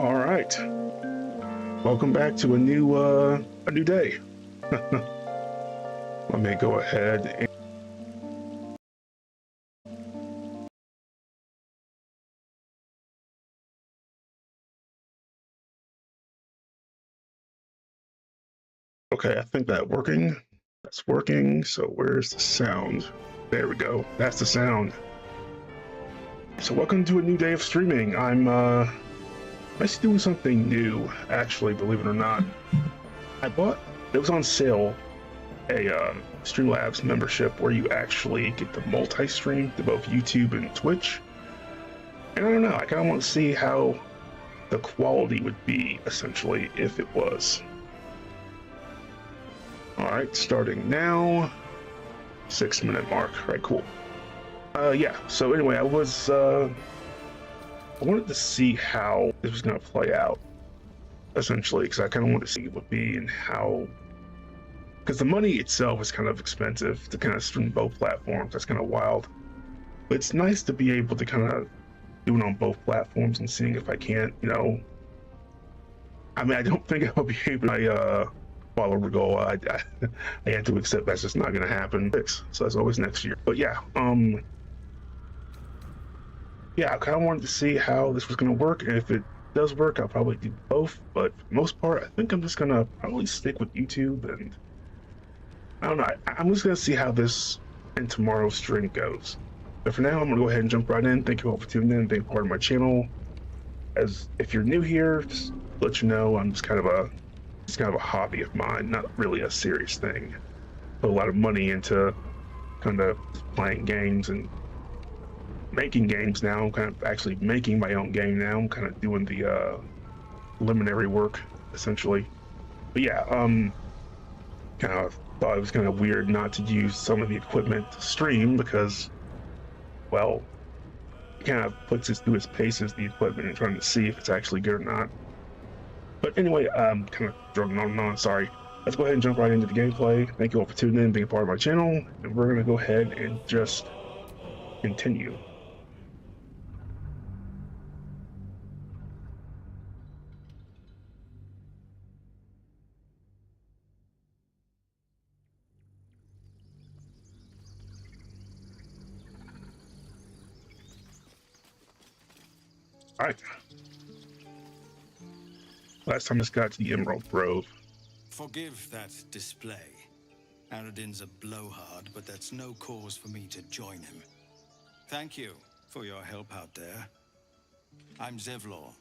All right, welcome back to a new day. Let me go ahead and okay, I think that's working. So where's the sound? There we go. That's the sound. So welcome to a new day of streaming. I'm actually doing something new, actually, believe it or not. It was on sale, a Streamlabs membership where you actually get to multi-stream to both YouTube and Twitch. And I don't know, I kind of want to see how the quality would be, essentially, if it was. Alright, starting now. 6-minute mark. Alright, cool. Yeah, so anyway, I wanted to see how this was going to play out, essentially, because I kind of want to see what it would be and how, because the money itself is kind of expensive to kind of stream both platforms. That's kind of wild. But it's nice to be able to kind of do it on both platforms and seeing if I can't, you know, I mean, I don't think I'll be able to, while over goal, I had to accept that's just not going to happen. So that's always next year. But yeah, yeah, I kind of wanted to see how this was going to work, and if it does work, I'll probably do both. But for the most part, I think I'm just going to probably stick with YouTube, and I don't know. I'm just going to see how this and tomorrow's stream goes. But for now, I'm going to go ahead and jump right in. Thank you all for tuning in, being part of my channel. As if you're new here, just to let you know, I'm just kind of a hobby of mine, not really a serious thing. Put a lot of money into kind of playing games and making games now. I'm kind of actually making my own game now. I'm kind of doing the preliminary work, essentially. But yeah, kind of thought it was kind of weird not to use some of the equipment to stream because, well, it kind of puts us through its paces, the equipment, and trying to see if it's actually good or not. But anyway, kind of droning on and on, sorry. Let's go ahead and jump right into the gameplay. Thank you all for tuning in, being a part of my channel, and we're going to go ahead and just continue. All right. Last time I just got to the Emerald Grove. Forgive that display. Aradin's a blowhard, but that's no cause for me to join him. Thank you for your help out there. I'm Zevlor.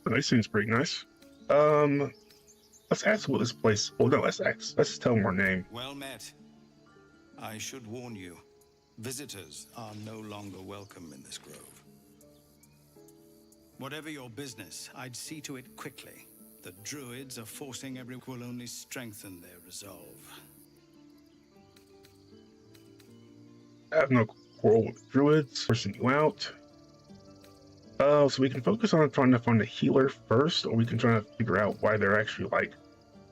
That seems pretty nice. Let's ask what this place. Well, no, let's just tell them our name. Well met. I should warn you, visitors are no longer welcome in this grove. Whatever your business, I'd see to it quickly. The druids are forcing everyone will only strengthen their resolve. I have no quarrel with druids. Forcing you out. So we can focus on trying to find a healer first, or we can try to figure out why they're actually like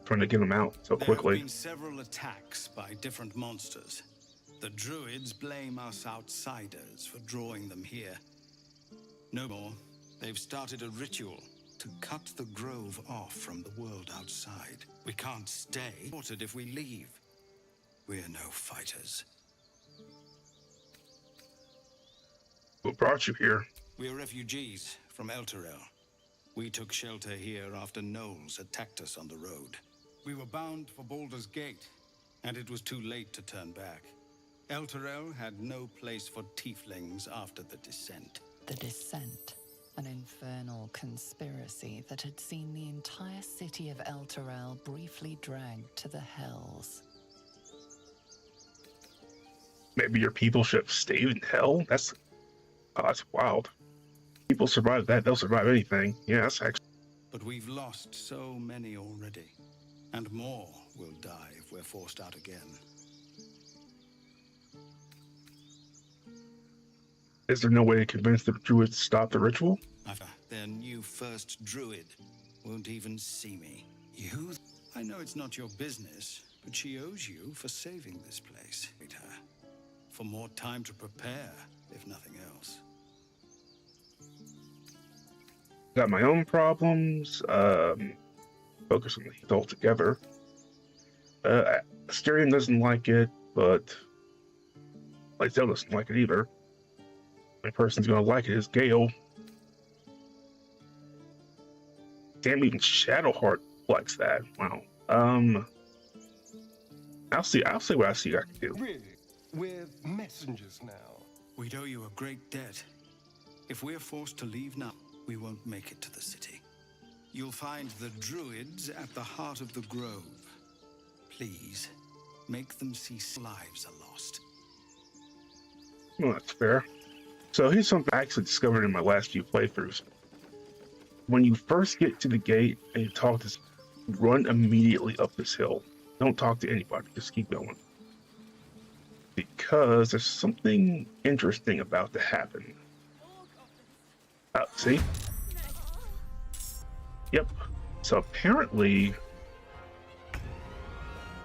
trying to get them out so quickly. There have been several attacks by different monsters. The druids blame us outsiders for drawing them here. No more. They've started a ritual to cut the grove off from the world outside. We can't stay. If we leave, we're no fighters. What brought you here? We're refugees from Elturel. We took shelter here after gnolls attacked us on the road. We were bound for Baldur'S Gate, and it was too late to turn back. Elturel had no place for tieflings after the descent. The descent. An infernal conspiracy that had seen the entire city of Elturel briefly dragged to the hells. Maybe your people should have stayed in hell? That's wild. People survive that, they'll survive anything. Yeah, that's actually... But we've lost so many already, and more will die if we're forced out again. Is there no way to convince the druids to stop the ritual? Their new first druid won't even see me. You? I know it's not your business, but she owes you for saving this place. For more time to prepare, if nothing else. Got my own problems. Focus on the heat altogether. Asterion doesn't like it, but Lytel doesn't like it either. The only person's gonna like it is Gale. Damn, even Shadowheart likes that. Wow. I'll see what I can do. Really? We're messengers now. We'd owe you a great debt. If we're forced to leave now, we won't make it to the city. You'll find the druids at the heart of the grove. Please, make them see lives are lost. Well, that's fair. So here's something I actually discovered in my last few playthroughs. When you first get to the gate and you talk to, run immediately up this hill. Don't talk to anybody, just keep going. Because there's something interesting about to happen. See? Yep. So apparently,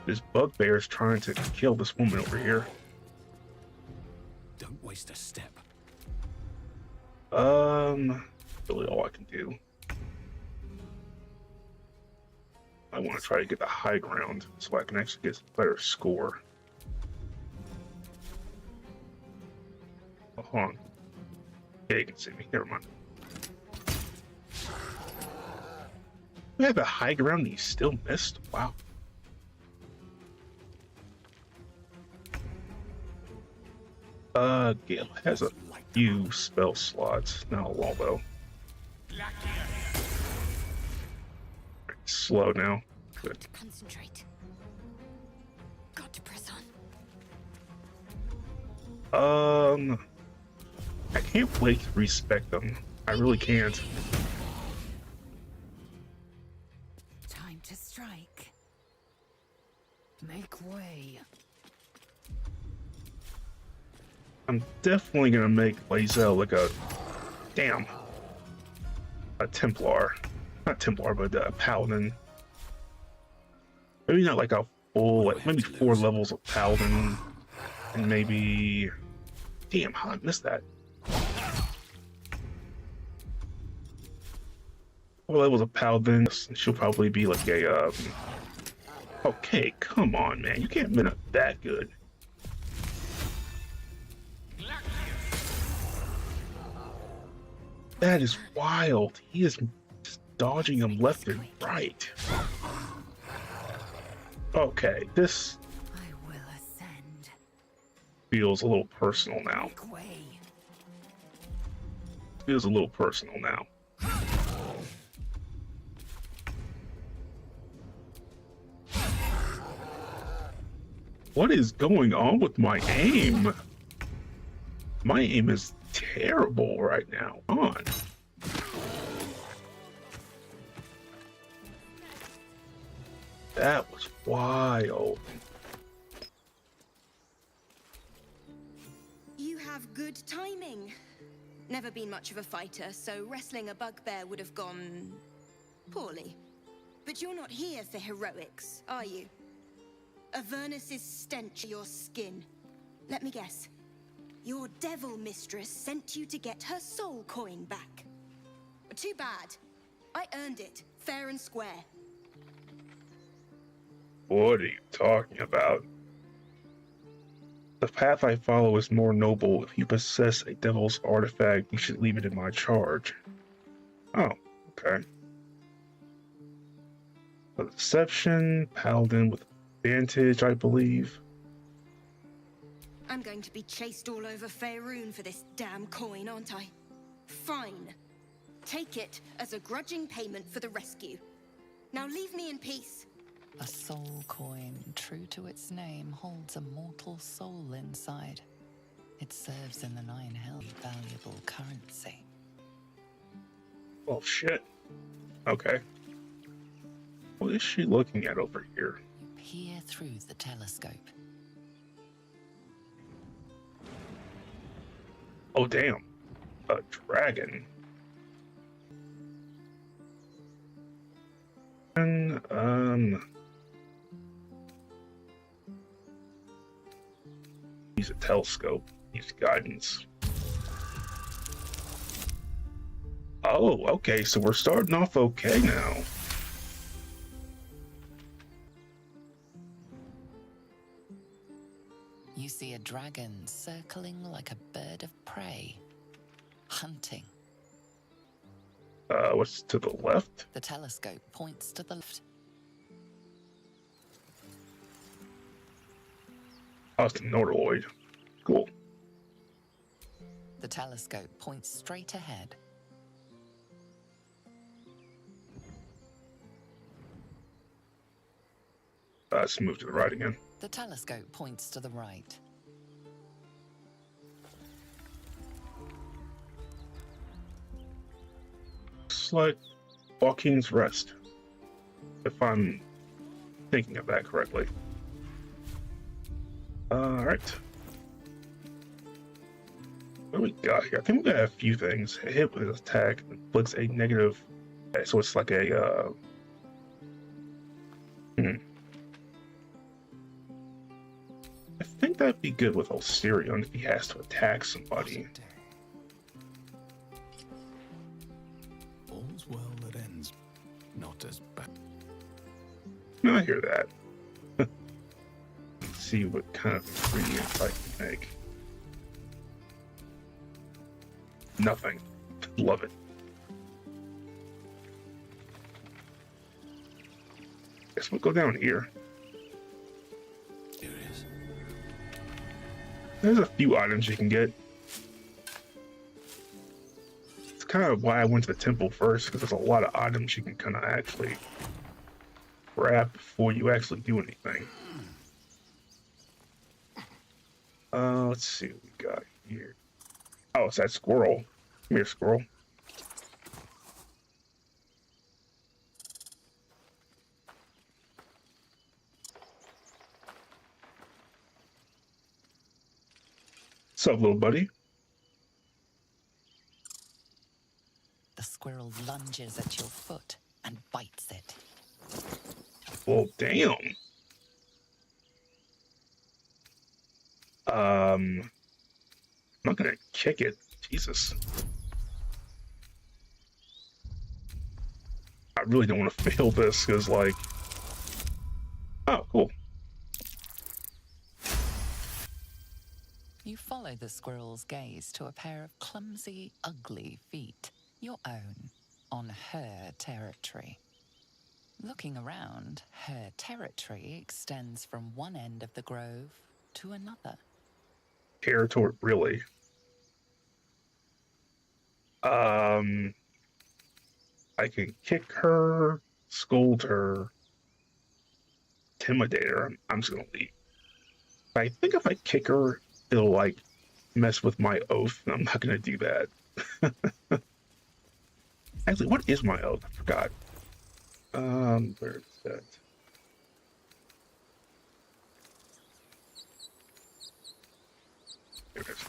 this bugbear is trying to kill this woman over here. Don't waste a step. Really all I can do. I want to try to get the high ground so I can actually get a better score. Oh, hold on. Yeah, you can see me. Never mind. We have a high ground and he still missed? Wow. Gale has a few spell slots. Not a lot though. Slow now. Good. Got to concentrate. Got to press on. I can't wait to respec them. I really can't. Time to strike. Make way. I'm definitely gonna make Lae'zel like a Templar. Not Templar, but a Paladin. Maybe not like a full, like maybe 4 levels of Paladin. And maybe... Damn, how did I miss that? 4 levels of Paladin. She'll probably be like a... Okay, come on, man. You can't min up that good. That is wild. He is just dodging him left and right. Okay, this I will ascend. feels a little personal now. Make way. Feels a little personal now. What is going on with my aim? My aim is terrible right now. Come on. That was wild. You have good timing. Never been much of a fighter, so wrestling a bugbear would have gone poorly. But you're not here for heroics, are you? Avernus's stench your skin. Let me guess. Your devil mistress sent you to get her soul coin back. Too bad. I earned it, fair and square. What are you talking about? The path I follow is more noble. If you possess a devil's artifact, you should leave it in my charge. Oh, okay. A deception, paladin with advantage, I believe. I'm going to be chased all over Faerûn for this damn coin, aren't I? Fine. Take it as a grudging payment for the rescue. Now leave me in peace. A soul coin, true to its name, holds a mortal soul inside. It serves in the Nine Hells, valuable currency. Oh shit. Okay. What is she looking at over here? You peer through the telescope. Oh damn. A dragon. And, use a telescope. Use guidance. Oh, okay, so we're starting off okay now. You see a dragon circling like a bird of prey, hunting. What's to the left? The telescope points to the left. Oh, it's the Nordaloid. Cool. The telescope points straight ahead. Let's move to the right again. The telescope points to the right. Looks like Joaquin's Rest, if I'm thinking of that correctly. Alright. What do we got here? I think we got a few things. A hit with attack inflicts a negative. Okay, so it's like a I think that'd be good with Ulcerion if he has to attack somebody. All's well that ends not as bad. No, I hear that. Let's see what kind of ingredients I can make. Nothing. Love it. Guess we'll go down here. Here it is. There's a few items you can get. It's kind of why I went to the temple first, because there's a lot of items you can kind of actually grab before you actually do anything. Let's see what we got here. Oh, it's that squirrel. Come here, squirrel. What's up, little buddy? The squirrel lunges at your foot and bites it. Well, damn. I'm not gonna kick it. Jesus. I really don't want to fail this, because, like... Oh, cool. You follow the squirrel's gaze to a pair of clumsy, ugly feet, your own, on her territory. Looking around, her territory extends from one end of the grove to another. Territory, really? I can kick her, scold her, intimidate her. I'm just gonna leave. I think if I kick her, it'll, like, mess with my oath, and I'm not gonna do that. Actually, what is my oath? I forgot. Where is that? There it is.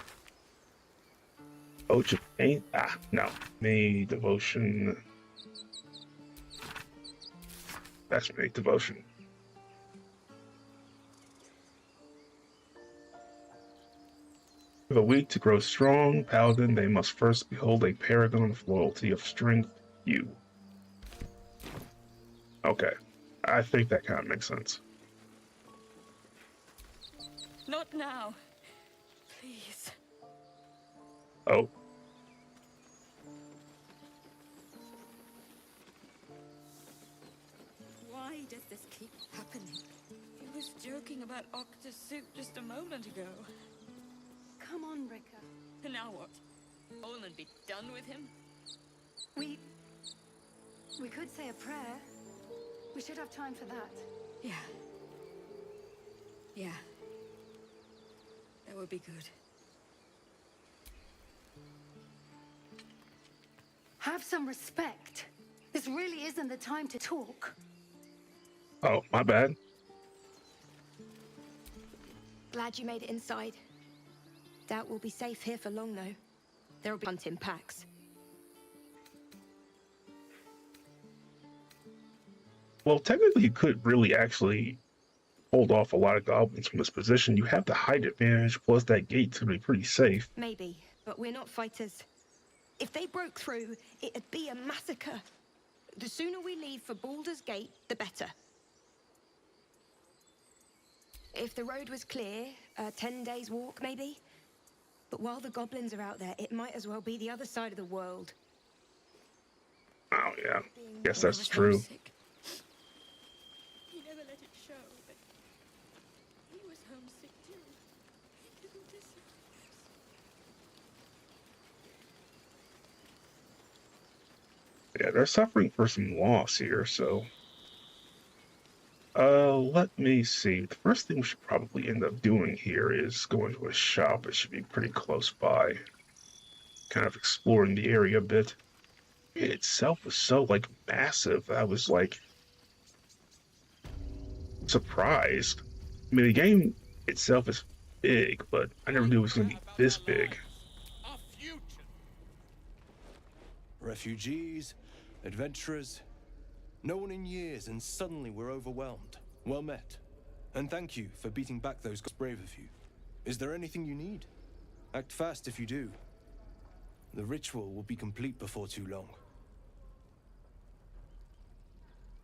Oath of Pain? Ah, no. May devotion. That's May devotion. For the weak to grow strong, Paladin, they must first behold a paragon of loyalty, of strength, you. Okay. I think that kind of makes sense. Not now. Please. Oh. Why does this keep happening? He was joking about Octa's suit just a moment ago. Come on, Ricker. And now what? All and be done with him? We could say a prayer. We should have time for that. Yeah. Yeah. That would be good. Have some respect. This really isn't the time to talk. Oh, my bad. Glad you made it inside. Doubt we'll be safe here for long, though. There'll be hunting packs. Well, technically, you could really actually hold off a lot of goblins from this position. You have the height advantage, plus that gate's gonna be pretty safe. Maybe, but we're not fighters. If they broke through, it'd be a massacre. The sooner we leave for Baldur's Gate, the better. If the road was clear, 10 days walk, maybe? But while the goblins are out there, it might as well be the other side of the world. Oh, yeah. Guess I that's was true. homesick. He never let it show, but he was homesick too. He didn't listen. Yeah, they're suffering for some loss here, so... let me see. The first thing we should probably end up doing here is going to a shop. It should be pretty close by. Kind of exploring the area a bit. It itself was so, like, massive. I was, like, surprised. I mean, the game itself is big, but I never knew it was going to be this big. Refugees, adventurers, no one in years, and suddenly we're overwhelmed. Well met. And thank you for beating back those brave of you. Is there anything you need? Act fast if you do. The ritual will be complete before too long.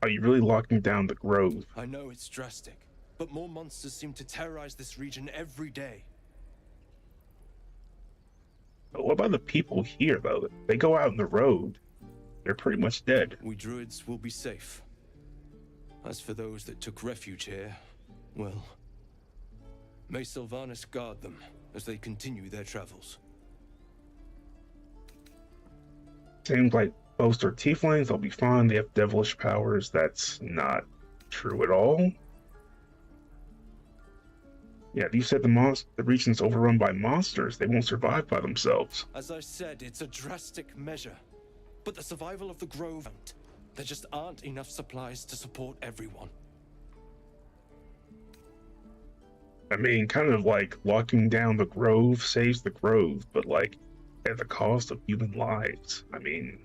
Are you really locking down the grove? I know it's drastic, but more monsters seem to terrorize this region every day. But what about the people here, though? They go out on the road. They're pretty much dead. We druids will be safe. As for those that took refuge here, well, may Sylvanas guard them as they continue their travels. Seems like most are tieflings. They'll be fine. They have devilish powers. That's not true at all. Yeah, you said the region's overrun by monsters. They won't survive by themselves. As I said, it's a drastic measure. But the survival of the grove, there just aren't enough supplies to support everyone. I mean, kind of like locking down the grove saves the grove, but like at the cost of human lives. I mean...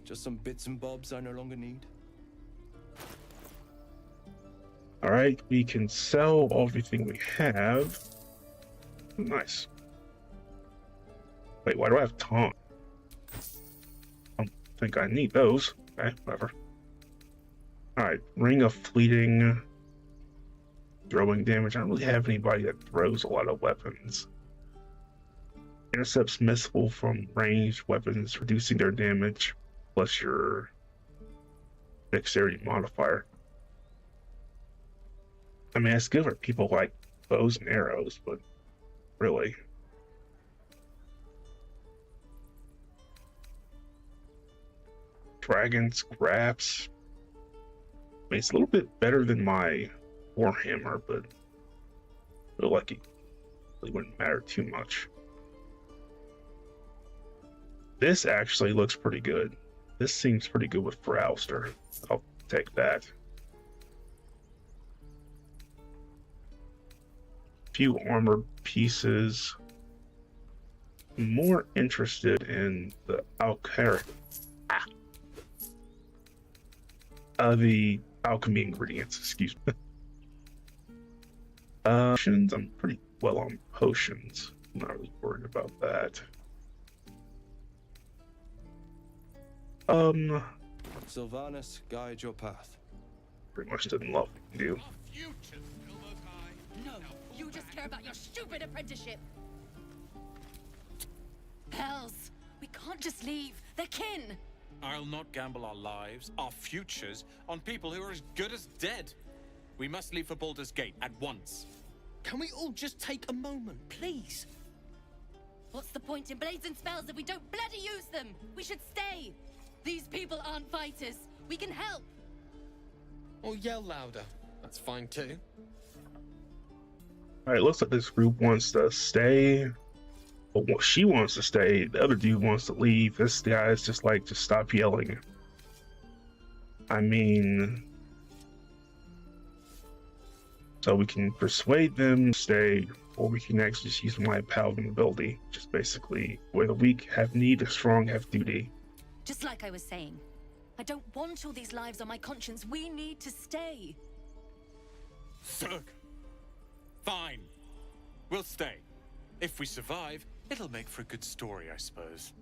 Just some bits and bobs I no longer need. Alright, we can sell everything we have. Nice. Wait, why do I have taunt? I don't think I need those. Okay, whatever. Alright, ring of fleeting. Throwing damage. I don't really have anybody that throws a lot of weapons. Intercepts missile from ranged weapons, reducing their damage, plus your dexterity modifier. I mean, it's good for people like bows and arrows, but really. Dragons, grabs. I mean, it's a little bit better than my Warhammer, but I feel like it really wouldn't matter too much. This actually looks pretty good. This seems pretty good with Faerûn. I'll take that. Few armor pieces. I'm more interested in the the alchemy ingredients, excuse me. Potions, I'm pretty well on potions. I'm not really worried about that. Sylvanas, guide your path. Pretty much didn't love you. No, you just care about your stupid apprenticeship. Hells, we can't just leave. They're kin. I'll not gamble our lives, our futures, on people who are as good as dead. We must leave for Baldur's Gate at once. Can we all just take a moment, please? What's the point in blades and spells if we don't bloody use them? We should stay. These people aren't fighters. We can help. Or yell louder. That's fine too. Alright, looks like this group wants to stay. But she wants to stay. The other dude wants to leave. This guy is just like, just stop yelling. I mean... So we can persuade them to stay, or we can actually just use my paladin ability. Just basically, where the weak have need, the strong have duty. Just like I was saying, I don't want all these lives on my conscience. We need to stay. Zerg. Fine. We'll stay. If we survive, it'll make for a good story, I suppose.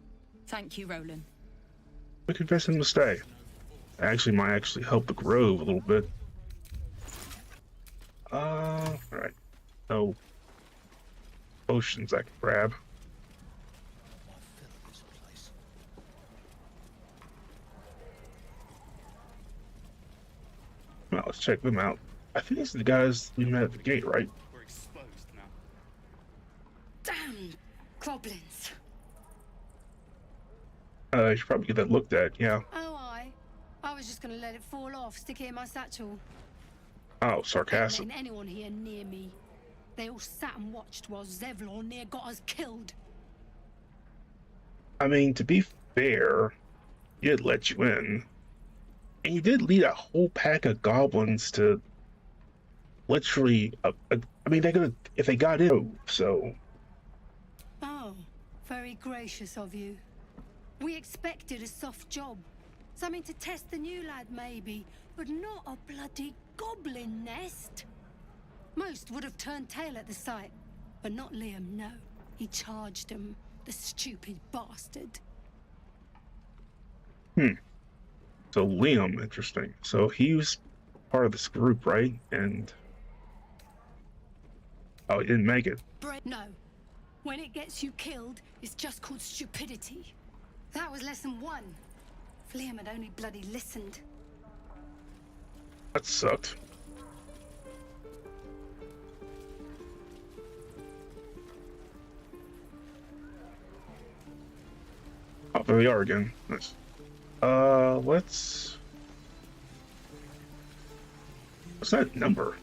Thank you, Roland. We can convince him to stay. Actually, might actually help the grove a little bit. Alright. No potions I can grab. Well, let's check them out. I think these are the guys we met at the gate, right? We're exposed now. Damn goblins. You should probably get that looked at, yeah. Oh, just gonna let it fall off, stick it in my satchel. Oh, sarcastic. Ain't letting anyone here near me. They all sat and watched while Zevlor near got us killed. I mean, to be fair, he did let you in. And you did lead a whole pack of goblins to literally, I mean, they're gonna, if they got in, so. Oh, very gracious of you. We expected a soft job. Something to test the new lad, maybe, but not a bloody goblin nest. Most would have turned tail at the sight, but not Liam, no. He charged him, the stupid bastard. So Liam, interesting. So he was part of this group, right? And oh, he didn't make it. No. When it gets you killed, it's just called stupidity. That was lesson 1. If Liam had only bloody listened. That sucked. Oh, there we are again. Nice. Let's... What's that number?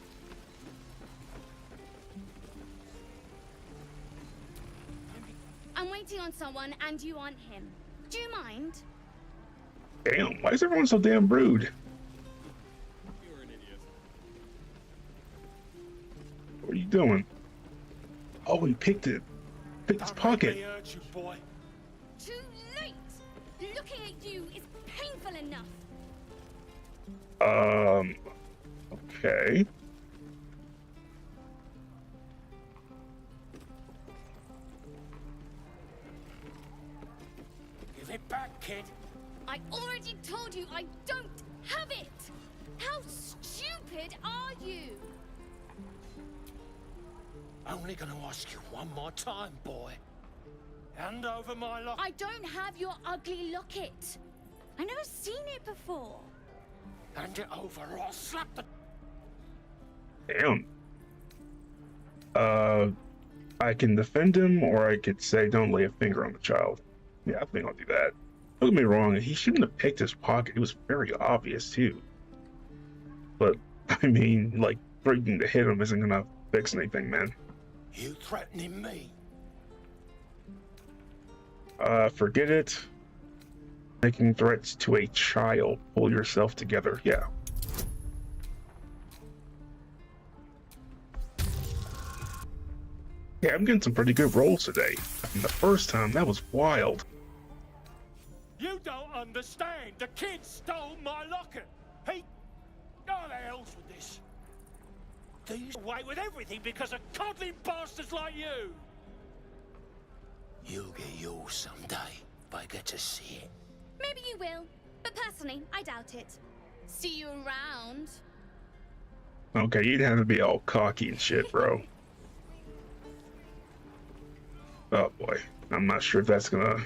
I'm waiting on someone and you aren't him. Do you mind? Damn, why is everyone so damn rude? You're an idiot. What are you doing? Oh, he picked it. Picked his pocket. They hurt you, boy. Too late! Looking at you is painful enough. Okay. Give it back, kid. I already told you I don't have it! How stupid are you? Only gonna ask you one more time, boy. Hand over my lock. I don't have your ugly locket. I've never seen it before. Hand it over or I'll slap the... Damn. I can defend him, or I could say don't lay a finger on the child. Yeah, I think I'll do that. Don't get me wrong, he shouldn't have picked his pocket. It was very obvious, too. But, I mean, like, threatening to hit him isn't gonna fix anything, man. You threatening me? Forget it. Making threats to a child. Pull yourself together. Yeah. Yeah, I'm getting some pretty good rolls today. And the first time, that was wild. You don't understand. The kid stole my locket. He... Oh, the hell's with this? These away with everything because of coddling bastards like you. You'll get yours someday if I get to see it. Maybe you will, but personally, I doubt it. See you around. Okay, you'd have to be all cocky and shit, bro. Oh boy, I'm not sure if that's gonna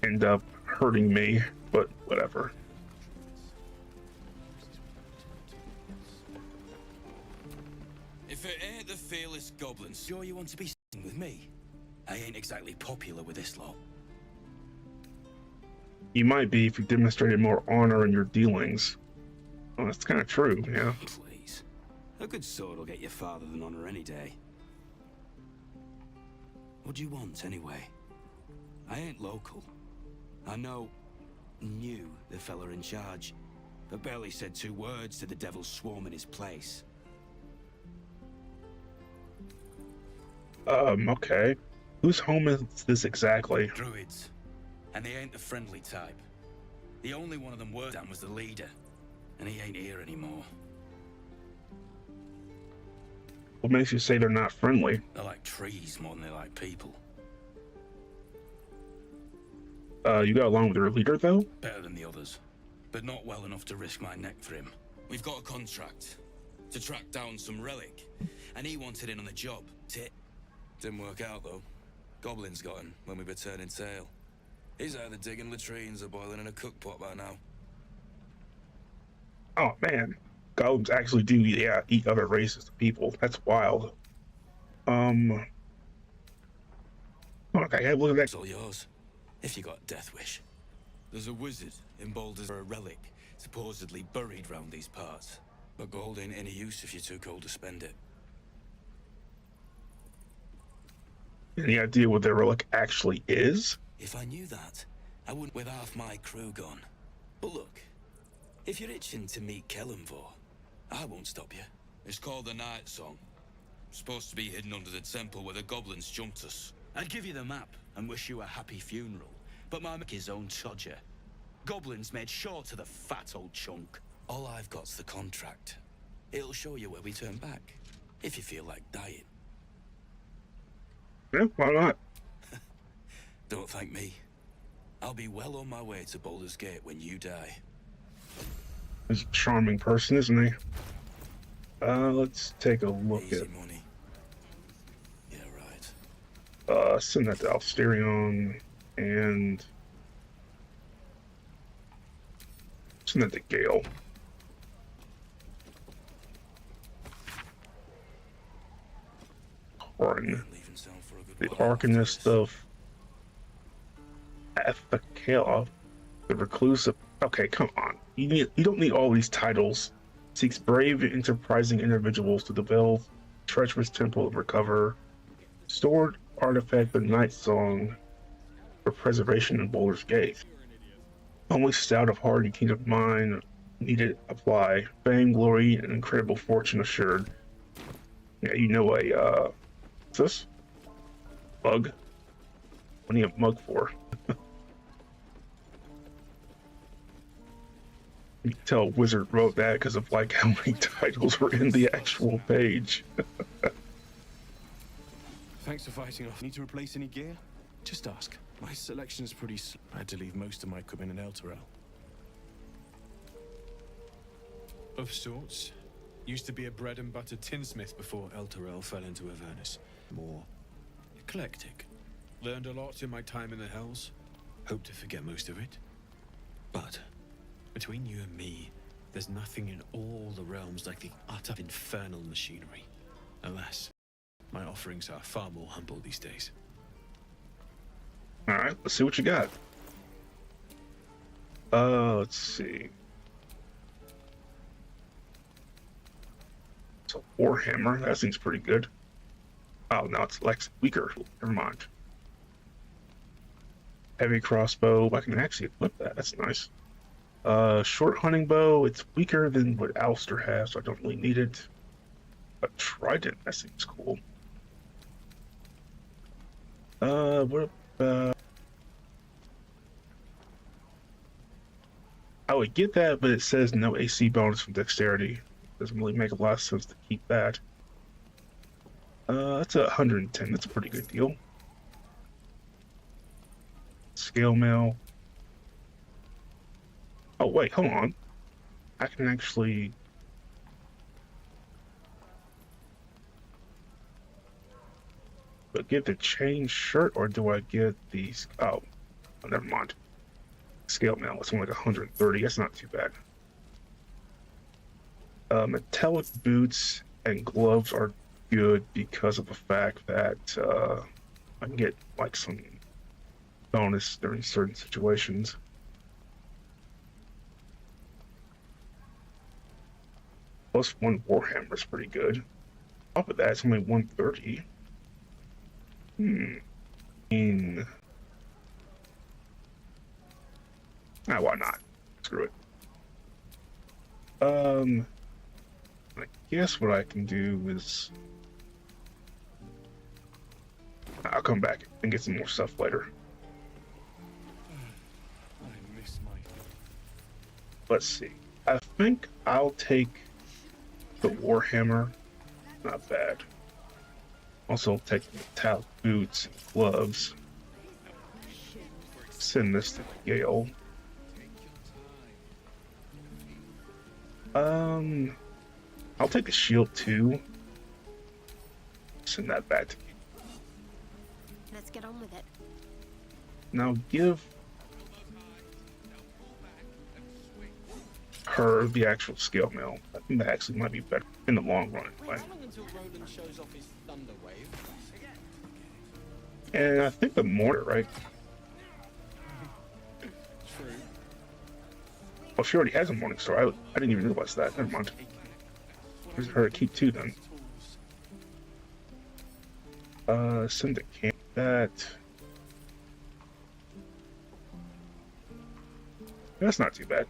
end up hurting me, but whatever. If it ain't the fearless goblins, sure you want to be sitting with me? I ain't exactly popular with this lot. You might be if you demonstrated more honor in your dealings. Well, that's kind of true, yeah. Please. A good sword will get you farther than honor any day. What do you want, anyway? I ain't local. I knew the fella in charge, but barely said 2 words to the devil's swarm in his place. Okay. Whose home is this exactly? Druids. And they ain't the friendly type. The only one of them worth damn was the leader, and he ain't here anymore. What makes you say they're not friendly? They're like trees more than they like people. You got along with your leader, though? Better than the others, but not well enough to risk my neck for him. We've got a contract to track down some relic, and he wanted in on the job. Didn't work out, though. Goblins got him when we were turning tail. He's either digging latrines or boiling in a cookpot by now. Oh, man. Goblins actually do, yeah, eat other races of people. That's wild. Okay, look at that. It's all yours, if you got a death wish. There's a wizard in Baldur'S for a relic Supposedly buried round these parts. But gold ain't any use if you're too cold to spend it. Any idea what their relic actually is? If I knew that, I wouldn't with half my crew gone. But look, if you're itching to meet Kellenvor, I won't stop you. It's called the Night Song. Supposed to be hidden under the temple where the goblins jumped us. I'd give you the map and wish you a happy funeral, but my his own Todger. Goblins made sure to the fat old chunk. All I've got's the contract. It'll show you where we turn back, if you feel like dying. Yeah, why not? Don't thank me. I'll be well on my way to Baldur's Gate when you die. He's a charming person, isn't he? Let's take a look Easy at... money. Yeah, right. Send that to Alsterion, and... send that to Gale. Corin. The Arcanist of Athakela, the Recluse of... Okay, come on. You don't need all these titles. Seeks brave and enterprising individuals to develop treacherous temple of recover. Stored artifact the Night Song for preservation in Baldur's Gate. Only stout of heart and keen of mind needed apply. Fame, glory, and incredible fortune assured. Yeah, you know what's this? Bug? What do you have mug for? You can tell Wizard wrote that because of like how many titles were in the actual page. Thanks for fighting off. Need to replace any gear? Just ask. My selection's pretty I had to leave most of my equipment in Elturel. Of sorts. Used to be a bread and butter tinsmith before Elturel fell into Avernus. More eclectic. Learned a lot in my time in the Hells. Hope to forget most of it. But between you and me, there's nothing in all the realms like the utter infernal machinery. Alas, my offerings are far more humble these days. Alright, let's see what you got. Let's see. It's a Warhammer. That seems pretty good. Oh, no, it's Lex weaker. Never mind. Heavy crossbow. I can actually equip that. That's nice. Short hunting bow. It's weaker than what Alistair has, so I don't really need it. A trident. That seems cool. What about... I would get that, but it says no AC bonus from dexterity. Doesn't really make a lot of sense to keep that. That's 110. That's a pretty good deal. Scale mail. Oh, wait, hold on. I can actually... Do I get the chain shirt, or do I get these? Oh, never mind. Scale mail, it's only like 130. That's not too bad. Metallic boots and gloves are good because of the fact that I can get like some bonus during certain situations. Plus one Warhammer is pretty good. Top of that, it's only 130. Why not? Screw it. I guess what I can do is I'll come back and get some more stuff later. I miss my... Let's see. I think I'll take the Warhammer. Not bad. Also take the metallic boots and gloves. Send this to Gale. I'll take the shield too. Send that back to me. Let's get on with it. Now give her the actual scale mail. I think that actually might be better in the long run. Anyway. And I think the mortar, right? True. Oh, she already has a morning star. I didn't even realize that. Never mind. Here's her to keep too then. Send to camp that. That's not too bad.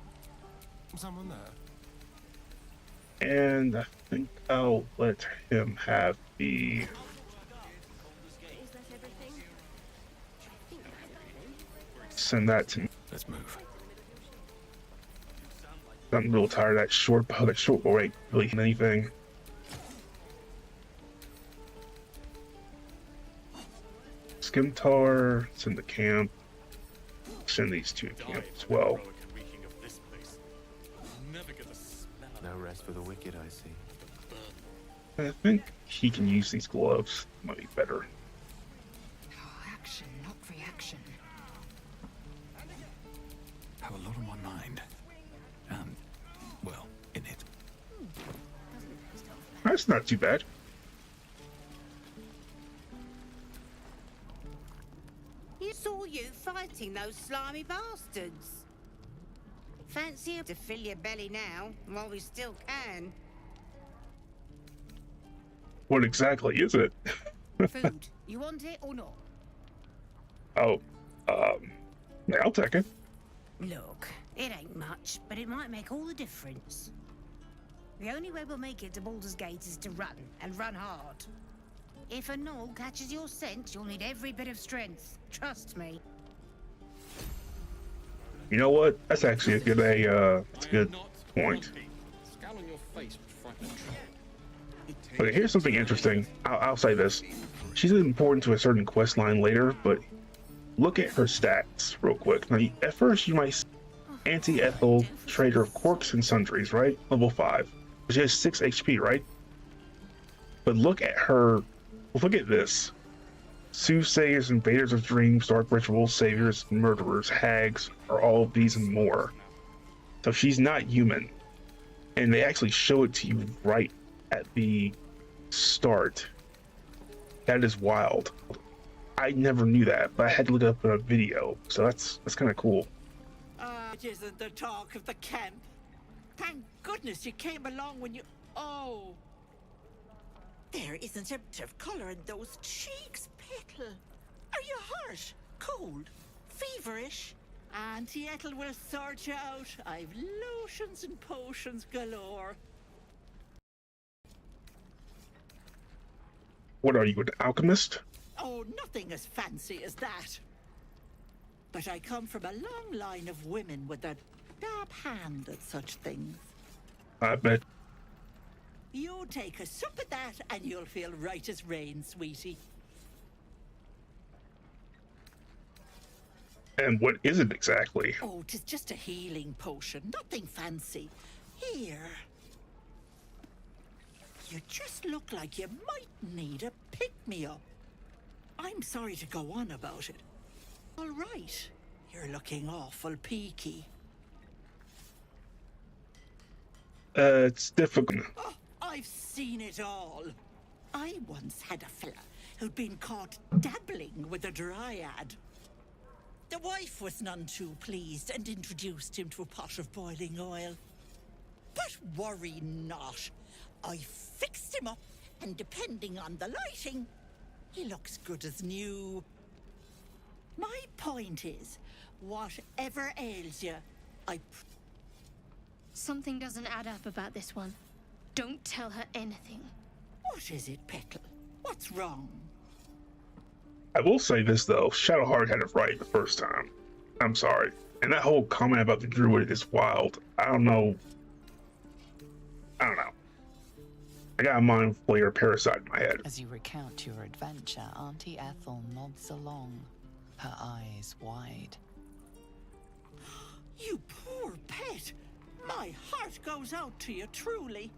Someone there. And I think I'll let him have the. Send that to me. Let's move. I'm a little tired of that short will rate really anything. Skimtar, send the camp. Send these two to camp as well. No rest for the wicked, I see. I think he can use these gloves. Might be better. Action, not reaction. Have a lot on my mind. And, well, in it. That's not too bad. You saw you fighting those slimy bastards. Fancy to fill your belly now, while we still can. What exactly is it? Food. You want it or not? Oh, yeah, I'll take it. Look, it ain't much, but it might make all the difference. The only way we'll make it to Baldur's Gate is to run, and run hard. If a gnoll catches your scent, you'll need every bit of strength. Trust me. You know what? That's actually a good point. Okay, here's something interesting. I'll say this. She's important to a certain quest line later, but look at her stats real quick. Now, at first you might see anti-ethel trader of corks and sundries, right? Level 5. She has 6 HP, right? But look at her. Look at this. Soothsayers, invaders of dreams, dark rituals, saviors, murderers, hags, are all of these and more. So she's not human. And they actually show it to you right at the start. That is wild. I never knew that, but I had to look it up in a video, so that's kind of cool. It isn't the talk of the camp. Thank goodness you came along when you... Oh! There isn't a bit of colour in those cheeks, Petal. Are you hurt? Cold? Feverish? Auntie Ethel will sort you out. I've lotions and potions galore. What are you, an alchemist? Oh, nothing as fancy as that. But I come from a long line of women with a dab hand at such things. I bet. You take a sup at that and you'll feel right as rain, sweetie. And what is it exactly? Oh, 'tis just a healing potion, nothing fancy. Here. You just look like you might need a pick-me-up. I'm sorry to go on about it. All right, you're looking awful peaky. It's difficult. Oh, I've seen it all. I once had a fella who'd been caught dabbling with a dryad. The wife was none too pleased and introduced him to a pot of boiling oil. But worry not. I fixed him up, and depending on the lighting, he looks good as new. My point is, whatever ails you, Something doesn't add up about this one. Don't tell her anything. What is it, Petal? What's wrong? I will say this though, Shadowheart had it right the first time. I'm sorry. And that whole comment about the druid is wild. I don't know. I got a mind flayer parasite in my head. As you recount your adventure, Auntie Ethel nods along, her eyes wide. You poor pet! My heart goes out to you, truly.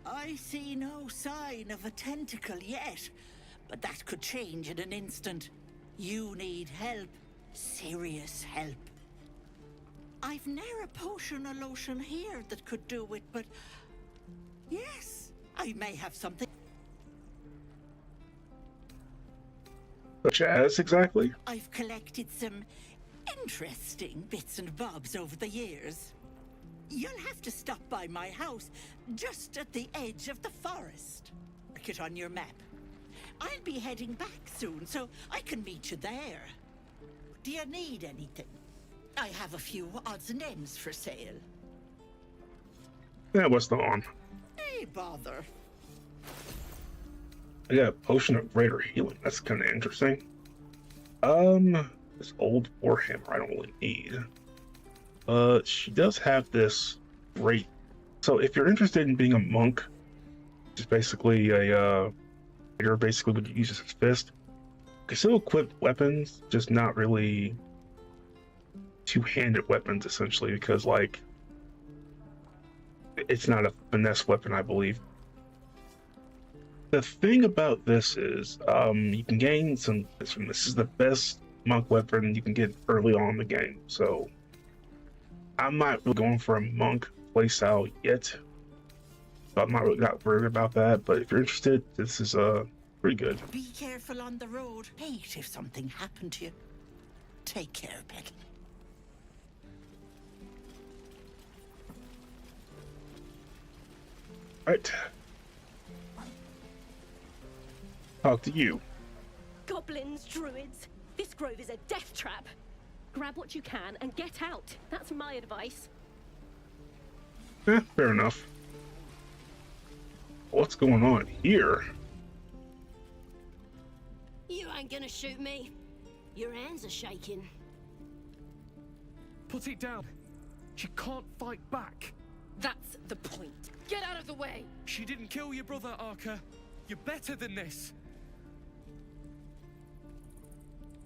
I see no sign of a tentacle yet, but that could change in an instant. You need help. Serious help. I've ne'er a potion or lotion here that could do it, but... yes, I may have something. Such as, exactly? I've collected some Interesting bits and bobs over the years. You'll have to stop by my house, just at the edge of the forest. Mark it on your map. I'll be heading back soon, so I can meet you there. Do you need anything? I have a few odds and ends for sale. Yeah, what's the on? Hey, bother. I got a potion of greater healing. That's kind of interesting. This old warhammer I don't really need. She does have this great. So if you're interested in being a monk, which is basically a basically what you use as his fist, you can still equip weapons, just not really two-handed weapons essentially, because like it's not a finesse weapon, I believe. The thing about this is, you can gain some. This is the best monk weapon you can get early on in the game, so I'm not really going for a monk playstyle yet. So I'm not really not worried about that. But if you're interested, this is pretty good. Be careful on the road. Hate if something happened to you. Take care, pet. Right. Talk to you. Goblins, druids. This grove is a death trap. Grab what you can and get out. That's my advice. Fair enough. What's going on here? You ain't gonna shoot me. Your hands are shaking. Put it down. She can't fight back. That's the point. Get out of the way. She didn't kill your brother, Arca. You're better than this.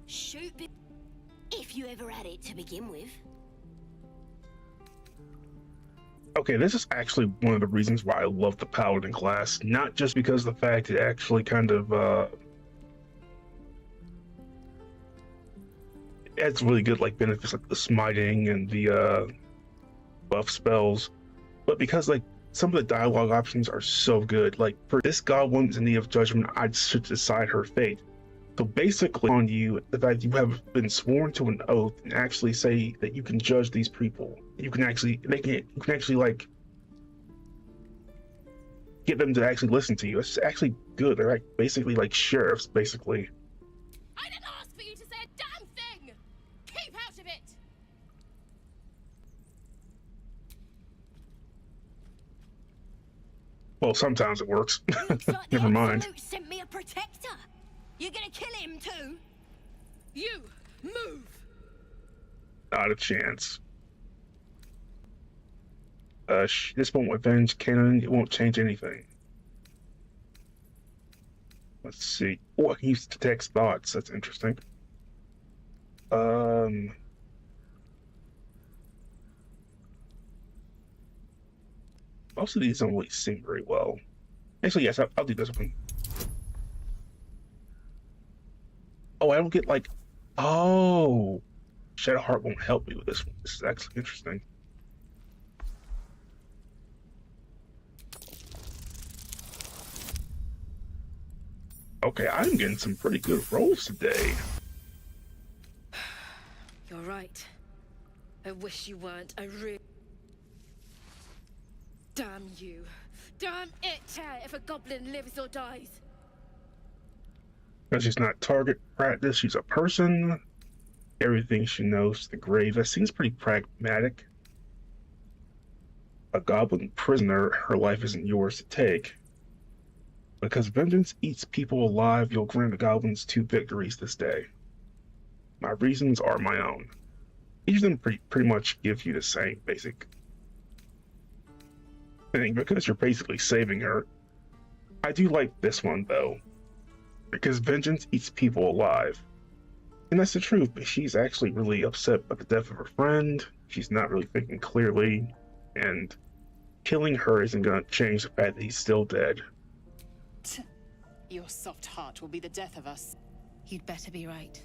Shoot if you ever had it to begin with. Okay, this is actually one of the reasons why I love the Paladin class. Not just because of the fact it actually kind of adds really good like benefits like the smiting and the buff spells, but because like some of the dialogue options are so good. Like for this goblin in need of judgment, I'd should decide her fate. So basically on you, the fact you have been sworn to an oath and actually say that you can judge these people. You can actually like get them to actually listen to you. It's actually good. They're like basically like sheriffs, basically. I didn't ask for you to say a damn thing! Keep out of it! Well, sometimes it works. Looks like the Never mind. Absolute sent me a protector. You're gonna kill him too? You move! Not a chance. This won't avenge canon. It won't change anything. Let's see. Oh, I can use detect thoughts. That's interesting. Most of these don't really seem very well. Actually, yes, I'll do this one. Oh, I don't get like. Oh, Shadowheart won't help me with this one. This is actually interesting. Okay, I'm getting some pretty good rolls today. You're right. I wish you weren't. I really... Damn you. Damn it! If a goblin lives or dies. Because she's not target practice, she's a person. Everything she knows to the grave. That seems pretty pragmatic. A goblin prisoner, her life isn't yours to take. Because vengeance eats people alive, you'll grant the goblins 2 victories this day. My reasons are my own. Each of them pretty much give you the same basic thing, because you're basically saving her. I do like this one, though. Because vengeance eats people alive. And that's the truth, but she's actually really upset by the death of her friend. She's not really thinking clearly. And killing her isn't going to change the fact that he's still dead. Your soft heart will be the death of us. You'd better be right.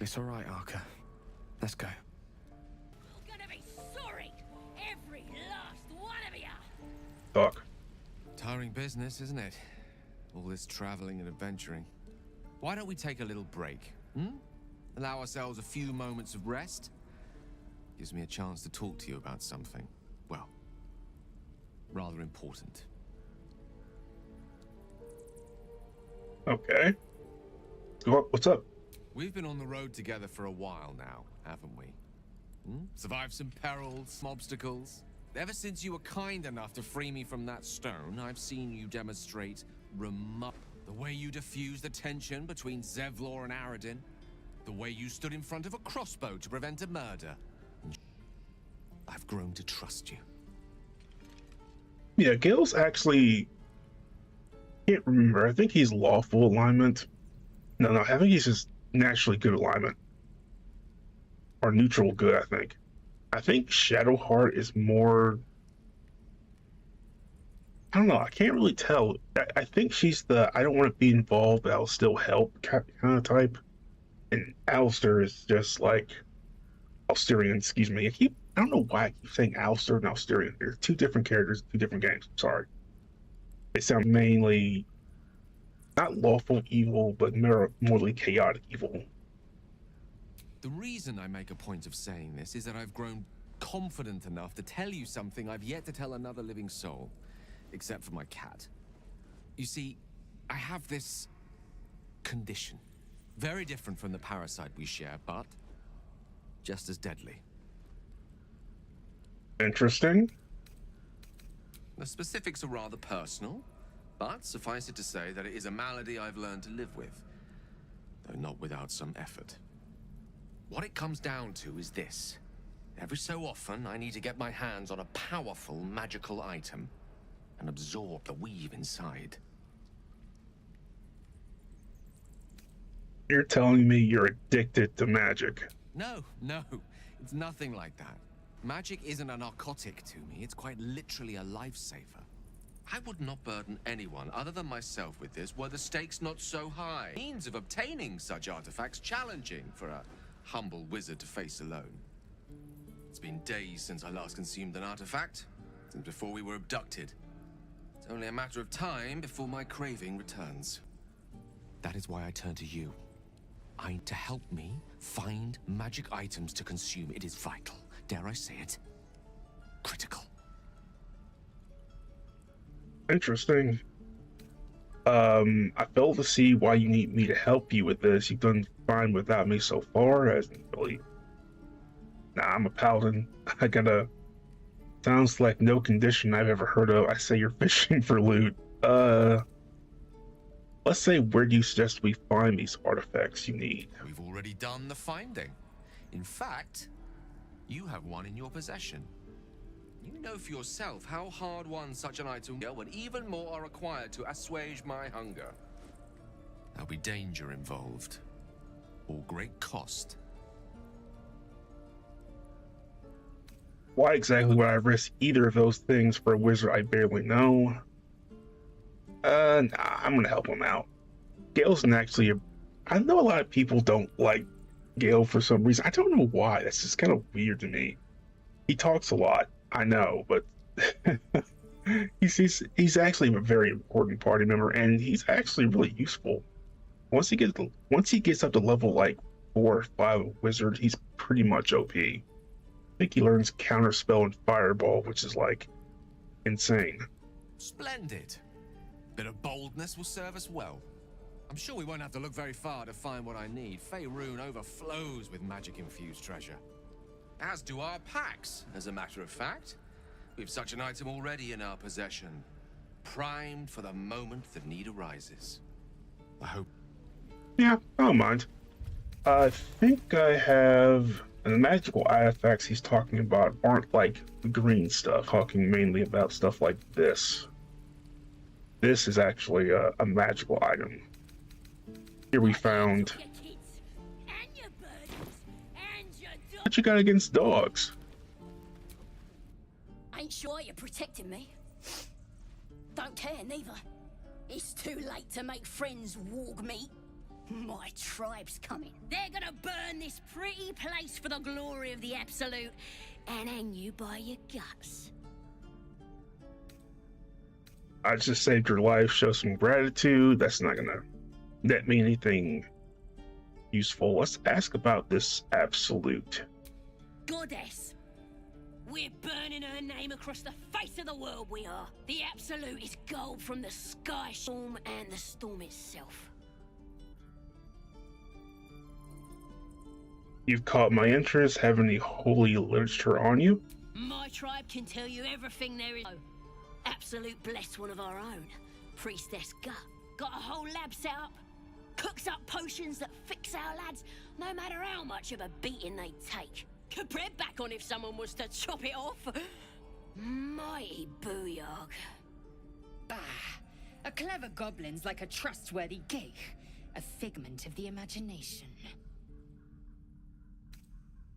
It's all right, Arca. Let's go. You're gonna be sorry, every last one of you. Talk. Tiring business, isn't it? All this traveling and adventuring. Why don't we take a little break? Allow ourselves a few moments of rest. Gives me a chance to talk to you about something, well, rather important. Okay. What's up? We've been on the road together for a while now, haven't we? Survived some perils, some obstacles. Ever since you were kind enough to free me from that stone, I've seen you demonstrate the way you diffused the tension between Zevlor and Aradin, the way you stood in front of a crossbow to prevent a murder. I've grown to trust you. Yeah, Gale's actually... can't remember. I think he's lawful alignment. No, I think he's just naturally good alignment. Or neutral good, I think. I think Shadowheart is more... I don't know, I can't really tell. I think she's the I don't want to be involved, but I'll still help kind of type. And Alistair is just like... Alstarian, excuse me. I don't know why I keep saying Alistair and Alstarian. They're two different characters, two different games. Sorry. They sound mainly... not lawful evil, but morally chaotic evil. The reason I make a point of saying this is that I've grown confident enough to tell you something I've yet to tell another living soul, except for my cat. You see, I have this condition. Very different from the parasite we share, but just as deadly. Interesting. The specifics are rather personal, but suffice it to say that it is a malady I've learned to live with, though not without some effort. What it comes down to is this. Every so often, I need to get my hands on a powerful magical item and absorb the weave inside. You're telling me you're addicted to magic? No, it's nothing like that. Magic isn't a narcotic to me, it's quite literally a lifesaver. I would not burden anyone other than myself with this were the stakes not so high. Means of obtaining such artifacts challenging for a humble wizard to face alone. It's been days since I last consumed an artifact, since before we were abducted. It's only a matter of time before my craving returns. That is why I turn to you. To help me find magic items to consume. It is vital. Dare I say it? Critical. Interesting. I fail to see why you need me to help you with this. You've done fine without me so far. Hasn't really. Nah, I'm a paladin. I gotta. Sounds like no condition I've ever heard of. I say you're fishing for loot. Let's say where do you suggest we find these artifacts you need? We've already done the finding. In fact, you have one in your possession. You know for yourself how hard won such an item will, and even more are required to assuage my hunger. There'll be danger involved, or great cost. Why exactly would I risk either of those things for a wizard I barely know? Nah, I'm gonna help him out. Gale's actually I know a lot of people don't like Gale for some reason. I don't know why. That's just kind of weird to me. He talks a lot, I know, but he's actually a very important party member, and he's actually really useful. Once he gets up to level like 4 or 5 wizard, he's pretty much OP. I think he learns counterspell and fireball, which is like insane. Splendid. Bit of boldness will serve us well. I'm sure we won't have to look very far to find what I need. Faerûn overflows with magic-infused treasure. As do our packs, as a matter of fact. We've such an item already in our possession. Primed for the moment the need arises. I hope... Yeah, I don't mind. I think I have... And the magical artifacts he's talking about aren't like the green stuff. Talking mainly about stuff like this. This is actually a magical item. Here we found... What you got against dogs? Ain't sure you're protecting me. Don't care neither. It's too late to make friends, warg meat. My tribe's coming. They're gonna burn this pretty place for the glory of the Absolute and hang you by your guts. I just saved your life, show some gratitude. That's not gonna net me anything useful. Let's ask about this absolute. Goddess! We're burning her name across the face of the world, we are. The Absolute is gold from the sky storm and the storm itself. You've caught my interest. Have any holy literature on you? My tribe can tell you everything there is. Absolute bless one of our own. Priestess Gut. Got a whole lab set up. Cooks up potions that fix our lads, no matter how much of a beating they take. Could bread back on if someone was to chop it off. Mighty booyog. Bah! A clever goblin's like a trustworthy gig. A figment of the imagination.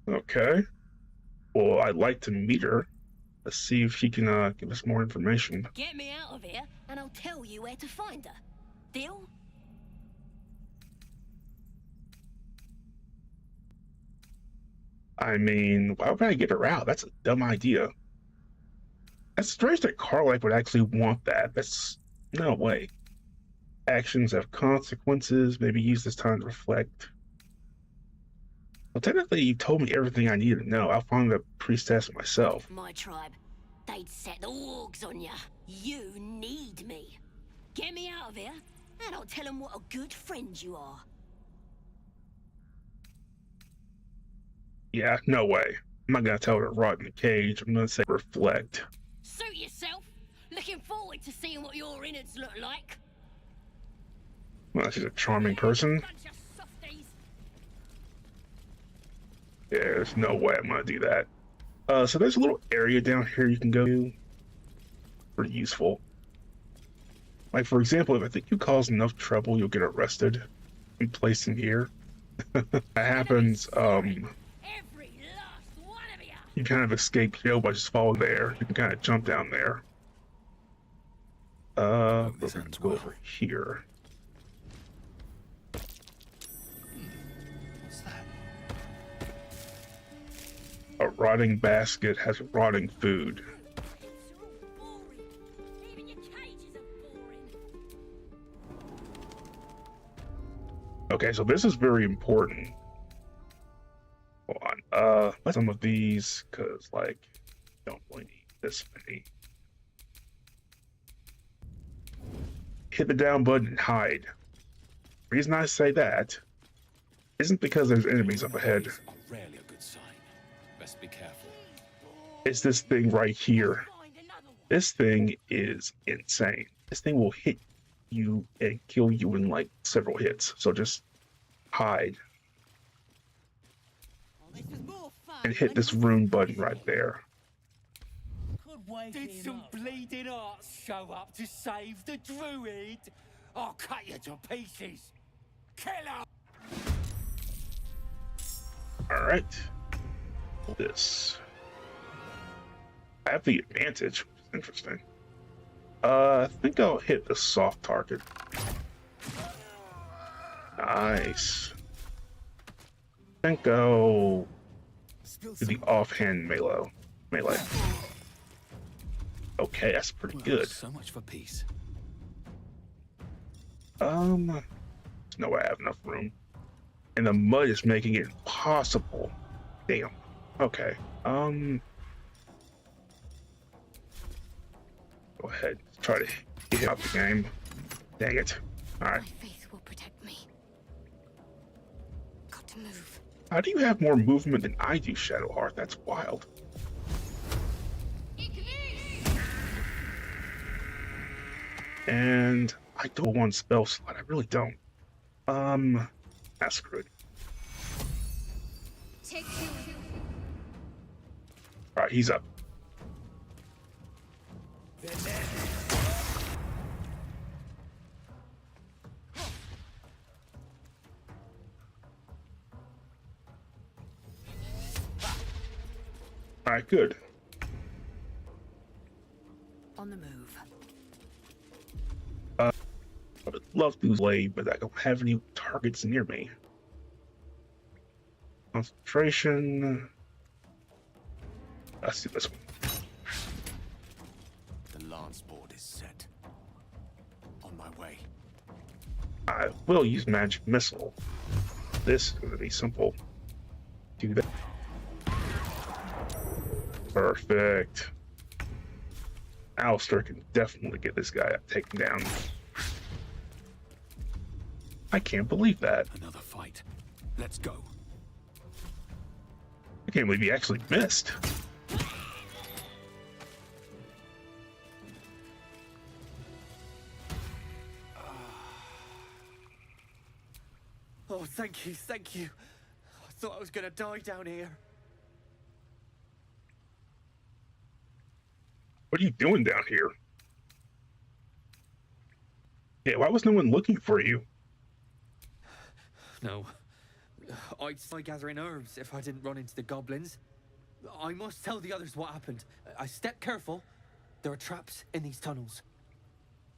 Okay. Well, I'd like to meet her. Let's see if she can give us more information. Get me out of here, and I'll tell you where to find her. Deal? I mean, why would I get her out? That's a dumb idea. That's strange that Carlife would actually want that. That's no way. Actions have consequences. Maybe use this time to reflect. Well, technically, you told me everything I needed to know. I'll find the priestess myself. My tribe, they'd set the wargs on ya. You need me. Get me out of here, and I'll tell them what a good friend you are. Yeah, no way. I'm not gonna tell her to rot in the cage. I'm gonna say reflect. Suit yourself. Looking forward to seeing what your innards look like. Well, she's a charming person. Yeah, there's no way I'm gonna do that. So there's a little area down here you can go to. Pretty useful. Like, for example, if I think you cause enough trouble, you'll get arrested and placed in here. That happens, you kind of escape jail by just falling there. You can kind of jump down there. We're gonna go over here. What's that? A rotting basket has rotting food. Okay, so this is very important. Hold on. Let's some of these, cause like, don't really need this many. Hit the down button and hide. The reason I say that isn't because there's enemies up ahead. Rarely a good sign. Best be careful. It's this thing right here. This thing is insane. This thing will hit you and kill you in like several hits. So just hide. And hit this rune button right there. Did some bleeding arts show up to save the druid? I'll cut you to pieces. Kill her! Alright. This. I have the advantage, which is interesting. I think I'll hit the soft target. Nice. I think I'll do the offhand melee. Okay, that's pretty good. So much for peace. There's no way I have enough room. And the mud is making it impossible. Damn. Okay. Go ahead. Try to get out the game. Dang it. Alright. My faith will protect me. Got to move. How do you have more movement than I do, Shadowheart? That's wild. And I don't have one spell slot. I really don't. That's screwed. Alright, he's up. Alright, good. On the move. I would love to play, but I don't have any targets near me. Concentration. Let's do this one. The lance board is set. On my way. I will use magic missile. this is going to be simple. Do that. Perfect. Alistair can definitely get this guy taken down. I can't believe that. Another fight. Let's go. I can't believe he actually missed. Oh, thank you, thank you. I thought I was gonna die down here. What are you doing down here? Yeah, why was no one looking for you? No. I'd start gathering herbs if I didn't run into the goblins. I must tell the others what happened. I step careful. There are traps in these tunnels.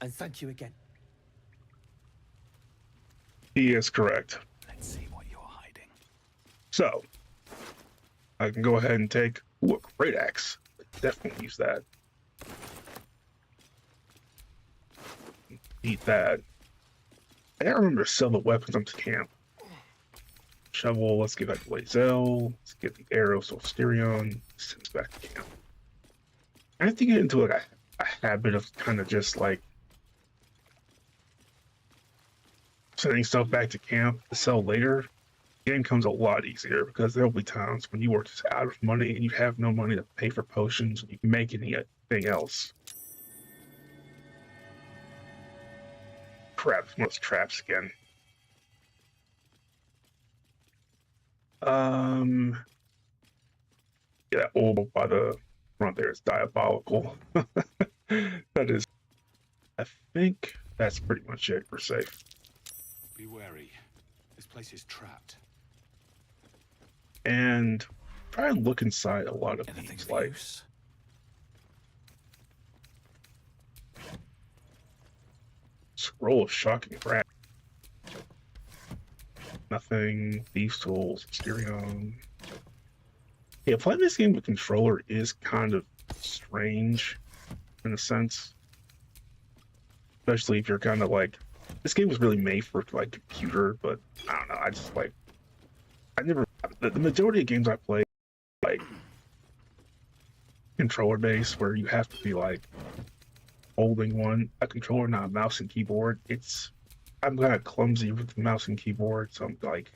And thank you again. He is correct. Let's see what you're hiding. So, I can go ahead and take a great axe. Definitely use that. Eat that. I gotta remember to sell the weapons up to camp. Shovel, let's get back to Lazel. Let's get the arrows of Styrion. Send us back to camp. I have to get into like a habit of kind of just like sending stuff back to camp to sell later. The game comes a lot easier because there'll be times when you are just out of money and you have no money to pay for potions and you can make anything else. Crap, one of those traps again. Yeah, that old by the front there is diabolical. That is, I think that's pretty much it. We're safe. Be wary. This place is trapped. And try and look inside a lot of these, like scroll of shocking crap. Nothing. Thieves' tools. Styrion. Yeah, playing this game with controller is kind of strange in a sense, especially if you're kind of like. This game was really made for like computer, but I don't know. I just like. I never. The majority of games I play, like controller based, where you have to be like holding a controller, not a mouse and keyboard. I'm kind of clumsy with the mouse and keyboard, so I'm like,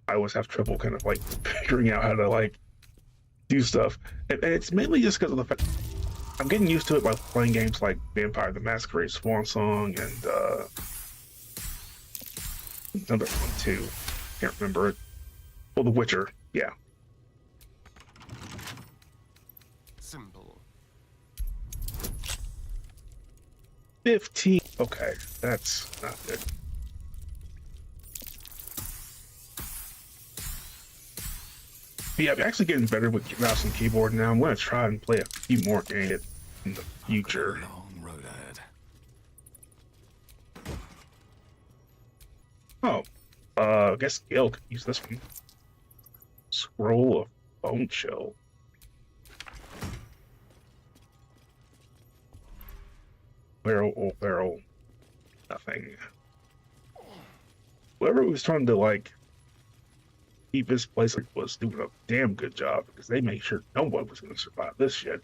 I always have trouble kind of like figuring out how to like do stuff, and it's mainly just because of the fact I'm getting used to it by playing games like Vampire the Masquerade Swan Song and another one too. Can't remember it. Well, The Witcher, yeah. Simple. 15. Okay, that's not good. Yeah, I'm actually getting better with mouse and keyboard now. I'm going to try and play a few more games in the future. Long road ahead. Oh, I guess Gale could use this one. Scroll of Bone Chill. Barrel. Nothing. Whoever was trying to like keep this place like was doing a damn good job because they made sure no one was going to survive this shit.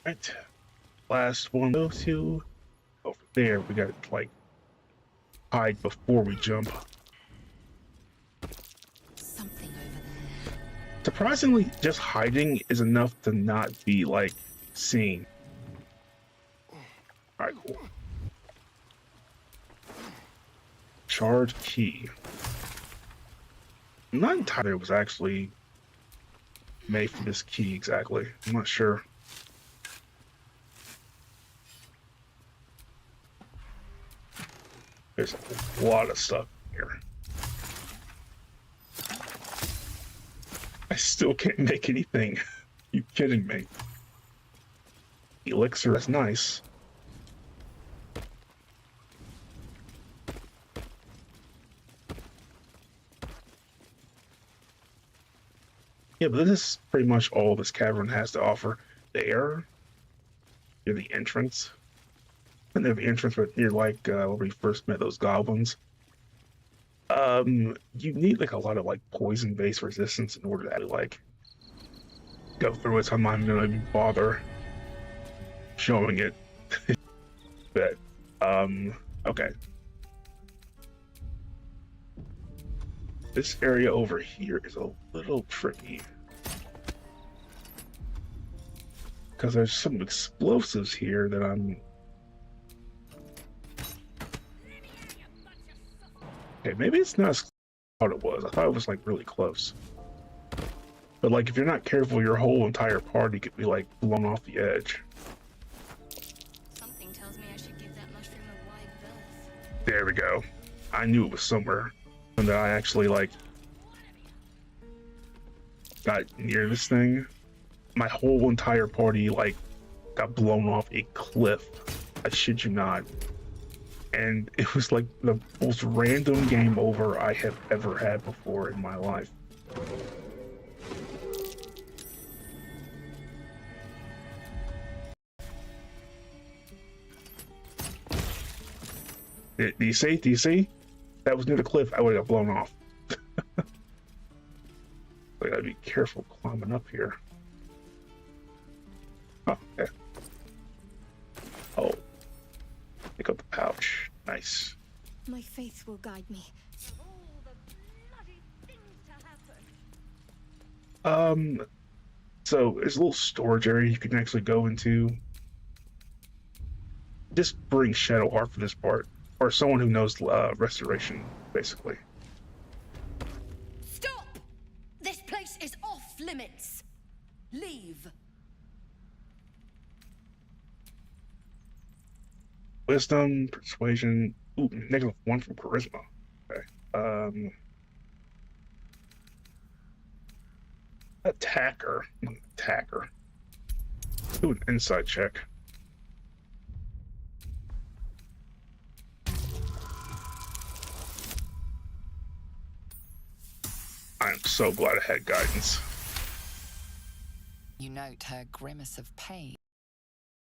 Right, last one. Those two over there. We got to like hide before we jump. Something over there. Surprisingly, just hiding is enough to not be like seen. Alright, cool. Charge key. I'm not entirely it was actually made for this key exactly. I'm not sure. There's a lot of stuff here. I still can't make anything. You kidding me? Elixir, that's nice. Yeah, but this is pretty much all this cavern has to offer. The air, near the entrance. And near the entrance, but near like when we first met those goblins. You need like a lot of like poison-based resistance in order to like go through it. So I'm not gonna even bother showing it. But okay. This area over here is a little tricky because there's some explosives here that I'm. Okay, maybe it's not as close as I thought it was. I thought it was like really close. But like if you're not careful, your whole entire party could be like blown off the edge. Something tells me I should give that mushroom a wide berth. There we go. I knew it was somewhere. And then I actually like got near this thing. My whole entire party like got blown off a cliff. I shit you not. And it was like the most random game over I have ever had before in my life. Do you see? Do you see? That was near the cliff. I would have got blown off. I gotta be careful climbing up here. Oh, okay. Oh. Pick up the pouch. Nice. My faith will guide me. So there's a little storage area you can actually go into. Just bring Shadowheart for this part. Or someone who knows restoration, basically. Stop! This place is off limits. Leave. Wisdom, persuasion. Ooh, -1 from charisma. Okay. Attacker. Attacker. Do an insight check. I am so glad I had guidance. You note her grimace of pain.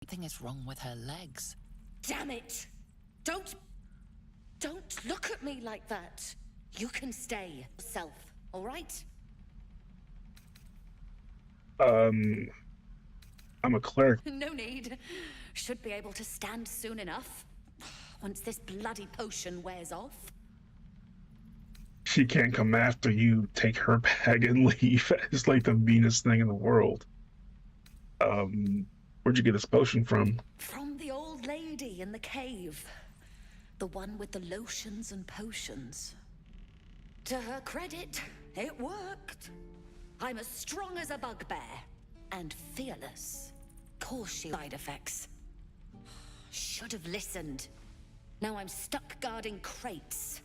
Something is wrong with her legs. Damn it! Don't look at me like that. You can stay yourself, all right? I'm a cleric. No need. Should be able to stand soon enough. Once this bloody potion wears off. She can't come after you, take her bag and leave. It's like the meanest thing in the world. Where'd you get this potion from? From the old lady in the cave. The one with the lotions and potions. To her credit, it worked. I'm as strong as a bugbear. And fearless. Course she side effects. Should have listened. Now I'm stuck guarding crates.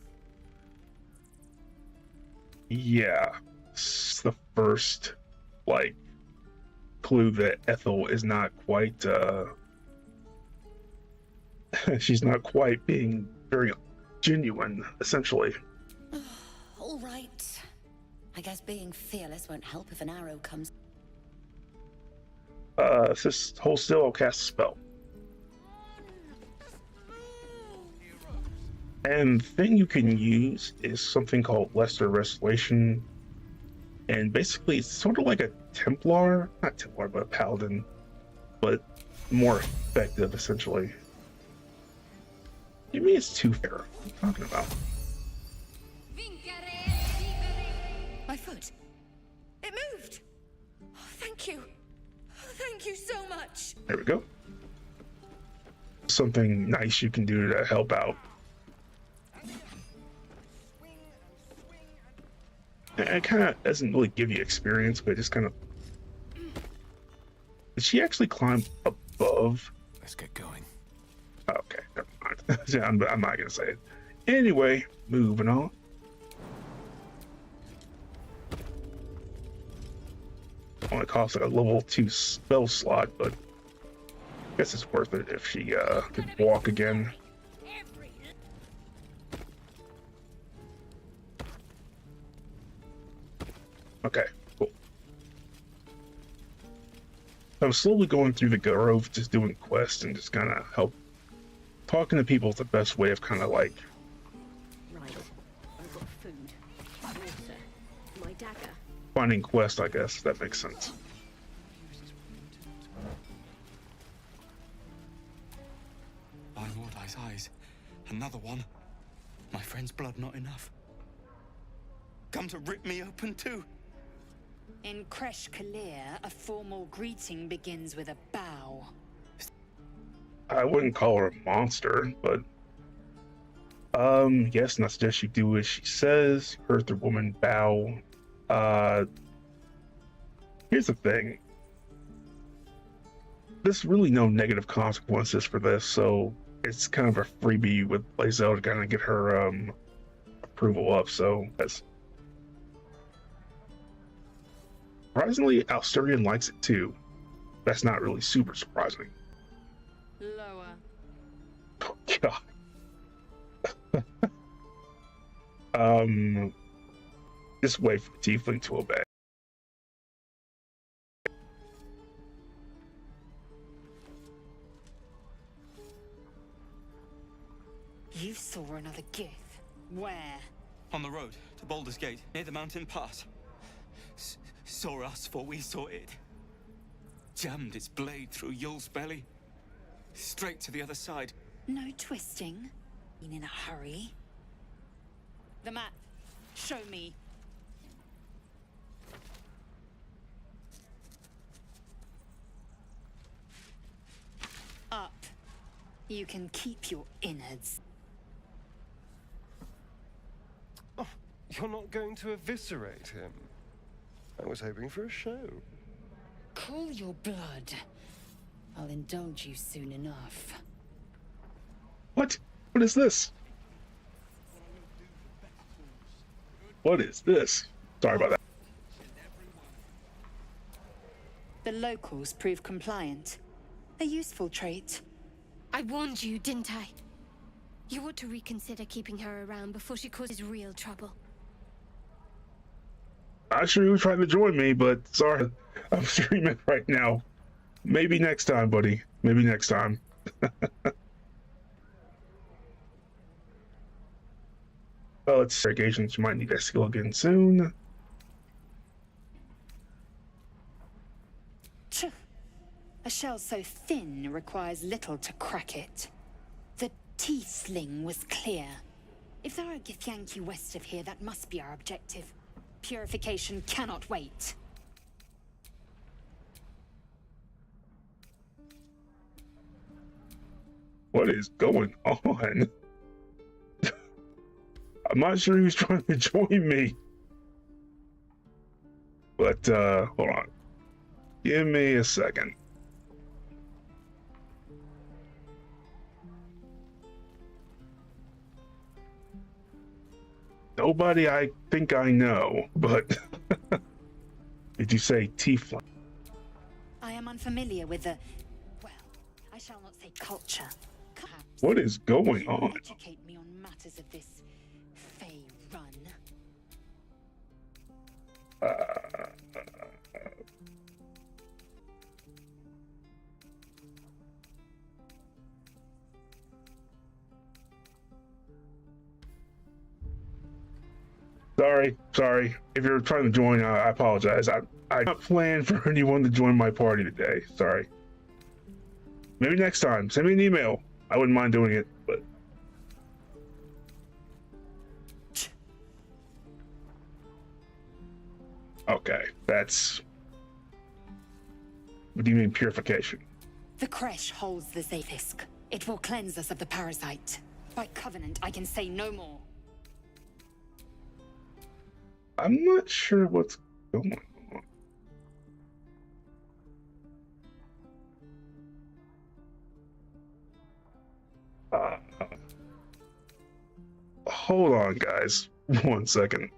Yeah. It's the first, like, clue that Ethel is not quite, she's not quite being very genuine, essentially. All right. I guess being fearless won't help if an arrow comes. This hold still, I'll cast a spell. And the thing you can use is something called Lesser Restoration. And basically, it's sort of like a Templar, not Templar, but a Paladin, but more effective, essentially. You mean it's too fair? What are you talking about? My foot. It moved. Oh, thank you. Thank you so much. There we go. Something nice you can do to help out. It kind of doesn't really give you experience, but it just kind of... Did she actually climb above? Let's get going. Okay, never mind. Yeah, I'm not going to say it. Anyway, moving on. Only costs like a level 2 spell slot, but I guess it's worth it if she could walk again. Okay, cool. I'm slowly going through the grove, just doing quests and just kind of help. Talking to people is the best way of kind of like. Right. I've got food, water, my dagger. Finding quests, I guess, if that makes sense. By Mordai's eyes, another one. My friend's blood not enough. Come to rip me open too. In Kresh Kalir, a formal greeting begins with a bow. I wouldn't call her a monster, but yes, and I suggest you do as she says. Earther woman bow. Here's the thing. There's really no negative consequences for this, so it's kind of a freebie with Blazel to kind of get her approval up. So that's surprisingly, Alsturian likes it too. That's not really super surprising. Lower. Oh God. Just wait for the tiefling to obey. You saw another gith. Where? On the road to Baldur's Gate, near the mountain pass. Saw us, for we saw it. Jammed its blade through Yul's belly. Straight to the other side. No twisting. In a hurry. The map. Show me. Up. You can keep your innards. Oh, you're not going to eviscerate him? I was hoping for a show. Cool your blood. I'll indulge you soon enough. What? What is this? What is this? Sorry about that. The locals prove compliant. A useful trait. I warned you, didn't I? You ought to reconsider keeping her around before she causes real trouble. Not sure who tried to join me, but sorry, I'm streaming right now. Maybe next time, buddy. Maybe next time. Oh, it's interrogations. You might need that skill again soon. A shell so thin requires little to crack it. The tiefling was clear. If there are Githyanki west of here, that must be our objective. Purification cannot wait. What is going on? I'm not sure who's trying to join me. But, hold on. Give me a second. Nobody I think I know, but... Did you say tiefling? I am unfamiliar with the... well, I shall not say culture. Perhaps What is going on? educate me on matters of this Faerûn. Sorry. If you're trying to join, I apologize. I not planned for anyone to join my party today. Sorry. Maybe next time. Send me an email. I wouldn't mind doing it, but... Okay, that's... What do you mean, purification? The Kresh holds the Zafisk. It will cleanse us of the parasite. By covenant, I can say no more. I'm not sure what's going on. Hold on, guys. 1 second.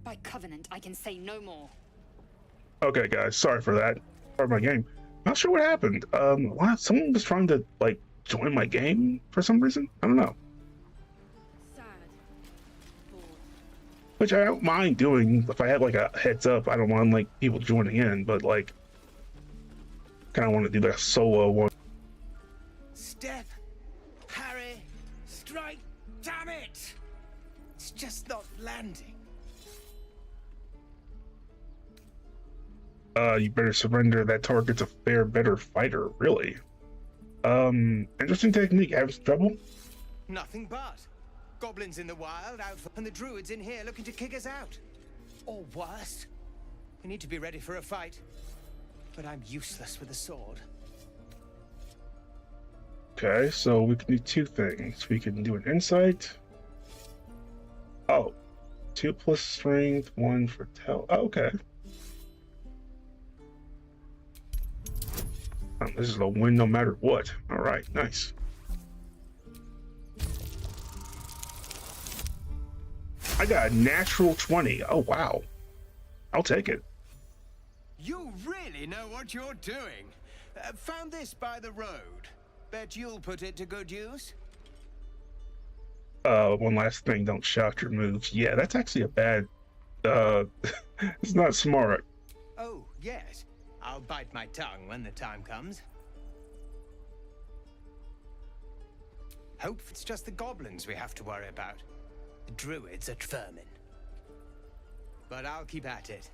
By covenant, I can say no more. Okay, guys, sorry for that. Part of my game. Not sure what happened. Someone was trying to like join my game for some reason. I don't know. Which I don't mind doing if I have like a heads up. I don't want like people joining in, but like, kind of want to do that solo one. Step, parry, strike. Damn it! It's just not landing. You better surrender. That target's a better fighter. Really. Interesting technique. Having some trouble? Nothing but. Goblins in the wild, and the druids in here looking to kick us out. Or worse. We need to be ready for a fight. But I'm useless with a sword. Okay, so we can do two things. We can do an insight. Oh, 2 plus strength, 1 for tell. Oh, okay. This is a win no matter what. All right, nice. I got a natural 20. Oh, wow. I'll take it. You really know what you're doing. Found this by the road. Bet you'll put it to good use. One last thing, don't shout your moves. Yeah, that's actually a bad, it's not smart. Oh, yes. I'll bite my tongue when the time comes. Hope it's just the goblins we have to worry about. The druids are vermin. But I'll keep at it.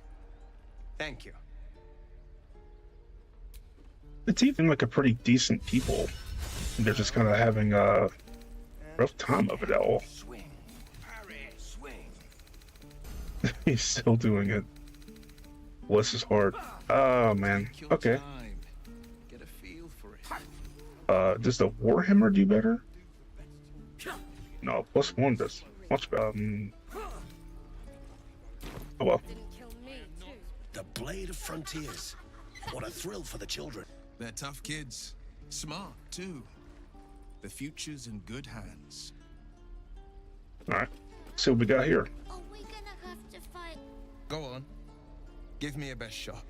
Thank you. It's even like a pretty decent people. They're just kind of having a rough time of it all. Swing, parry, swing. He's still doing it. Bless his heart. Oh man. Okay. Get a feel for it. Does the Warhammer do better? No, +1 does much better. Oh well. The Blade of Frontiers. What a thrill for the children. They're tough kids. Smart, too. The future's in good hands. Alright. See what we got here. Are we gonna have to fight? Go on. Give me your best shot.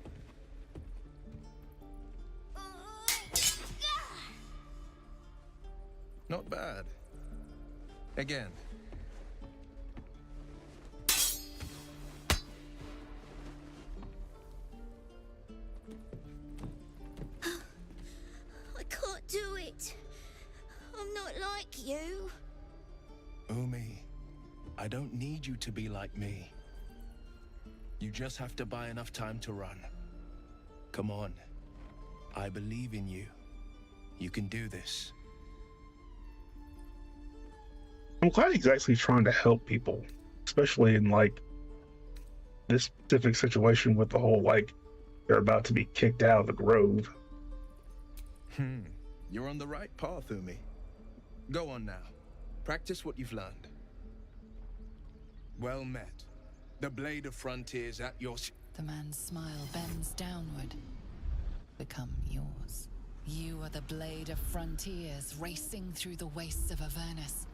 Not bad. Again. I can't do it. I'm not like you. Umi, I don't need you to be like me. You just have to buy enough time to run. Come on. I believe in you. You can do this. I'm glad he's actually trying to help people, especially in like this specific situation with the whole like they're about to be kicked out of the grove. You're on the right path, Umi. Go on now. Practice what you've learned. Well met. The Blade of Frontiers at your... The man's smile bends downward. Become yours. You are the Blade of Frontiers racing through the wastes of Avernus.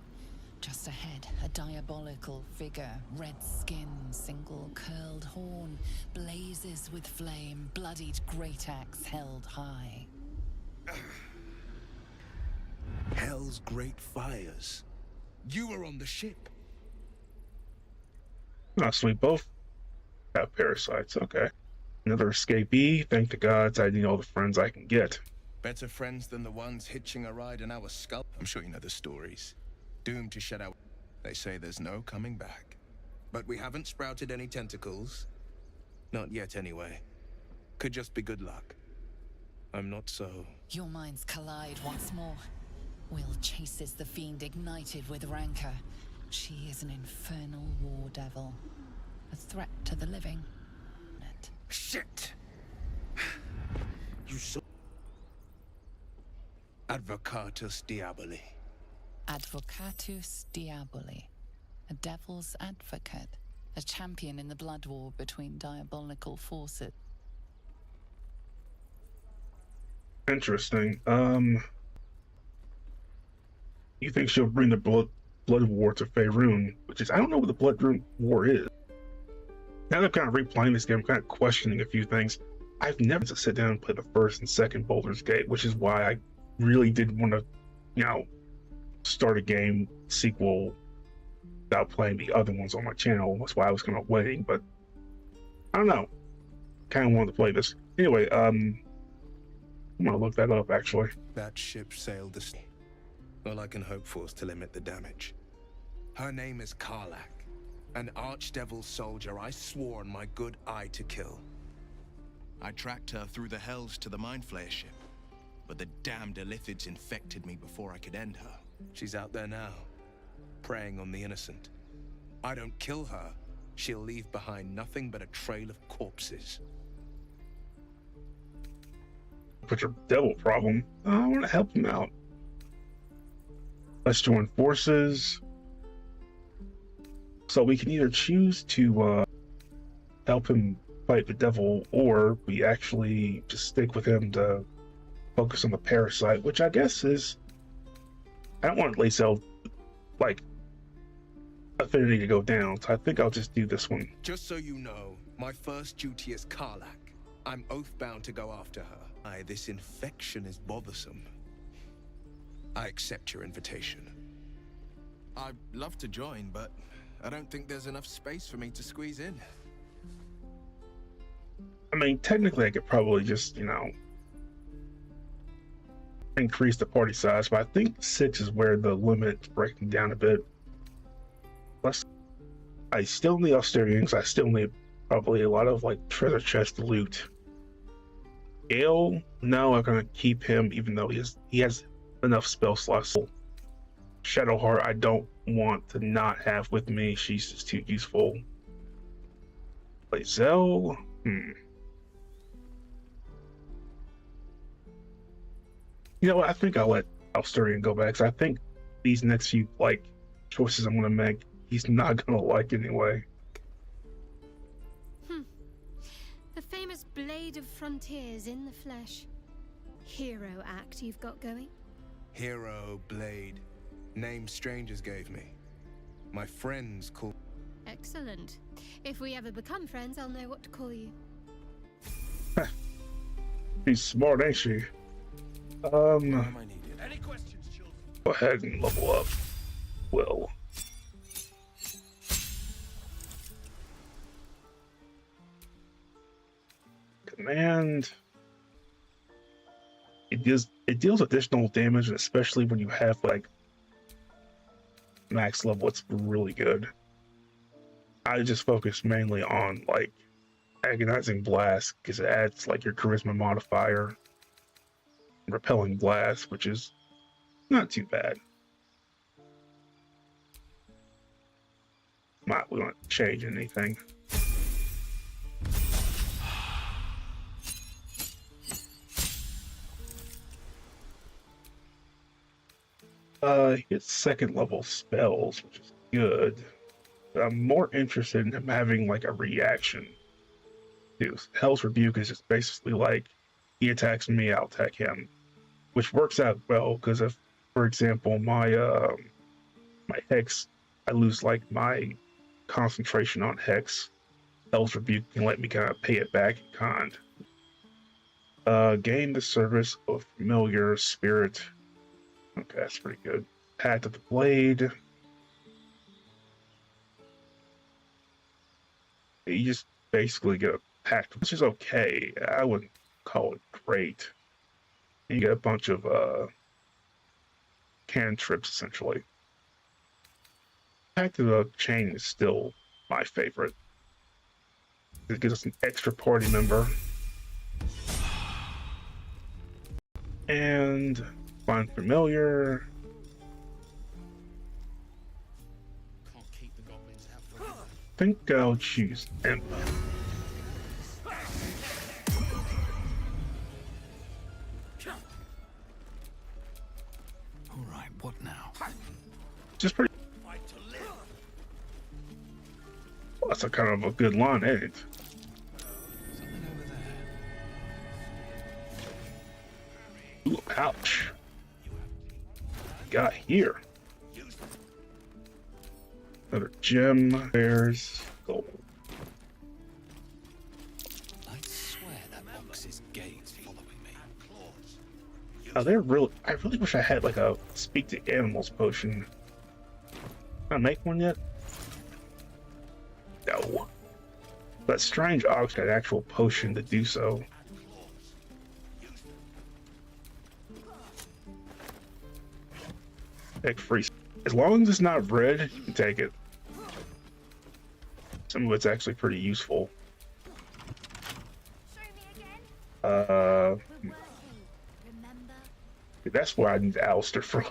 Just ahead, a diabolical figure, red skin, single curled horn, blazes with flame, bloodied great axe held high. Hell's great fires. You were on the ship. Oh, so we both have parasites. Okay. Another escapee. Thank the gods I need all the friends I can get. Better friends than the ones hitching a ride in our skull. I'm sure you know the stories. Doomed to shed out. They say there's no coming back. But we haven't sprouted any tentacles. Not yet, anyway. Could just be good luck. I'm not so... Your minds collide once more. Will chases the fiend ignited with rancor. She is an infernal war devil. A threat to the living. Shit! You saw... Advocatus Diaboli. Advocatus Diaboli. A devil's advocate. A champion in the blood war between diabolical forces. Interesting. You think she'll bring the blood war to Faerûn, which is, I don't know what the blood war is. Now that I'm kind of replaying this game, I'm kind of questioning a few things. I've never to sit down and play the first and second Baldur's Gate, which is why I really didn't want to, you know, start a game sequel without playing the other ones on my channel. That's why I was kind of waiting, but I don't know. Kind of wanted to play this. Anyway, I'm gonna look that up actually. That ship sailed the sea. All I can hope for is to limit the damage. Her name is Karlach, an archdevil soldier I swore on my good eye to kill. I tracked her through the hells to the Mind Flayer ship, but the damned Illithids infected me before I could end her. She's out there now, preying on the innocent. I don't kill her, she'll leave behind nothing but a trail of corpses. But your devil problem, I want to help him out. Let's join forces. So we can either choose to help him fight the devil, or we actually just stick with him to focus on the parasite, which I guess is, I don't want Lacel like affinity to go down, so I think I'll just do this one. Just so you know, my first duty is Karlach. I'm oath-bound to go after her. Aye, this infection is bothersome. I accept your invitation. I'd love to join, but I don't think there's enough space for me to squeeze in. I mean, technically I could probably just, you know, increase the party size, but I think 6 is where the limit's breaking down a bit. Plus, I still need Austerians. I still need probably a lot of like treasure chest loot. Gale, no, I'm gonna keep him even though he has enough spell slots. Shadowheart, I don't want to not have with me. She's just too useful. Lacel, You know what? I think I'll let Austerian go back, because I think these next few like choices I'm gonna make, he's not gonna like anyway. The famous Blade of Frontiers in the flesh. Hero act you've got going? Hero, Blade. Name strangers gave me. My friends call... Excellent. If we ever become friends, I'll know what to call you. She's smart, ain't she? Any questions, children? Go ahead and level up. Will. Command. It deals additional damage, especially when you have like max level. It's really good. I just focus mainly on like agonizing blast because it adds like your charisma modifier. Repelling blast, which is not too bad. We don't change anything. It's second level spells, which is good. But I'm more interested in him having like a reaction. Hell's Rebuke is just basically like he attacks me, I'll attack him, which works out well because if, for example, my Hex, I lose like my concentration on Hex, Hell's Rebuke can let me kind of pay it back in kind. Gain the service of familiar spirit. Okay, that's pretty good. Pact of the Blade. You just basically get a pact, which is okay. I wouldn't call it great. You get a bunch of cantrips essentially. Pact of the Chain is still my favorite. It gives us an extra party member. And find familiar. Can't keep the goblins out for I think I'll choose Imp. Alright, what now? Just pretty. Well, that's a kind of a good line, ain't it? Ooh, ouch. Got here. Another gem. There's gold. Oh, they're real. I really wish I had like a speak to animals potion. Can I make one yet? No. But Strange Ox got an actual potion to do so. Take free. As long as it's not red, you can take it. Some of it's actually pretty useful. That's where I need Alistair from.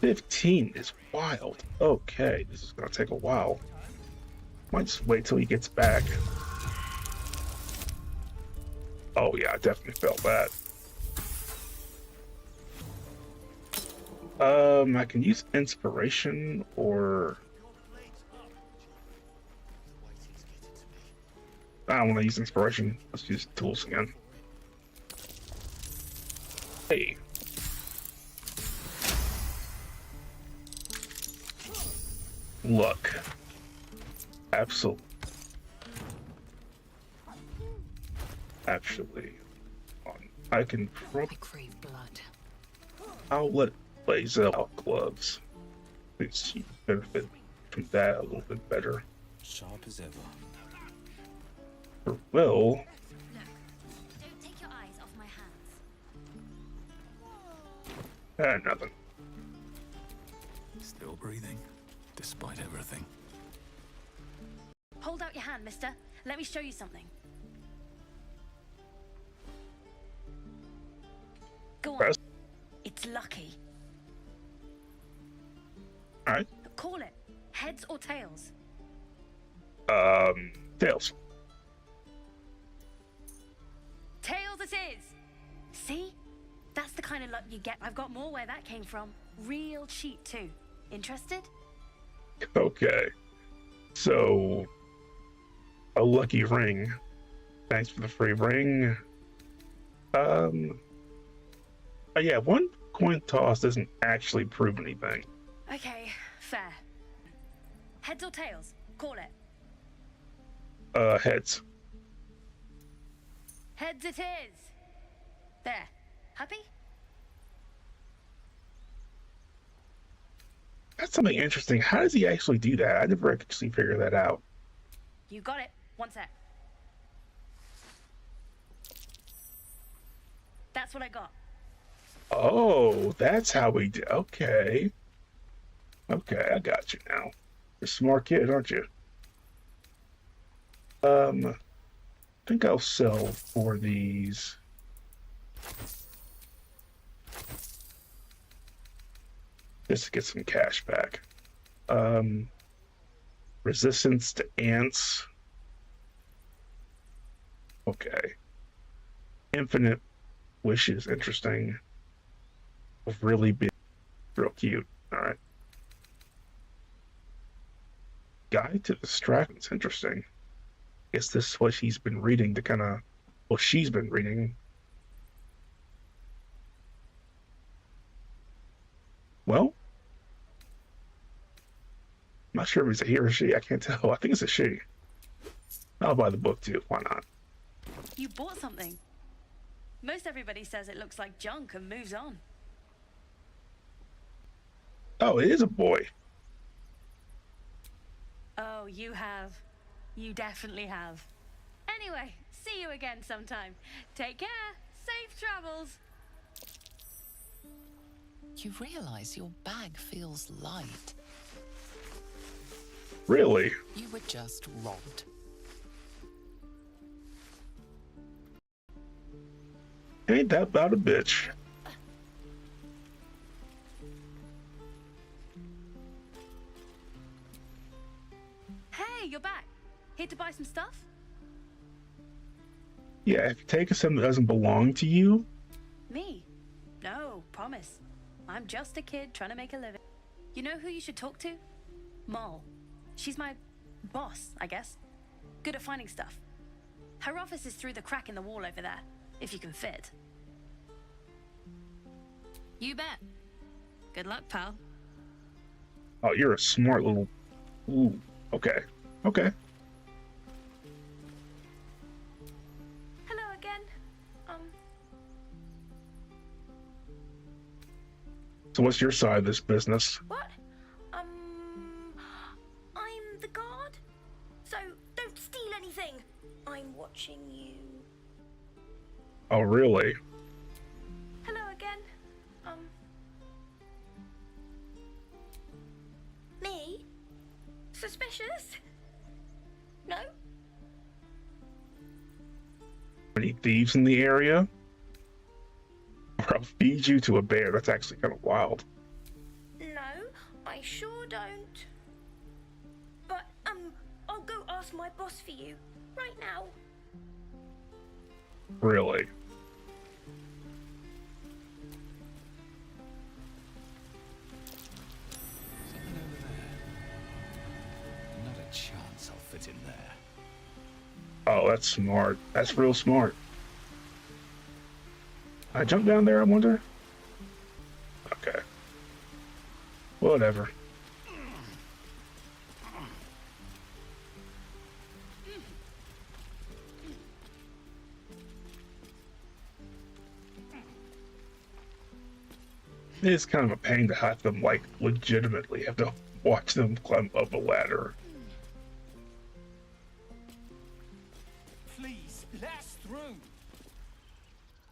15 is wild. Okay, this is gonna take a while. Might just wait till he gets back. Oh yeah, I definitely felt that. I can use inspiration or I don't want to use inspiration. Let's use tools again. Hey. Look. Absolutely. Actually, I can probably crave blood. I'll let Blazel gloves. Please benefit from that a little bit better. Sharp as ever. For Will. Look, don't take your eyes off my hands. Nothing. Still breathing, despite everything. Hold out your hand, mister. Let me show you something. Go on. It's lucky. Alright. Call it. Heads or tails? Tails. Tails it is! See? That's the kind of luck you get. I've got more where that came from. Real cheap too. Interested? Okay. So, a lucky ring. Thanks for the free ring. Yeah, one coin toss doesn't actually prove anything. Okay, fair. Heads or tails? Call it. Heads. Heads it is! There. Happy? That's something interesting. How does he actually do that? I never actually figured that out. You got it. One sec. That's what I got. Oh, that's how we do. Okay. Okay, I got you now. You're a smart kid, aren't you? I think I'll sell for these. Just to get some cash back. Resistance to ants. Okay. Infinite wishes, interesting. Really big, real cute. All right. Guide to Distractions, interesting. Guess this is what he's been reading to kind of, well, she's been reading. Well, I'm not sure if it's a he or a she. I can't tell. I think it's a she. I'll buy the book too. Why not? You bought something. Most everybody says it looks like junk and moves on. Oh, it is a boy. Oh, you have. You definitely have. Anyway, see you again sometime. Take care. Safe travels. You realize your bag feels light. Really? You were just robbed. Ain't that about a bitch? Hey, you're back. Here to buy some stuff? Yeah, if you take something that doesn't belong to you. Me? No, promise. I'm just a kid trying to make a living. You know who you should talk to? Moll. She's my boss, I guess. Good at finding stuff. Her office is through the crack in the wall over there, if you can fit. You bet. Good luck, pal. Oh, you're a smart little... Ooh, okay. Okay. Hello again. So what's your side of this business? What? I'm the guard, so don't steal anything. I'm watching you. Oh, really? Hello again. Me? Suspicious? No? Any thieves in the area? Or I'll feed you to a bear. That's actually kind of wild. No, I sure don't. But, I'll go ask my boss for you, right now. Really? Something over there. Not a chance I'll fit in there. Oh, that's smart. That's real smart. I jump down there, I wonder? Okay. Whatever. It's kind of a pain to have them, like, legitimately have to watch them climb up a ladder. Please, let us through.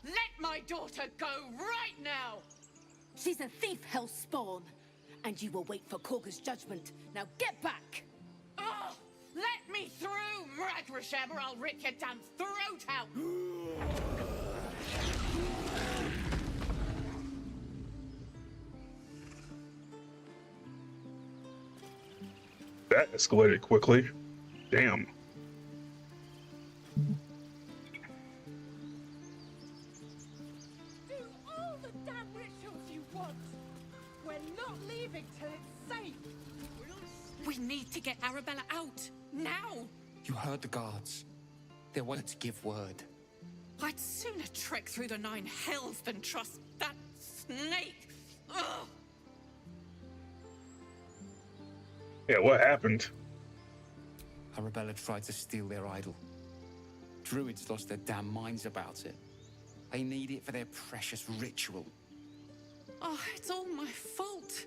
Let my daughter go right now! She's a thief, hellspawn. And you will wait for Korga's judgment. Now get back! Oh, let me through, Mragrasham, or I'll rip your damn throat out! That escalated quickly. Damn. Do all the damn rituals you want. We're not leaving till it's safe. We need to get Arabella out, now. You heard the guards. They wanted to give word. I'd sooner trek through the 9 hells than trust that snake. Ugh. Yeah, what happened? Arabella tried to steal their idol. Druids lost their damn minds about it. They need it for their precious ritual. Oh, it's all my fault.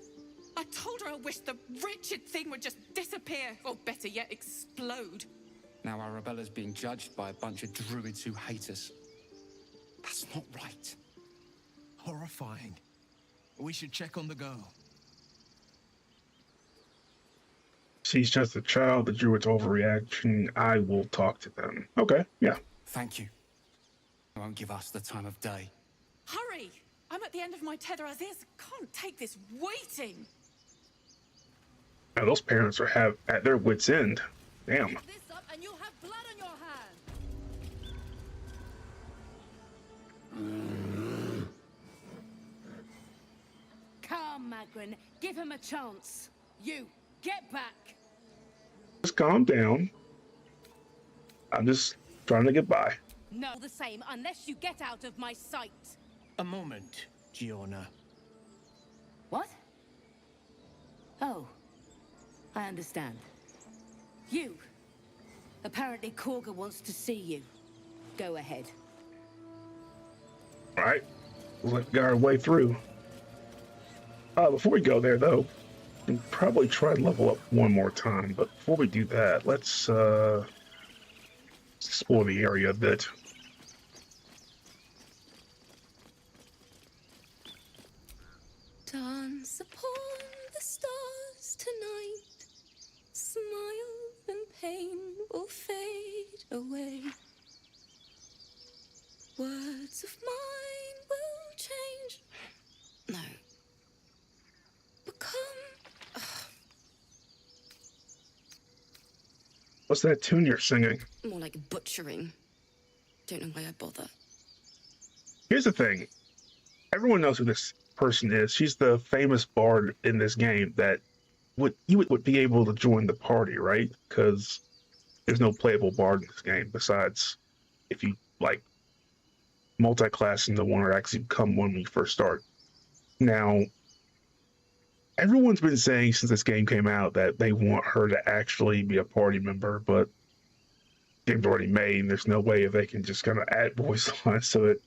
I told her I wished the wretched thing would just disappear, or better yet, explode. Now Arabella's being judged by a bunch of druids who hate us. That's not right. Horrifying. We should check on the girl. She's just a child. The druid's overreaction. I will talk to them. Okay, yeah. Thank you. I won't give us the time of day. Hurry! I'm at the end of my tether as is. Can't take this waiting. Now those parents are at their wits' end. Damn. Pick this up and you'll have blood on your hands. Come, Magrin. Give him a chance. You, get back. Just calm down. I'm just trying to get by. No, the same, unless you get out of my sight. A moment, Giona. What? Oh, I understand. You. Apparently Korga wants to see you. Go ahead. Alright. Let's get our way through. Before we go there, though, we can probably try to level up one more time. But before we do that, let's explore the area a bit. Dance upon the stars tonight. Smile and pain will fade away. Words of mine will change. No. Become. What's that tune you're singing? More like butchering. Don't know why I bother. Here's the thing. Everyone knows who this person is. She's the famous bard in this game that you would be able to join the party, right? Because there's no playable bard in this game besides if you like multi-class into one or actually become one when you first start. Now, everyone's been saying since this game came out that they want her to actually be a party member, but the game's already made and there's no way they can just kind of add voice lines to it.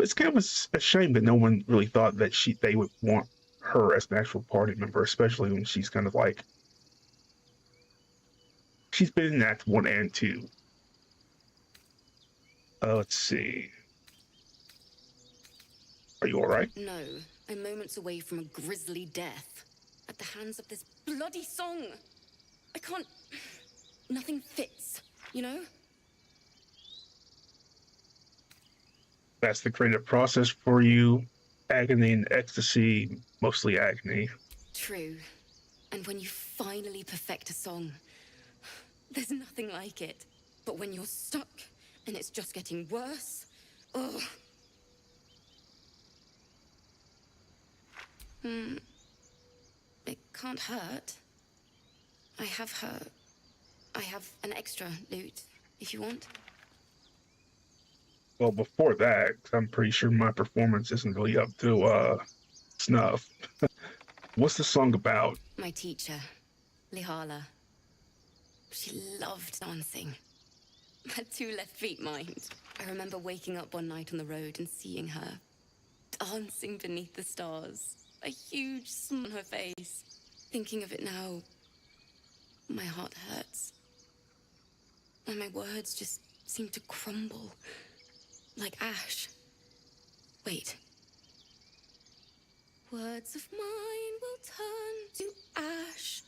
it's kind of a shame that no one really thought that they would want her as an actual party member, especially when she's kind of like, she's been in Act 1 and 2. Let's see. Are you alright? No, I'm moments away from a grisly death. At the hands of this bloody song. I can't... Nothing fits, you know? That's the creative process for you. Agony and ecstasy, mostly agony. True. And when you finally perfect a song, there's nothing like it. But when you're stuck, and it's just getting worse, ugh. It can't hurt. I have an extra loot, if you want. Well, before that, 'cause I'm pretty sure my performance isn't really up to snuff. What's the song about? My teacher, Lihala. She loved dancing. Had 2 left feet, mind. I remember waking up one night on the road and seeing her dancing beneath the stars. A huge smile on her face. Thinking of it now, my heart hurts. And my words just seem to crumble. Like ash. Wait. Words of mine will turn to ash.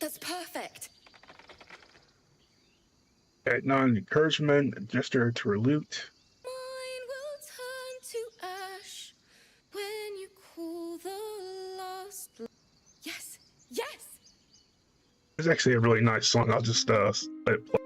That's perfect. At non-encouragement, a gesture to her lute. Mine will turn to ash when you call the last. Yes, yes. It's actually a really nice song. I'll just let it play.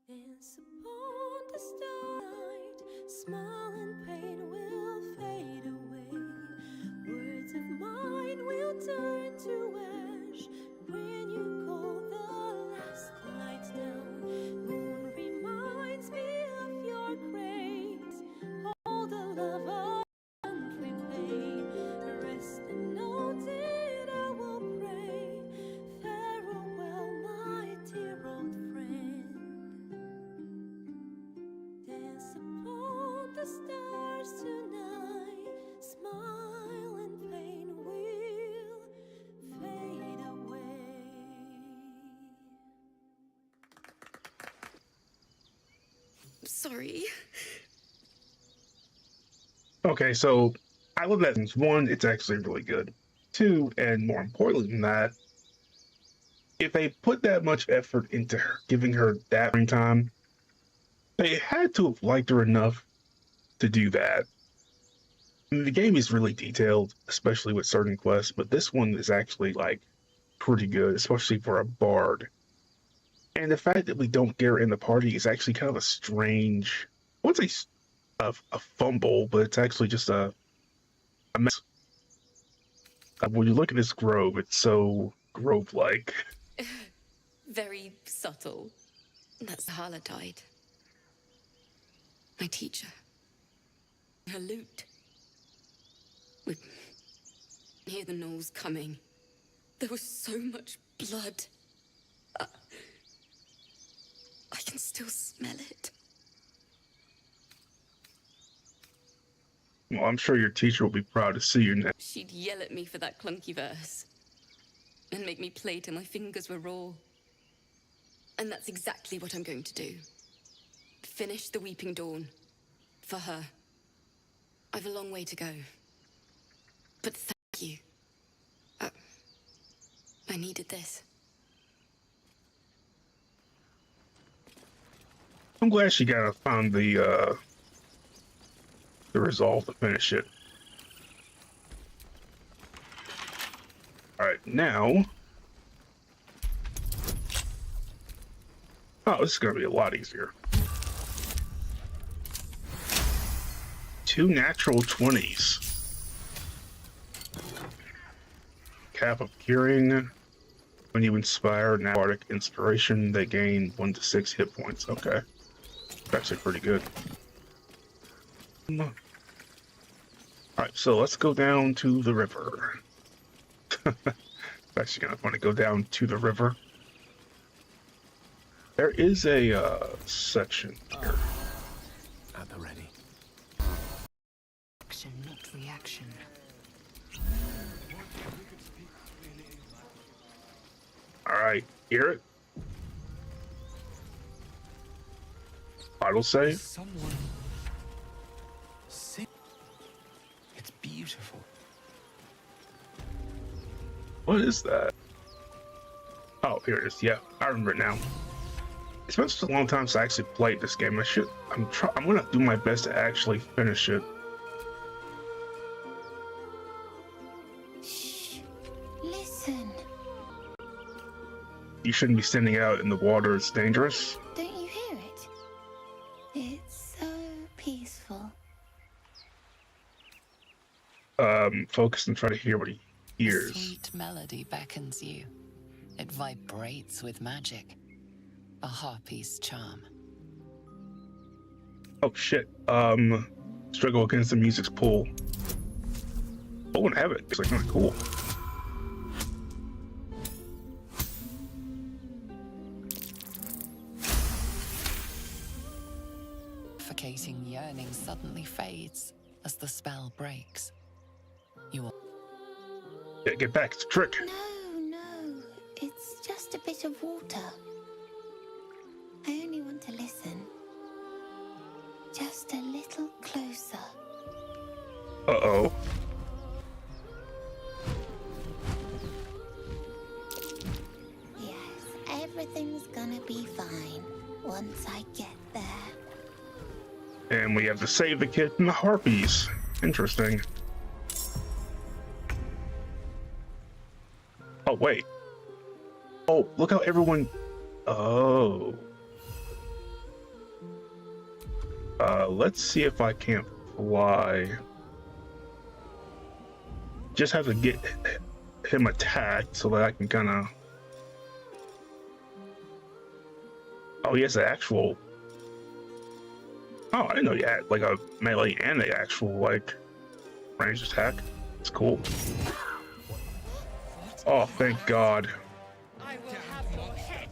Dance upon the starlight, smile and pain will fade away. Words of mine will turn to ash when you call the last lights down. Moon reminds me of your grace, all the love I can't repay. Rest and note it, I will pray. Farewell, my dear old friend. Dance upon the stars tonight. Smile and pain will fade away. Sorry. Okay, so I love that. One, it's actually really good. Two, and more importantly than that, if they put that much effort into her, giving her that screen time, they had to have liked her enough to do that. I mean, the game is really detailed, especially with certain quests, but this one is actually like pretty good, especially for a bard. And the fact that we don't get her in the party is actually kind of a strange, I wouldn't say a fumble, but it's actually just a mess. When you look at this grove, it's so grove-like. Very subtle. That's how Hala died. My teacher. Her loot. We hear the gnolls coming. There was so much blood. I can still smell it. Well, I'm sure your teacher will be proud to see you now. She'd yell at me for that clunky verse. And make me play till my fingers were raw. And that's exactly what I'm going to do. Finish the Weeping Dawn. For her. I've a long way to go. But thank you. I needed this. I'm glad she found the resolve to finish it. Alright, now... Oh, this is going to be a lot easier. 2 natural 20s. Cap of Curing. When you inspire an aquatic inspiration, they gain 1 to 6 hit points. Okay. That's actually pretty good. Alright, so let's go down to the river. It's actually kind of fun to go down to the river. There is a section here. At the ready. Action, not reaction. Alright, hear it? Auto save? Someone sing. It's beautiful. What is that? Oh, here it is. Yeah, I remember it now. It's been such a long time since I actually played this game. I'm gonna do my best to actually finish it. Shh. Listen. You shouldn't be standing out in the water. It's dangerous. Don't you hear it? It's so peaceful. Focus and try to hear what he hears. A sweet melody beckons you. It vibrates with magic. A harpy's charm. Oh shit. Struggle against the music's pull. I wouldn't have it. It's like kind of cool. Suffocating yearning suddenly fades as the spell breaks. You will... Yeah, get back. It's a trick. No. It's just a bit of water. I only want to listen. Just a little closer. Uh-oh. Yes, everything's gonna be fine once I get there. And we have to save the kid from the harpies. Interesting. Oh, wait. Oh, look how everyone... Oh. Let's see if I can't fly. Just have to get him attacked so that I can kind of... Oh, he has an actual... Oh, I didn't know you had like a melee and an actual like ranged attack. It's cool. Oh, thank God. I will have your head,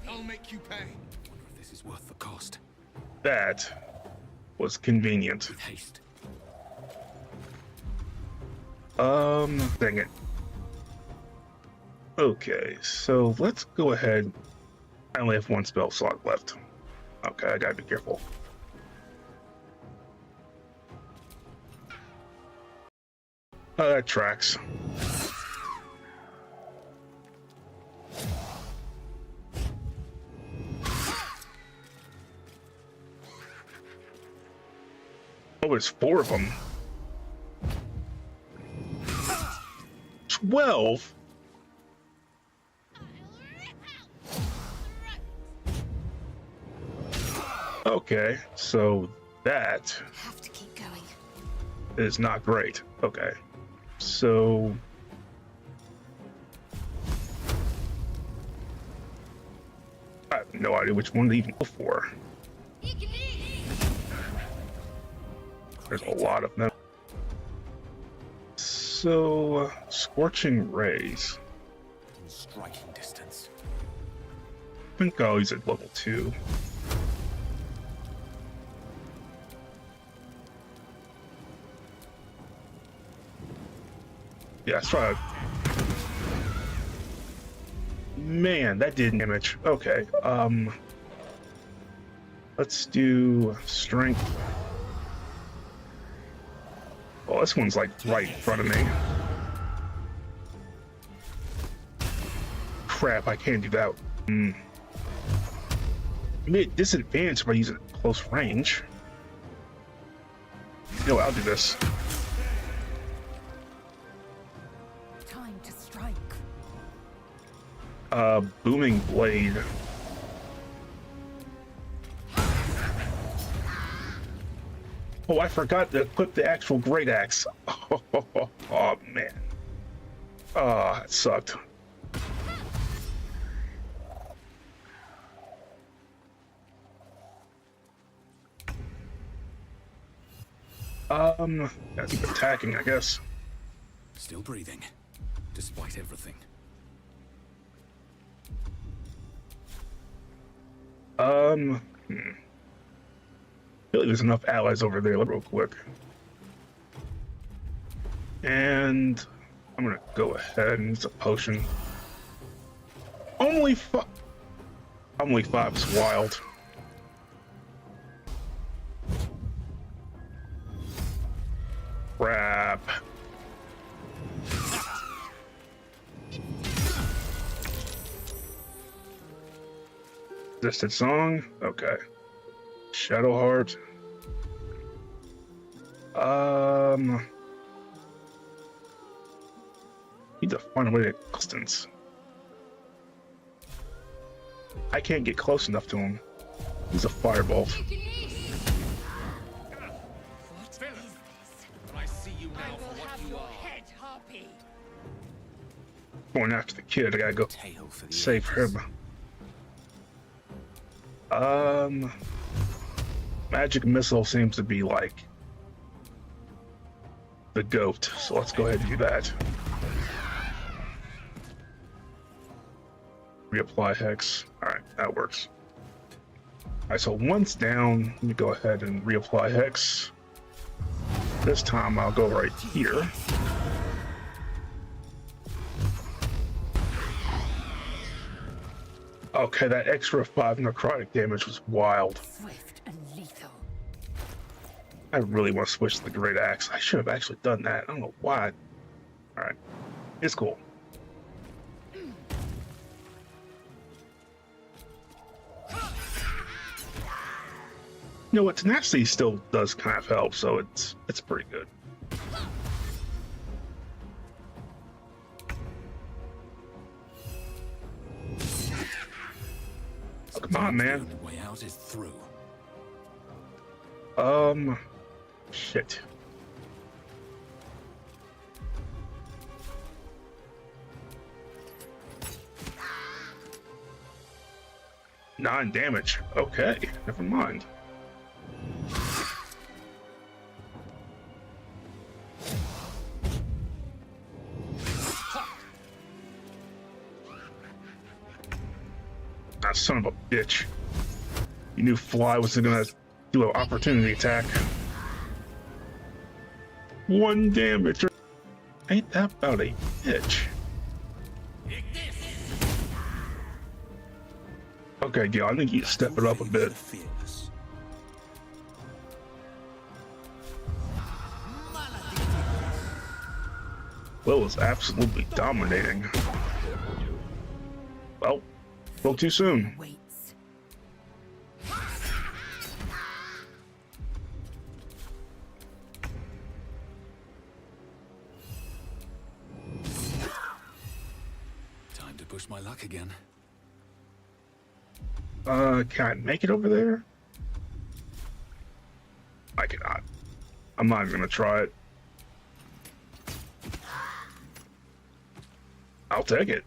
I'll make you pay. Wonder if this is worth the cost. That was convenient. Haste. Dang it. Okay, so let's go ahead. I only have 1 spell slot left. Okay, I gotta be careful. That tracks. Oh, there's 4 of them. 12? Okay, so that Have to keep going. is not great. Okay, so I have no idea which one to even go for. There's a lot of them. So, scorching rays. In striking distance. I think I'll use it level 2. Yeah, let's try it. Man, that did damage. Okay, let's do strength. Oh, this one's like right in front of me. Crap, I can't do that. I'm at disadvantage if I use it at close range. No, I'll do this. Time to strike. Booming blade. Oh, I forgot to equip the actual great axe. Oh man. Oh, that sucked. Gotta keep attacking, I guess. Still breathing, despite everything. I feel like there's enough allies over there real quick. And I'm gonna go ahead and use a potion. Only 5 is wild. Crap. Distant song? Okay. Shadowheart. Need to find a way to distance. I can't get close enough to him. He's a firebolt. Going after the kid, I gotta go save him. Magic missile seems to be like the goat, so let's go ahead and do that. Reapply hex. Alright, that works. Alright, so once down, let me go ahead and reapply hex. This time I'll go right here. Okay, that extra 5 necrotic damage was wild. Swift and lethal. I really want to switch to the great axe. I should have actually done that. I don't know why. Alright, it's cool. You know what, tenacity still does kind of help, so it's pretty good. Oh, come on, man. The way out is through. Shit. Nine damage. Okay, never mind. Ah, son of a bitch. You knew Fly was gonna do an opportunity attack. 1 damage. Ain't that about a bitch? Okay, Gil, I think you step it up a bit. Will is absolutely dominating. Well, a little too soon. Time to push my luck again. Can I make it over there? I cannot. I'm not even gonna try it. I'll take it.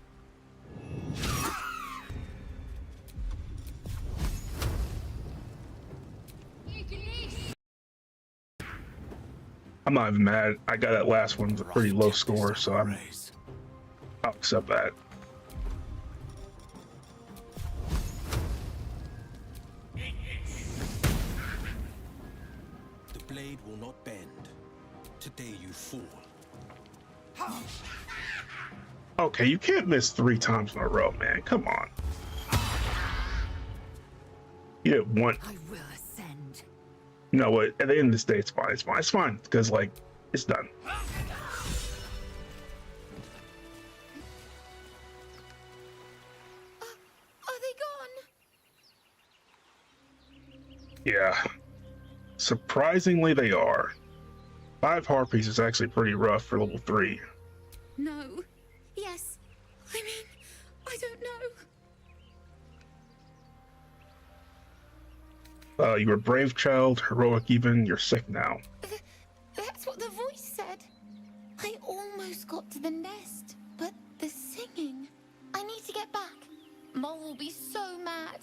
I'm not even mad. I got that last one with a pretty low score, so I'll accept that. The blade will not bend. Today you fall. Okay, you can't miss 3 times in a row, man. Come on. You did one. I will ascend. You know what? At the end of this day, it's fine. It's fine. It's fine because, like, it's done. Are they gone? Yeah. Surprisingly, they are. 5 harpies is actually pretty rough for level 3. No. Yes. I mean, I don't know. You were a brave child, heroic even. You're sick now. That's what the voice said. I almost got to the nest, but the singing. I need to get back. Mole will be so mad.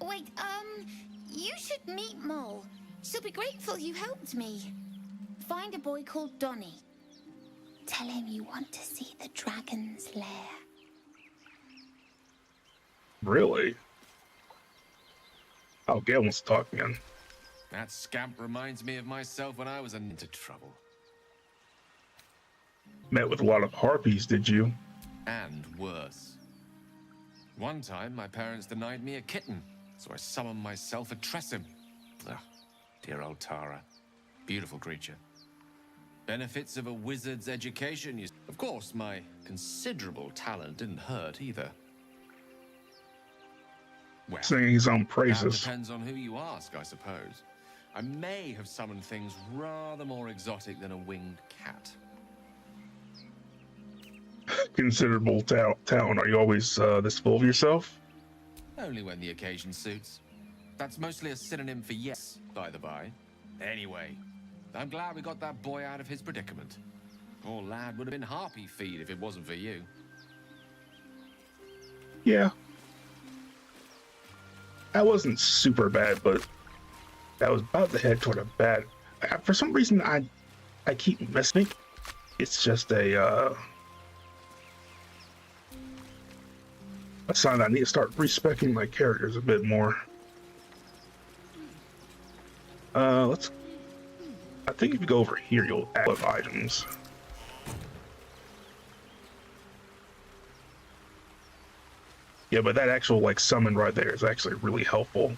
Wait, you should meet Mole. She'll be grateful you helped me. Find a boy called Donny. Tell him you want to see the dragon's lair. Really? Oh, Gale wants to talk again. That scamp reminds me of myself when I was into trouble. Met with a lot of harpies, did you? And worse. One time, my parents denied me a kitten, so I summoned myself a Tressim. Ugh, dear old Tara. Beautiful creature. Benefits of a wizard's education. Of course, my considerable talent didn't hurt either. Well, Singing his own praises. That depends on who you ask, I suppose. I may have summoned things rather more exotic than a winged cat. Considerable talent. Are you always this full of yourself? Only when the occasion suits. That's mostly a synonym for yes, by the by. Anyway, I'm glad we got that boy out of his predicament. Poor lad would have been harpy feed if it wasn't for you. Yeah. That wasn't super bad, but that was about to head toward a bad. For some reason, I keep missing. It's just a sign that I need to start respecting my characters a bit more. I think if you go over here, you'll add items. Yeah, but that actual like summon right there is actually really helpful.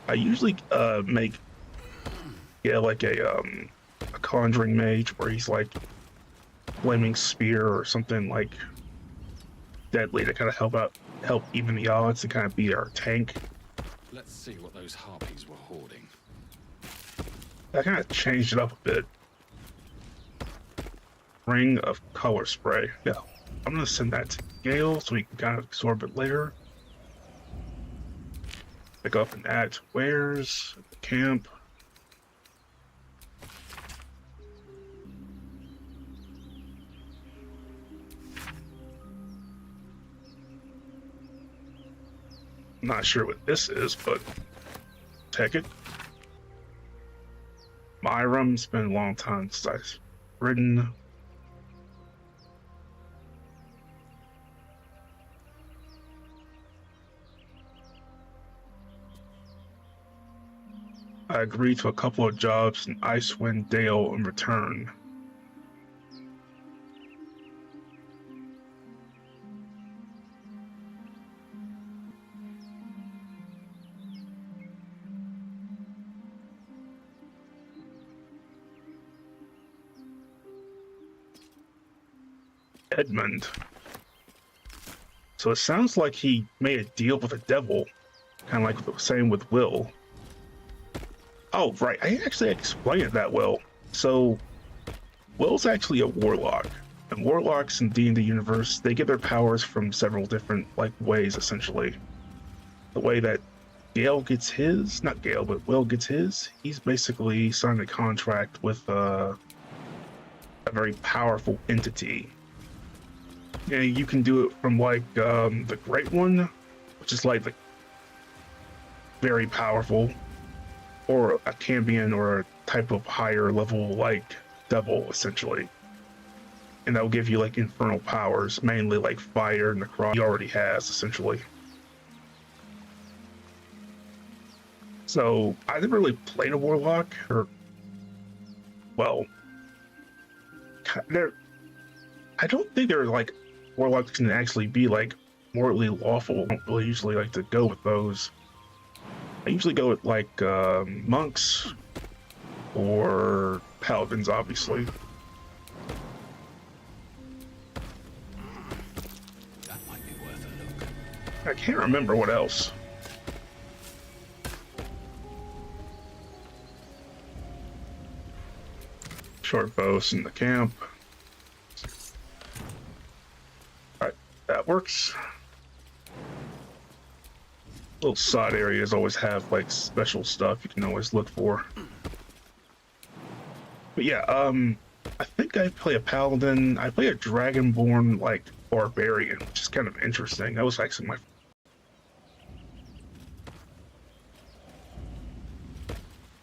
I usually make like a conjuring mage where he's like flaming spear or something like deadly to kind of help even the odds to kind of be our tank. Let's see what those harpies were hoarding. I kind of changed it up a bit. Ring of color spray. Yeah, I'm gonna send that to Gale so we can kind of absorb it later. Pick up and add to wares at the camp. I'm not sure what this is, but take it. Myram, it's been a long time since I've ridden. I agreed to a couple of jobs in Icewind Dale in return. Edmund. So it sounds like he made a deal with the devil, kind of like the same with Will. Oh, right, I actually explained it that well. So, Will's actually a warlock, and warlocks in D&D universe, they get their powers from several different, like, ways, essentially. The way that Gale gets his, not Gale, but Will gets his. He's basically signed a contract with a very powerful entity. Yeah, you can do it from like the Great One, which is like the very powerful, or a Cambion or a type of higher level like devil essentially. And that'll give you like infernal powers, mainly like fire and necrotic he already has essentially. So I never really played a warlock, or well, I don't think they're like warlocks can actually be like morally lawful. I don't really usually like to go with those. I usually go with like monks or paladins, obviously. That might be worth a look. I can't remember what else. Short bows in the camp. Alright, that works. Little side areas always have like special stuff you can always look for. But yeah, I think I play a paladin. I play a dragonborn like barbarian, which is kind of interesting. That was actually my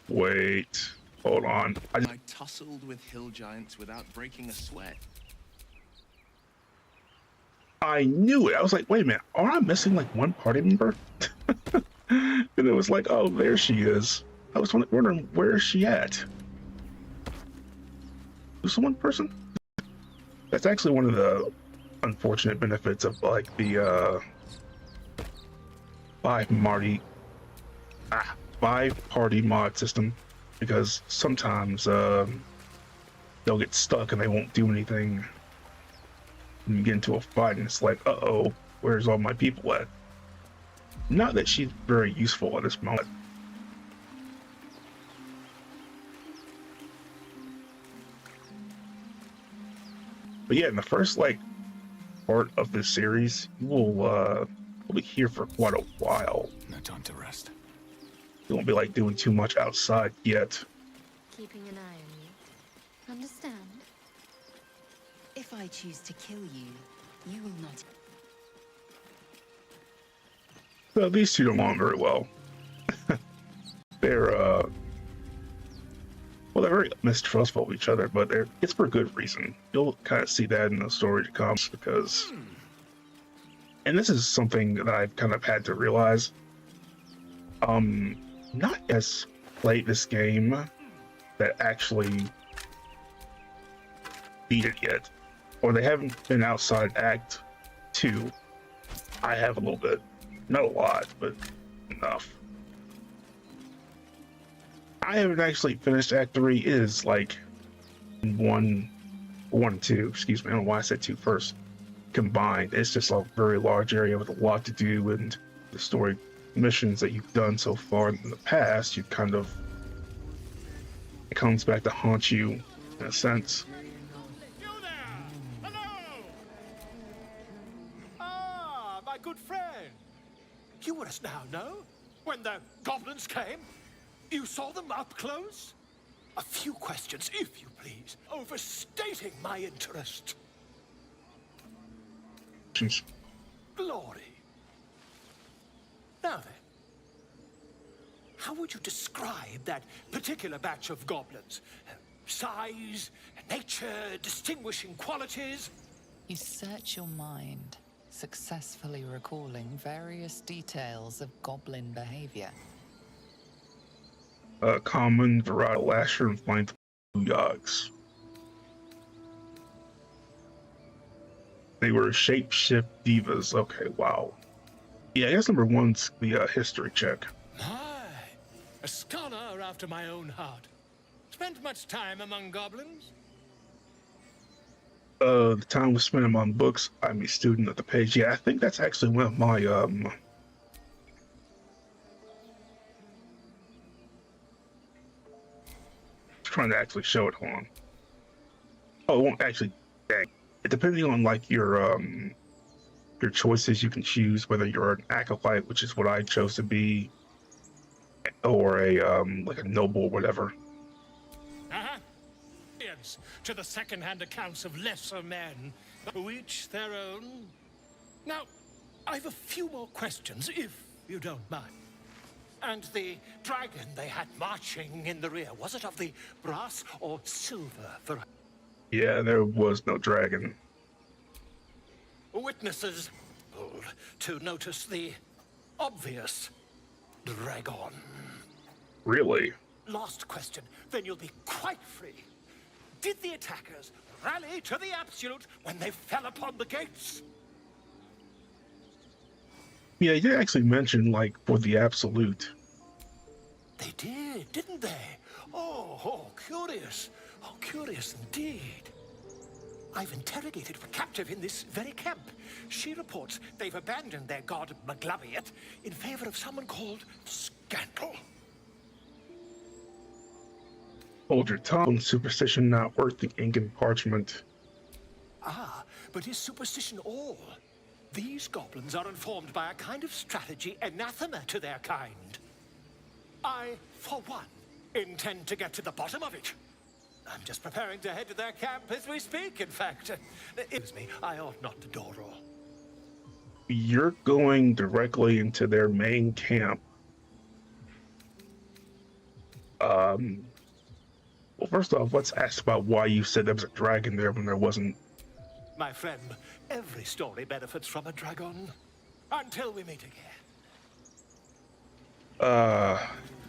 wait. Hold on. I tussled with hill giants without breaking a sweat. I knew it. I was like, wait a minute, are I missing like one party member? And it was like, oh, there she is. I was wondering, where is she at? Who's the one person? That's actually one of the unfortunate benefits of like the five party mod system. Because sometimes they'll get stuck and they won't do anything. And you get into a fight and it's like, uh-oh, where's all my people at? Not that she's very useful at this moment. But yeah, in the first like part of this series, you will be here for quite a while. No time to rest. You won't be like doing too much outside yet. Keeping an eye on you. Understand? If I choose to kill you, you will not. Well, these two don't along very well. They're well, they're very mistrustful of each other, but it's for good reason. You'll kind of see that in the story to come, because, and this is something that I've kind of had to realize. Not as played this game that actually beat it yet, or they haven't been outside Act 2. I have a little bit, not a lot, but enough. I haven't actually finished Act 3. It is like one and two, excuse me, I don't know why I said two first, combined. It's just a very large area with a lot to do, and the story missions that you've done so far in the past, you kind of, it comes back to haunt you in a sense. You there! Hello! Ah, my good friend. You were us now, no? When the goblins came? You saw them up close? A few questions, if you please, overstating my interest. Glory. Now then, how would you describe that particular batch of goblins? Size, nature, distinguishing qualities? You search your mind, successfully recalling various details of goblin behavior. Common, varietal, lasher, and flying yogs. They were shapeshift divas. Okay, wow. Yeah, I guess number one's the history check. My, a scholar after my own heart. Spent much time among goblins? The time was spent among books. I'm a student of the page. Yeah, I think that's actually one of my trying to actually show it. Hold on. Oh, it won't actually. Dang. It depending on like your choices, you can choose whether you're an acolyte, which is what I chose to be, or a like a noble or whatever. Uh-huh. To the second-hand accounts of lesser men, who each their own. Now, I've a few more questions, if you don't mind. And the dragon they had marching in the rear, was it of the brass or silver variety? Yeah, there was no dragon. Witnesses to notice the obvious dragon. Really? Last question, then you'll be quite free. Did the attackers rally to the absolute when they fell upon the gates? Yeah, you did actually mention, like, for the absolute. They did, didn't they? Oh, curious. Oh, curious indeed. I've interrogated a captive in this very camp. She reports they've abandoned their god Maglaviet in favor of someone called Scandal. Hold your tongue. Superstition not worth the ink and parchment. Ah, but is superstition all? These goblins are informed by a kind of strategy anathema to their kind. I, for one, intend to get to the bottom of it. I'm just preparing to head to their camp as we speak, in fact. Excuse me, I ought not to dawdle. You're going directly into their main camp. Well, first off, let's ask about why you said there was a dragon there when there wasn't. My friend, every story benefits from a dragon. Until we meet again.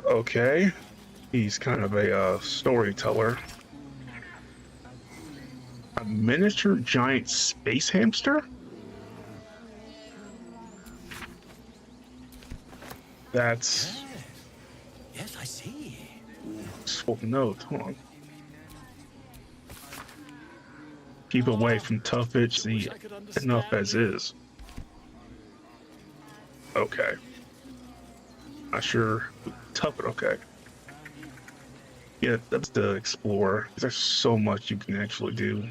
Okay. He's kind of a storyteller. A miniature giant space hamster? That's... Yes, I see. Oh, no, hold on. Keep away from tough itch, see enough as is. Okay. Not sure. Tough it, okay. Yeah, that's to explore. There's so much you can actually do.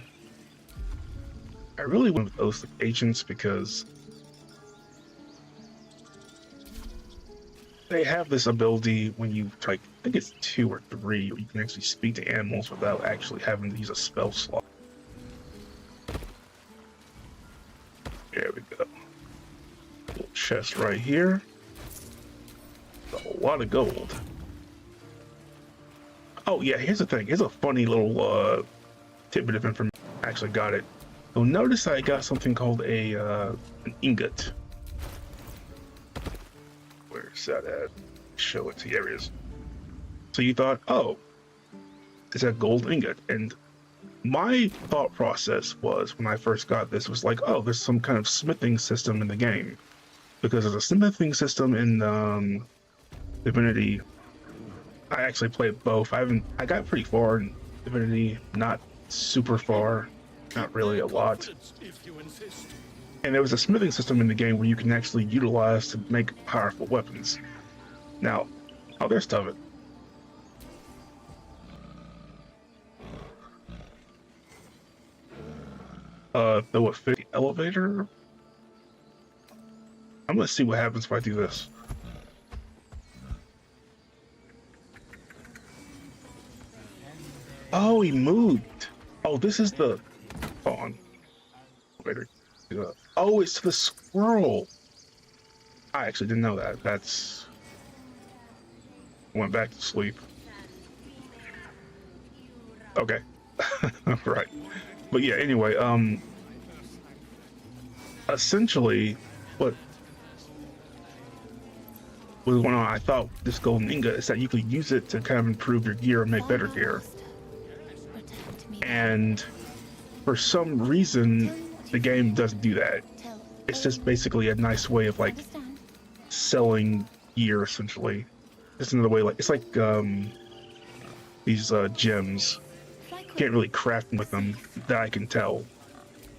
I really went with those agents because they have this ability when you, like, I think it's 2 or 3, where you can actually speak to animals without actually having to use a spell slot. There we go. Little chest right here. A lot of gold. Oh yeah, here's the thing. Here's a funny little tidbit of information. I actually got it. You'll notice I got something called a an ingot. Where's that at? Show it to you. There it is. So you thought, oh, it's a gold ingot, and my thought process was when I first got this was like, oh, there's some kind of smithing system in the game, because there's a smithing system in Divinity. I actually played both. I got pretty far in Divinity, not super far, not really a lot. And there was a smithing system in the game where you can actually utilize to make powerful weapons. Now, oh, there's stuff it. Though it fit the elevator. I'm gonna see what happens if I do this. Oh, he moved. Oh, this is the. Hold on. Elevator. Oh, it's the squirrel. I actually didn't know that. That's. Went back to sleep. Okay. Right. But yeah, anyway, essentially, what was going on, I thought this golden ingot is that you could use it to kind of improve your gear and make better gear. And for some reason, the game doesn't do that. It's just basically a nice way of like selling gear, essentially. Just another way, like it's like these gems. Can't really craft with them that I can tell.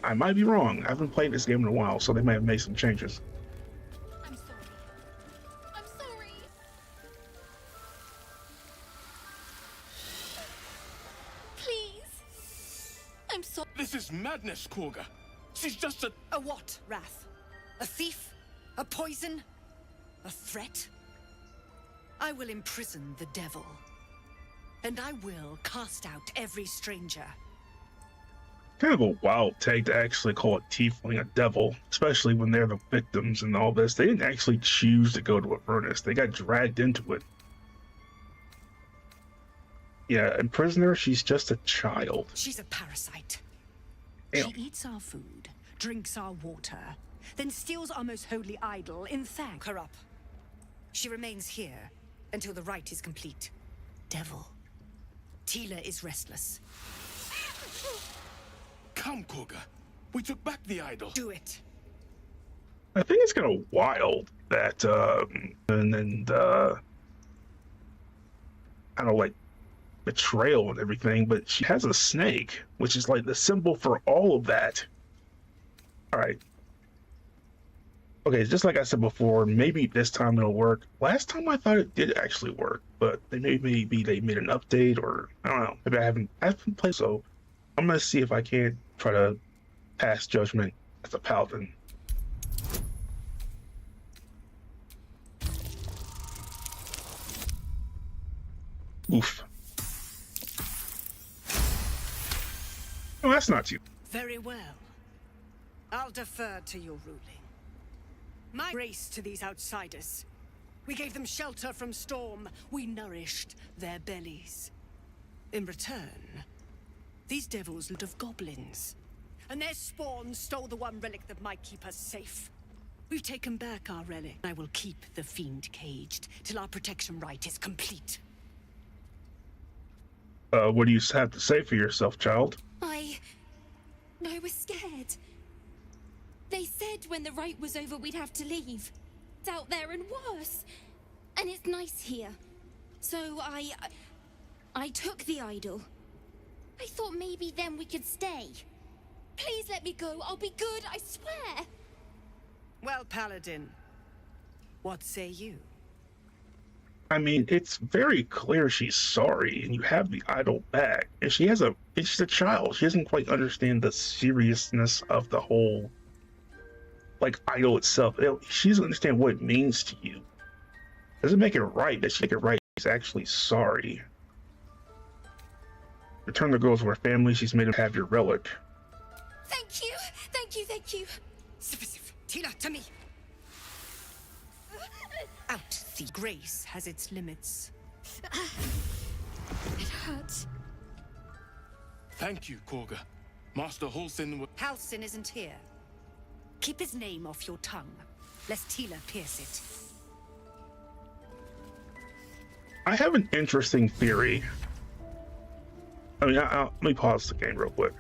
I might be wrong. I haven't played this game in a while, so they might have made some changes. I'm sorry. I'm sorry. Please. I'm sorry. This is madness, Korga. She's just a... A what, Wrath? A thief? A poison? A threat? I will imprison the devil. And I will cast out every stranger. Kind of a wild take to actually call a tiefling a devil, especially when they're the victims and all this. They didn't actually choose to go to Avernus. They got dragged into it. Yeah, and prisoner, she's just a child. She's a parasite. Damn. She eats our food, drinks our water, then steals our most holy idol in thank her up. She remains here until the rite is complete. Devil. Tila is restless. Come, Koga. We took back the idol. Do it. I think it's kind of wild that, I don't know, like, betrayal and everything, but she has a snake, which is like the symbol for all of that. All right. Okay, just like I said before, maybe this time it'll work. Last time I thought it did actually work, but maybe they made an update, or I don't know. Maybe I haven't played, so I'm gonna see if I can't try to pass judgment as a paladin. Oof. Oh, that's not too. Very well. I'll defer to your ruling. My grace to these outsiders. We gave them shelter from storm. We nourished their bellies. In return, these devils lived of goblins. And their spawn stole the one relic that might keep us safe. We've taken back our relic. I will keep the fiend caged till our protection rite is complete. What do you have to say for yourself, child? I was scared. They said when the rite was over we'd have to leave. It's out there and worse. And it's nice here. So I took the idol. I thought maybe then we could stay. Please let me go. I'll be good, I swear. Well, Paladin, what say you? I mean, it's very clear she's sorry, and you have the idol back. And she's a child. She doesn't quite understand the seriousness of the whole, like, idol itself. She doesn't understand what it means to you. Doesn't make it right that she make it right. She's actually sorry. Return the girl to her family. She's made them have your relic. Thank you, thank you, thank you. Tila, to me. Out. The grace has its limits. It hurts. Thank you, Koga. Master Halsin will... Halsin isn't here. Keep his name off your tongue, lest Tila pierce it. I have an interesting theory. I mean, let me pause the game real quick.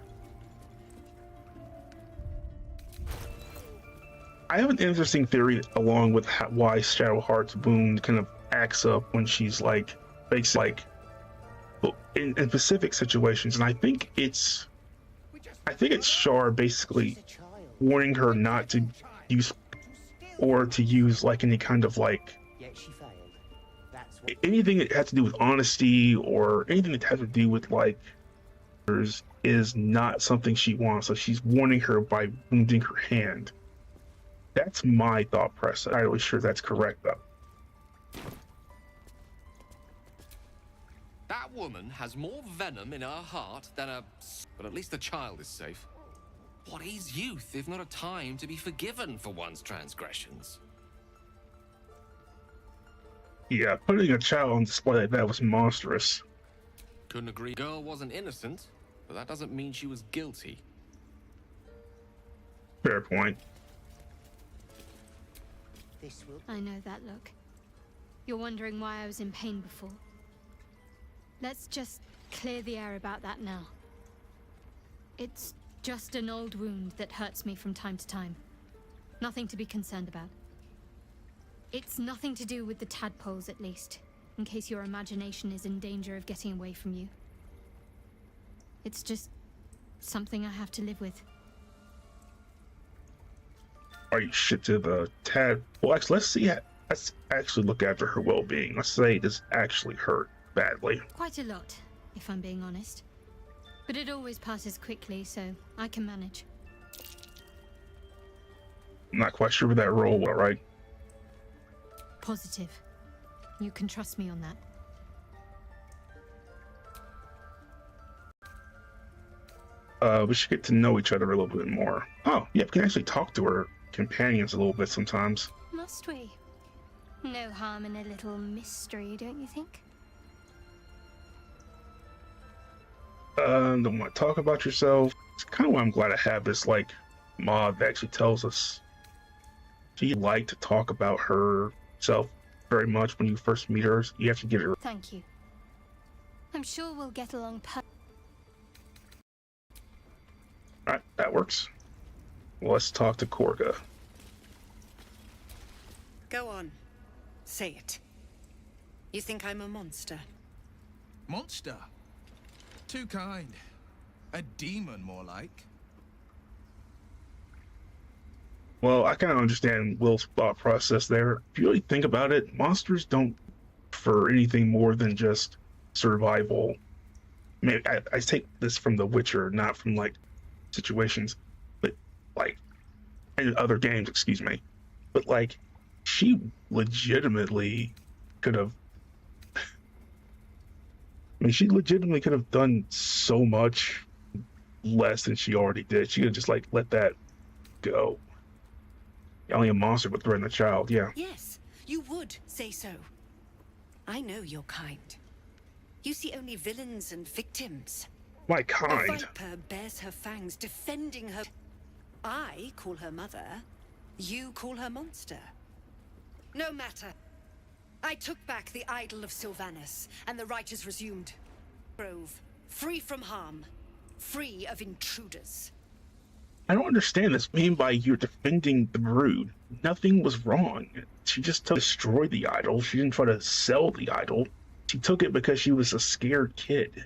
I have an interesting theory along with why Shadowheart's wound kind of acts up when she's like, basically like, in specific situations, and I think it's Shar basically warning her not to use, or to use like any kind of like, anything that has to do with honesty or anything that has to do with like, is not something she wants. So she's warning her by wounding her hand. That's my thought process. I'm not really sure that's correct, though. That woman has more venom in her heart than a... But at least the child is safe. What is youth if not a time to be forgiven for one's transgressions? Yeah, putting a child on display like that was monstrous. Couldn't agree. Girl wasn't innocent, but that doesn't mean she was guilty. Fair point. I know that look. You're wondering why I was in pain before. Let's just clear the air about that now. It's just an old wound that hurts me from time to time. Nothing to be concerned about. It's nothing to do with the tadpoles, at least, in case your imagination is in danger of getting away from you. It's just something I have to live with. Are you shit to the tad? Well, actually, let's actually look after her well-being. Let's say this actually hurt badly. Quite a lot, if I'm being honest. But it always passes quickly, so I can manage. I'm not quite sure with that roll, all right? Positive. You can trust me on that. We should get to know each other a little bit more. Oh, yeah, we can actually talk to our companions a little bit sometimes. Must we? No harm in a little mystery, don't you think? Don't want to talk about yourself. It's kind of why I'm glad I have this, like, mod that actually tells us she liked to talk about herself very much when you first meet her. You have to get her. Thank you. I'm sure we'll get along Alright, that works. Well, let's talk to Korga. Go on. Say it. You think I'm a monster? Monster? Too kind. A demon, more like. Well, I kind of understand Will's thought process there. If you really think about it, monsters don't prefer anything more than just survival. Maybe I take this from The Witcher, not from, like, situations, but, like, in other games, excuse me. But, like, she legitimately could have... I mean, she legitimately could have done so much less than she already did. She could have just, like, let that go. Only a monster would threaten a child, yeah. Yes, you would say so. I know your kind. You see only villains and victims. My A kind. viper bears her fangs, defending her. I call her mother. You call her monster. No matter. I took back the idol of Sylvanus, and the rite is resumed. Grove, free from harm, free of intruders. I don't understand this. Mean by you're defending the brood. Nothing was wrong. She just destroyed the idol. She didn't try to sell the idol. She took it because she was a scared kid.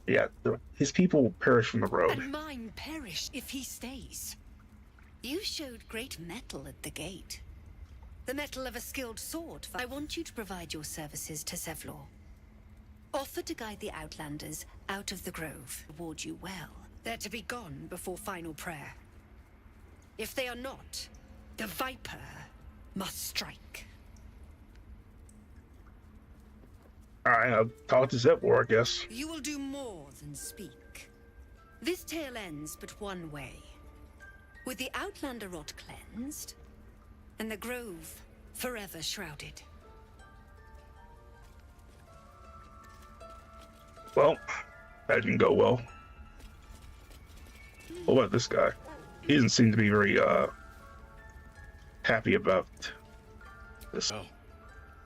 Yeah, his people will perish from the road. And mine perish if he stays. You showed great mettle at the gate. The mettle of a skilled sword. I want you to provide your services to Zevlor. Offer to guide the Outlanders out of the grove. Reward you well. They're to be gone before final prayer. If they are not, the Viper must strike. Alright, I'll talk to Zevlor, I guess. You will do more than speak. This tale ends but one way. With the Outlander rot cleansed, and the grove forever shrouded. Well, that didn't go well. What about this guy? He doesn't seem to be very, happy about this. Oh,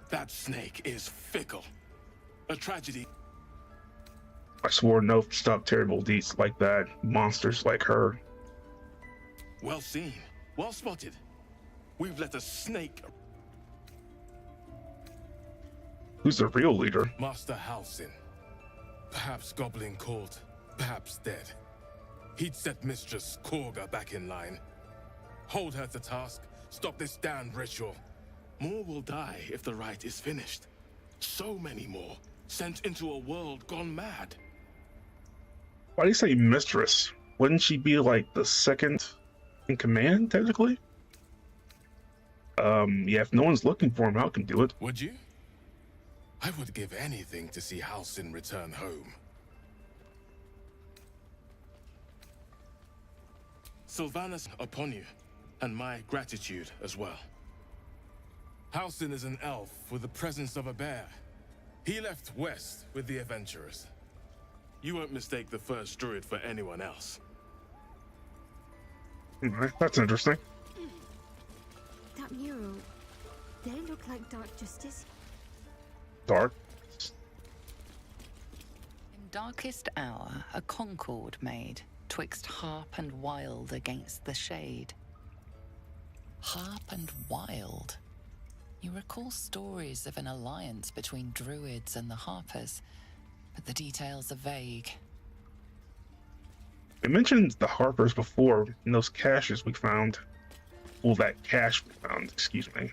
that snake is fickle. A tragedy. I swore no to stop terrible deeds like that. Monsters like her. Well seen. Well spotted. We've let a snake... Who's the real leader? Master Halsin. Perhaps goblin caught, perhaps dead. He'd set Mistress Korga back in line. Hold her to task, stop this damned ritual. More will die if the rite is finished. So many more, sent into a world gone mad. Why do you say mistress? Wouldn't she be like the second in command, technically? Yeah, if no one's looking for him, I can do it. Would you? I would give anything to see Halsin return home. Sylvanus upon you, and my gratitude as well. Halsin is an elf with the presence of a bear. He left west with the adventurers. You won't mistake the first druid for anyone else. That's interesting. That mural, did it look like Dark Justice? Dark? In darkest hour, a concord made, twixt harp and wild against the shade. Harp and wild? You recall stories of an alliance between druids and the harpers, but the details are vague. I mentioned the harpers before in those caches we found. Well, that cache we found, excuse me.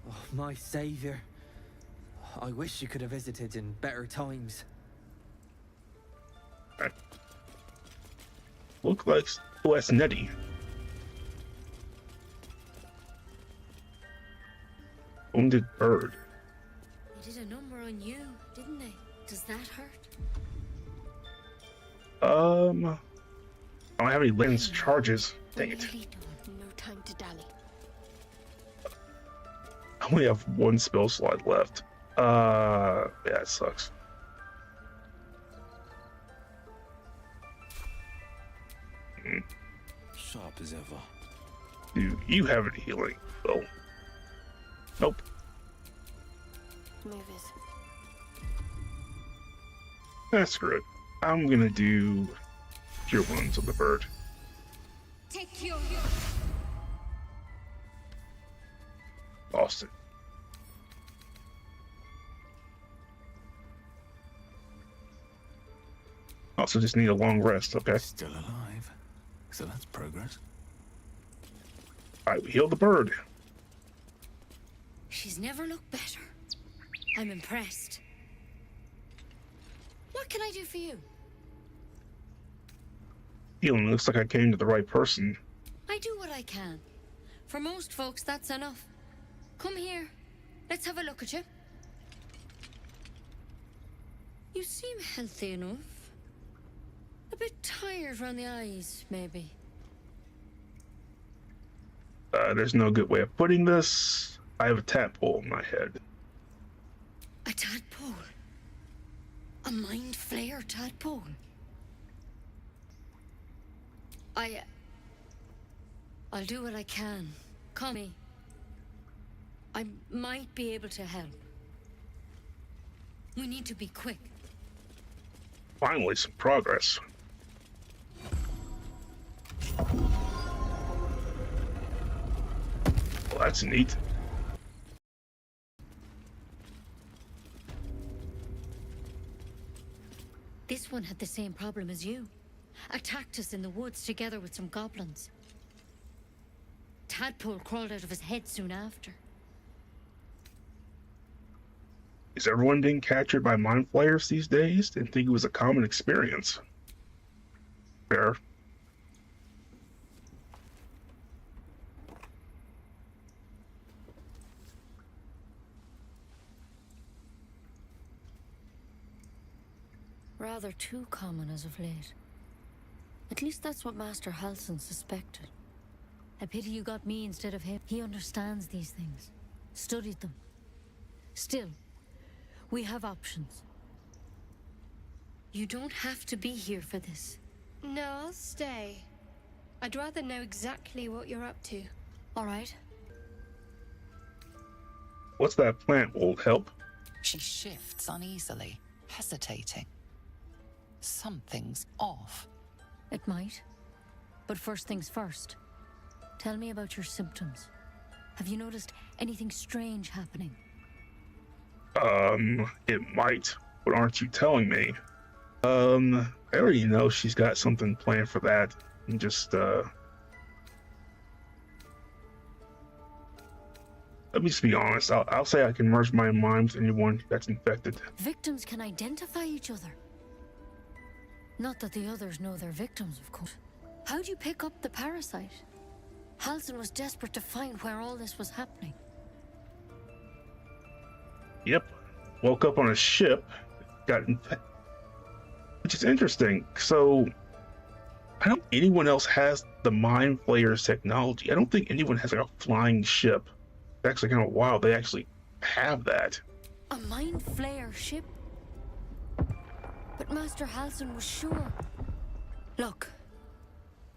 Oh, my savior. I wish you could have visited in better times. Look like OS Nettie. Oh, wounded bird. They did a number on you, didn't they? Does that hurt? I don't have any lens charges. Dang it. No time to dally. I only have one spell slot left. Yeah, it sucks. Sharp as ever. Do you have any healing? Oh. Nope. Move it. Screw it. I'm gonna do Cure Wounds on the bird. Take your. Lost it. Also just need a long rest, okay? Still alive. So that's progress. Alright, we healed the bird. She's never looked better. I'm impressed. What can I do for you? Healing, looks like I came to the right person. I do what I can. For most folks, that's enough. Come here. Let's have a look at you. You seem healthy enough. A bit tired around the eyes, maybe. There's no good way of putting this. I have a tadpole in my head. A tadpole? A mind flayer tadpole? I'll do what I can. Call me. I might be able to help. We need to be quick. Finally, some progress. Well, that's neat. This one had the same problem as you. Attacked us in the woods together with some goblins. Tadpole crawled out of his head soon after. Is everyone being captured by mind flayers these days? Didn't think it was a common experience. Fair. Rather too common as of late. At least that's what Master Halsin suspected. A pity you got me instead of him. He understands these things. Studied them. Still, we have options. You don't have to be here for this. No, I'll stay. I'd rather know exactly what you're up to. All right. What's that plant? Will it help? She shifts uneasily, hesitating. Something's off. It might. But first things first. Tell me about your symptoms. Have you noticed anything strange happening? It might. But aren't you telling me? I already know she's got something planned for that. And just, let me just be honest. I'll say I can merge my mind with anyone that's infected. Victims can identify each other. Not that the others know they're victims, of course. How'd you pick up the parasite? Halsin was desperate to find where all this was happening. Yep. Woke up on a ship. Got infected. Which is interesting. So, I don't think anyone else has the Mind Flayers technology. I don't think anyone has like a flying ship. It's actually kind of wild. They actually have that. A Mind Flayer ship? But Master Halsin was sure. Look,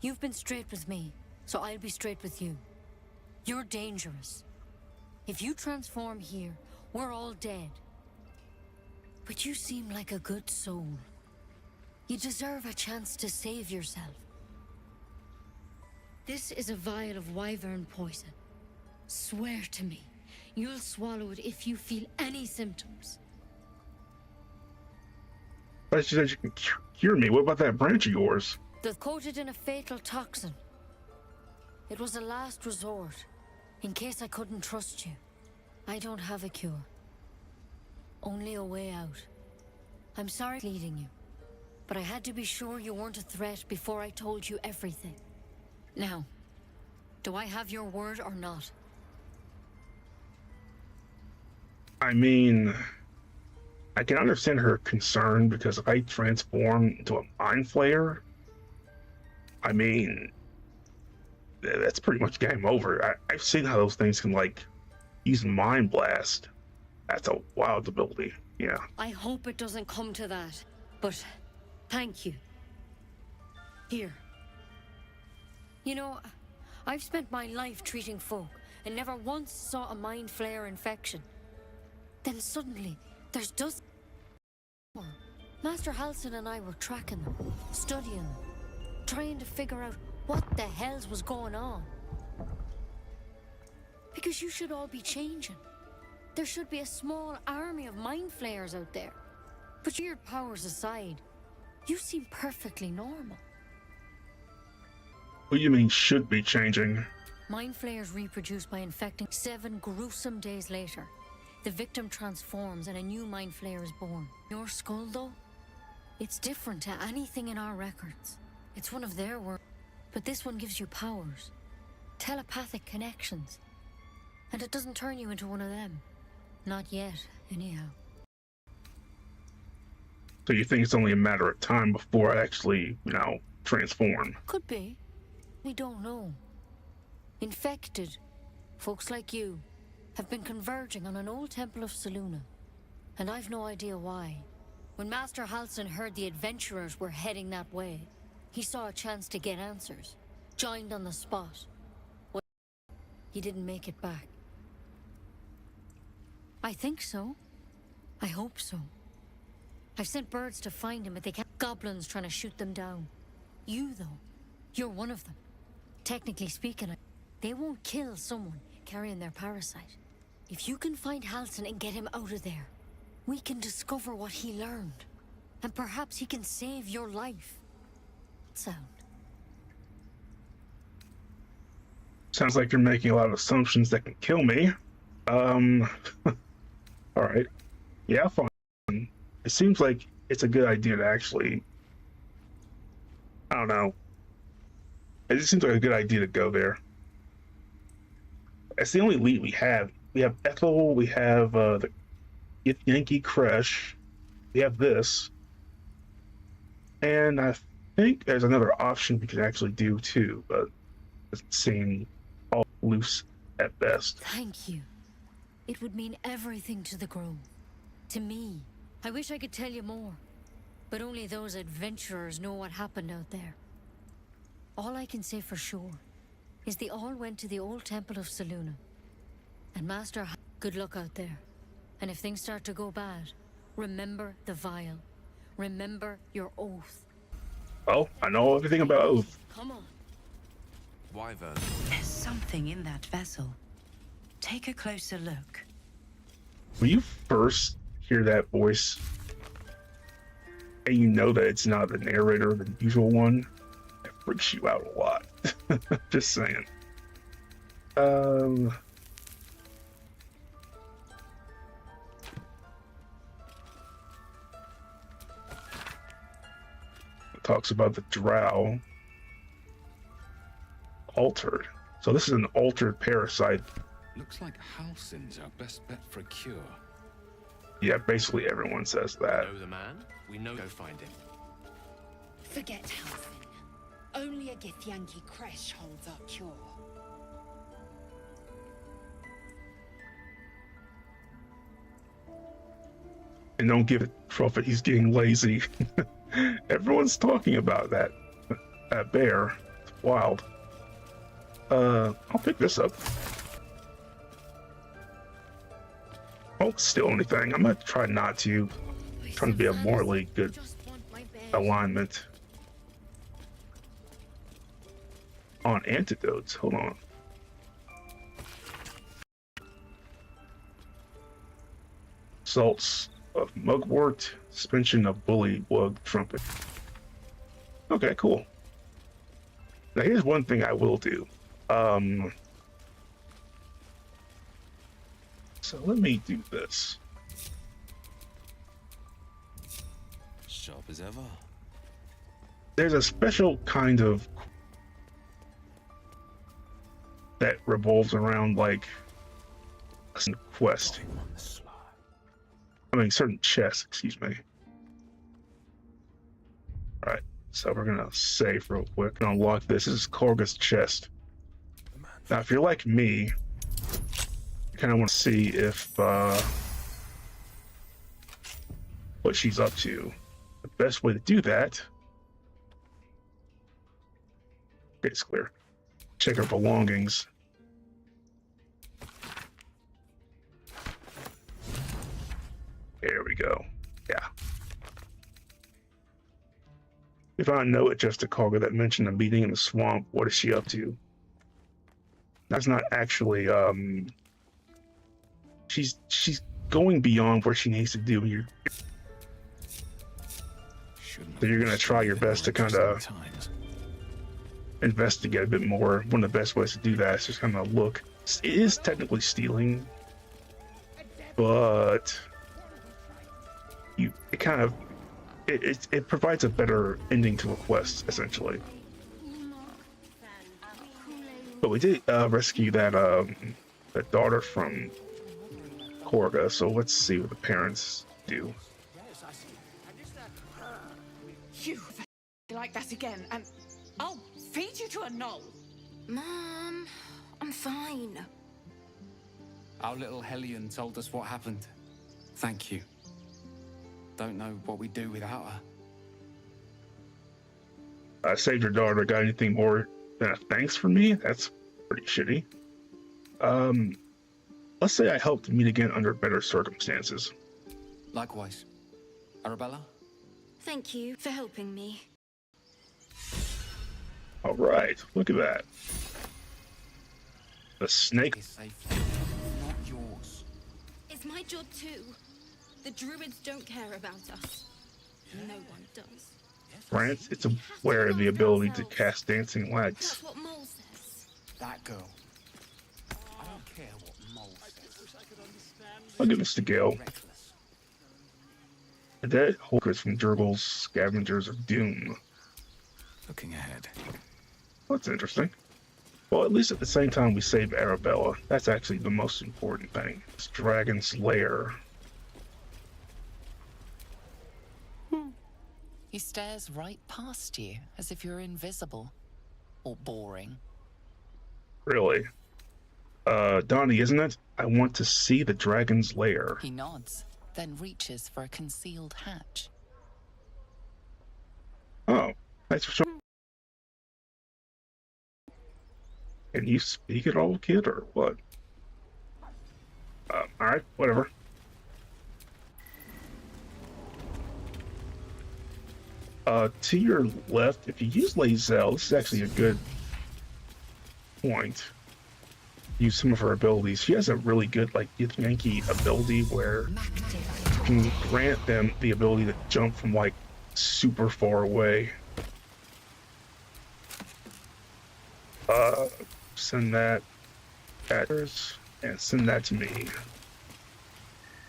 you've been straight with me, so I'll be straight with you. You're dangerous. If you transform here, we're all dead. But you seem like a good soul. You deserve a chance to save yourself. This is a vial of wyvern poison. Swear to me, you'll swallow it if you feel any symptoms. But she said you can cure me. What about that branch of yours? They're coated in a fatal toxin. It was a last resort, in case I couldn't trust you. I don't have a cure. Only a way out. I'm sorry leading you, but I had to be sure you weren't a threat before I told you everything. Now, do I have your word or not? I mean, I can understand her concern because if I transform into a mind flayer, I mean, that's pretty much game over. I've seen how those things can, like, use mind blast. That's a wild ability, yeah. I hope it doesn't come to that, but thank you. Here. You know, I've spent my life treating folk and never once saw a mind flayer infection. Then suddenly, there's dozens more. Master Halsin and I were tracking them, studying them, trying to figure out what the hells was going on. Because you should all be changing. There should be a small army of mind flayers out there. But weird powers aside, you seem perfectly normal. What do you mean should be changing? Mind flayers reproduce by infecting 7 gruesome days later. The victim transforms and a new mind flayer is born. Your skull, though? It's different to anything in our records. It's one of their words. But this one gives you powers. Telepathic connections. And it doesn't turn you into one of them. Not yet, anyhow. So you think it's only a matter of time before I actually, you know, transform? Could be. We don't know. Infected, folks like you, have been converging on an old temple of Selûne. And I've no idea why. When Master Halsin heard the adventurers were heading that way, he saw a chance to get answers. Joined on the spot. Well, he didn't make it back. I think so. I hope so. I've sent birds to find him, but they can't. Goblins trying to shoot them down. You, though, you're one of them. Technically speaking, they won't kill someone carrying their parasite. If you can find Halsin and get him out of there, we can discover what he learned. And perhaps he can save your life. Sound. Sounds like you're making a lot of assumptions that can kill me. Alright. Yeah, fine. It seems like it's a good idea to actually... I don't know. It just seems like a good idea to go there. It's the only lead we have. We have Ethel, we have the Yankee Crush, we have this. And I think there's another option we could actually do too, but it seems all loose at best. Thank you. It would mean everything to the Grove. To me. I wish I could tell you more, but only those adventurers know what happened out there. All I can say for sure is they all went to the old temple of Selûne. And Master, good luck out there. And if things start to go bad, remember the vial. Remember your oath. Oh, I know everything about oath. Come on. Wyvern. There's something in that vessel. Take a closer look. When you first hear that voice, and you know that it's not the narrator, the usual one, it freaks you out a lot. Just saying. It talks about the drow altered. So this is an altered parasite. Looks like Halsin's our best bet for a cure. Yeah, basically everyone says that. Know the man? We know. Go find him. Forget Halsin. Only a Githyanki Kresh holds our cure. And don't give it Prophet, he's getting lazy. Everyone's talking about that bear. It's wild. I'll pick this up. Won't steal anything. I'm gonna try not to. I'm trying to be a morally good alignment. On antidotes, hold on. Salts of mugwort, suspension of bullywug trumpet. Okay, cool. Now here's one thing I will do. So let me do this. Sharp as ever. There's a special kind of that revolves around like a quest. I mean, certain chests, excuse me. Alright, so we're gonna save real quick and unlock this. This is Korga's chest. Now, if you're like me, you kind of want to see if, what she's up to. The best way to do that... Okay, it's clear. Check her belongings. There we go. Yeah. If I know it just a Korga that mentioned a meeting in the swamp, what is she up to? That's not actually, she's going beyond what she needs to do. So you're gonna try your best to kind of investigate a bit more. One of the best ways to do that is just kind of look. It is technically stealing, but it provides a better ending to a quest, essentially. But we did rescue that daughter from Korga, so let's see what the parents do. You like that again, and I'll feed you to a gnoll. Mom, I'm fine. Our little Hellion told us what happened. Thank you. Don't know what we'd do without her. I saved your daughter. Got anything more than a thanks from me? That's pretty shitty. Let's say I hope to meet again under better circumstances. Likewise. Arabella? Thank you for helping me. All right, look at that. The snake. Not yours. It's my job too. The druids don't care about us. No one does. France, it's aware of the ability to cast dancing lights. That's what Mole says. That girl. I don't care what Mole says. I'll give this to Gale. The dead Hulkers from Durgal's Scavengers of Doom. Looking ahead. That's interesting. Well, at least at the same time we save Arabella. That's actually the most important thing. It's Dragon's Lair. He stares right past you, as if you're invisible. Or boring. Really? Donnie, isn't it? I want to see the Dragon's Lair. He nods, then reaches for a concealed hatch. Oh, thanks for showing. Can you speak at all, kid, or what? Alright, whatever. To your left, if you use Lae'zel, this is actually a good point. Use some of her abilities. She has a really good, like, Yankee ability where you can grant them the ability to jump from, like, super far away. Send that at hers, and send that to me.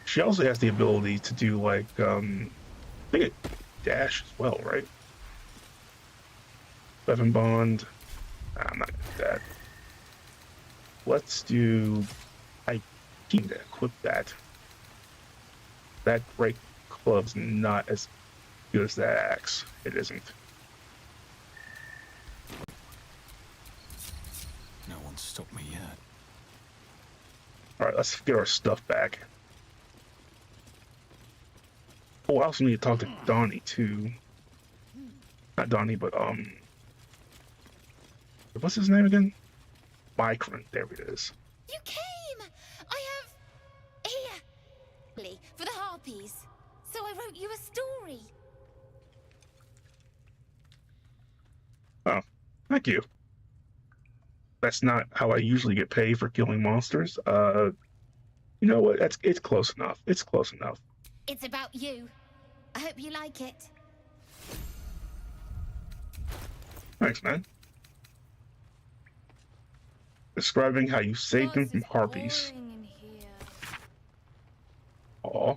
She also has the ability to do, like, I think it dash as well, right? Weapon bond. I'm not gonna do that. Let's do. I need to equip that. That great club's not as good as that axe. It isn't. No one's stopped me yet. All right, let's get our stuff back. Oh, I also need to talk to Donnie too. Not Donnie, but what's his name again? Micron. There it is. You came! I have... here! For the Harpies. So I wrote you a story. Oh, thank you. That's not how I usually get paid for killing monsters. You know what? It's close enough. It's close enough. It's about you. I hope you like it. Thanks, man. Describing how you saved him from harpies. Aw.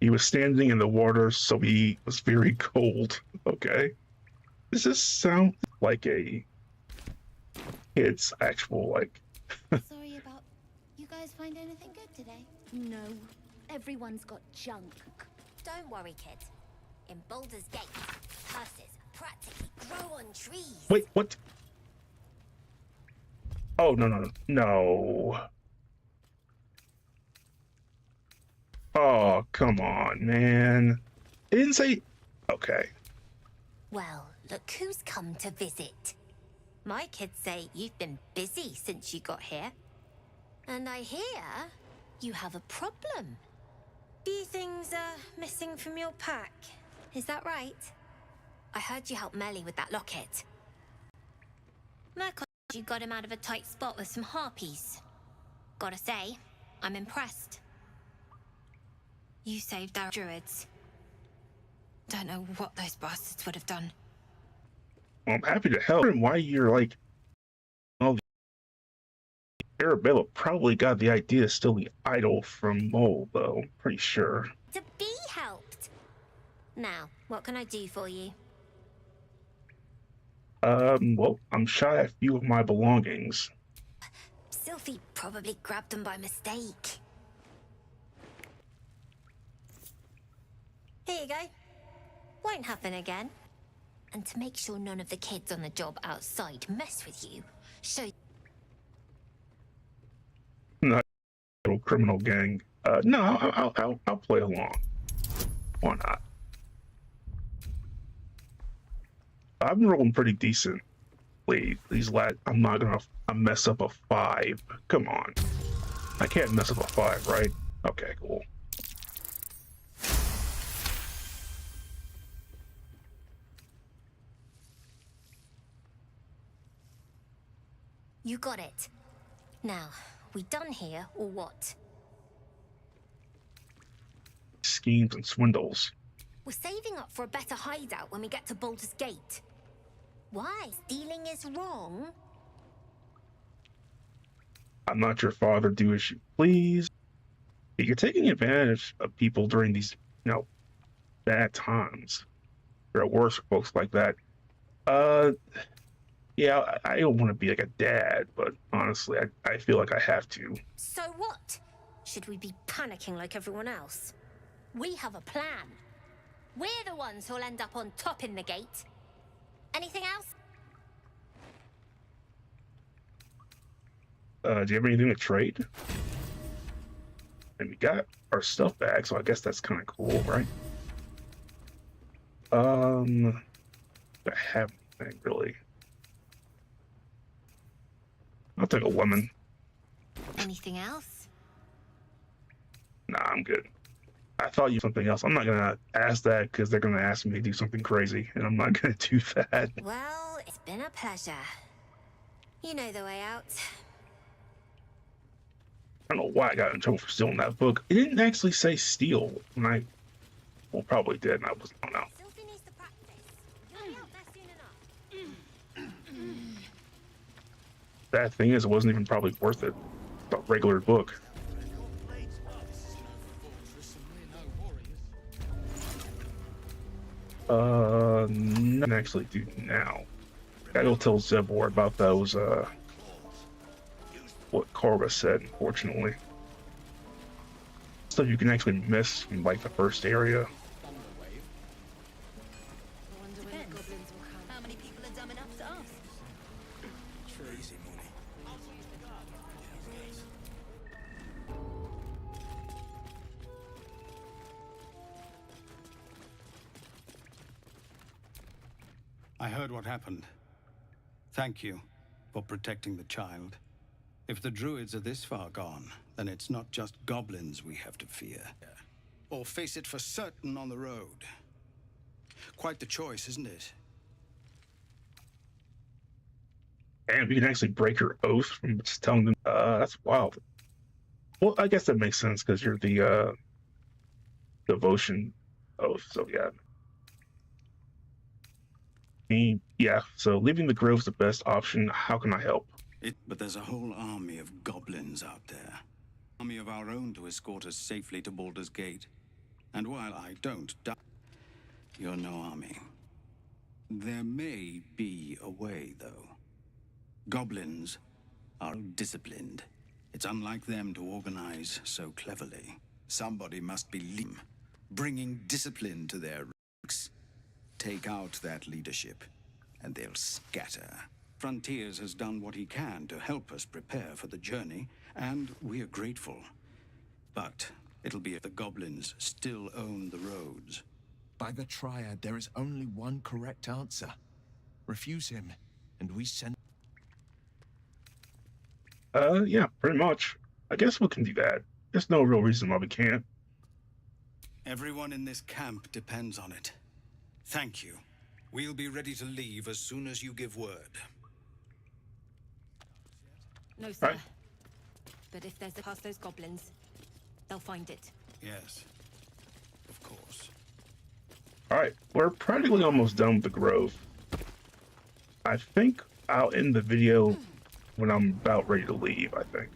He was standing in the water, so he was very cold. Okay. Does this sound like a kid's actual, like... Sorry about... You today? No. Everyone's got junk. Don't worry, kid. In Baldur's Gate, curses practically grow on trees. Wait, what? Oh, no, no, no. No. Oh, come on, man. It didn't say... Okay. Well, look who's come to visit. My kids say you've been busy since you got here. And I hear you have a problem. Few things are missing from your pack. Is that right? I heard you helped Melly with that locket. macOS, you got him out of a tight spot with some harpies. Gotta say, I'm impressed. You saved our druids. Don't know what those bastards would have done. Well, I'm happy to help. And why you're like... Well, Arabella probably got the idea to steal the idol from Mole, though. I'm pretty sure. To be helped. Now, what can I do for you? Well, I'm shy of a few of my belongings. Sylphie probably grabbed them by mistake. Here you go. Won't happen again. And to make sure none of the kids on the job outside mess with you, show... Not a little criminal gang. No, I'll play along. Why not? I've been rolling pretty decent. These lads, I'm not gonna mess up a 5. Come on. I can't mess up a 5, right? Okay, cool. You got it. Now, we done here, or what? Schemes and swindles. We're saving up for a better hideout when we get to Baldur's Gate. Why? Stealing is wrong? I'm not your father, do as you please. You're taking advantage of people during these, bad times. There are worse folks like that. Yeah, I don't want to be like a dad, but honestly, I feel like I have to. So what? Should we be panicking like everyone else? We have a plan. We're the ones who'll end up on top in the gate. Anything else? Do you have anything to trade? And we got our stuff back, so I guess that's kind of cool, right? I have anything really. I'll take a lemon. Anything else? Nah, I'm good. I thought you were something else. I'm not gonna ask that because they're gonna ask me to do something crazy, and I'm not gonna do that. Well, it's been a pleasure. You know the way out. I don't know why I got in trouble for stealing that book. It didn't actually say steal when I... Well, probably did, and I don't know. Sylphie needs to practice. You'll be out there soon enough. Bad thing is, it wasn't even probably worth it. A regular book. Nothing actually do now. I gotta tell Zebor about those, what Korva said, unfortunately. Stuff you can actually miss in, like, the first area. How many people are dumb enough to ask? Easy money. I heard what happened. Thank you for protecting the child. If the druids are this far gone, then it's not just goblins we have to fear. Or face it for certain on the road. Quite the choice, isn't it? And you can actually break your oath from just telling them, that's wild. Well, I guess that makes sense because you're the devotion oath, so yeah. Yeah, so leaving the grove's the best option. How can I help? But there's a whole army of goblins out there. Army of our own to escort us safely to Baldur's Gate. And while I don't doubt you're no army, there may be a way, though. Goblins are disciplined. It's unlike them to organize so cleverly. Somebody must be bringing discipline to their ranks. Take out that leadership, and they'll scatter. Frontiers has done what he can to help us prepare for the journey, and we are grateful. But it'll be if the goblins still own the roads. By the Triad, there is only one correct answer. Refuse him, and we send... Yeah, pretty much. I guess we can do that. There's no real reason why we can't. Everyone in this camp depends on it. Thank you. We'll be ready to leave as soon as you give word. No, sir. Right. But if there's past those goblins, they'll find it. Yes, of course. Alright, we're practically almost done with the grove. I think I'll end the video when I'm about ready to leave, I think.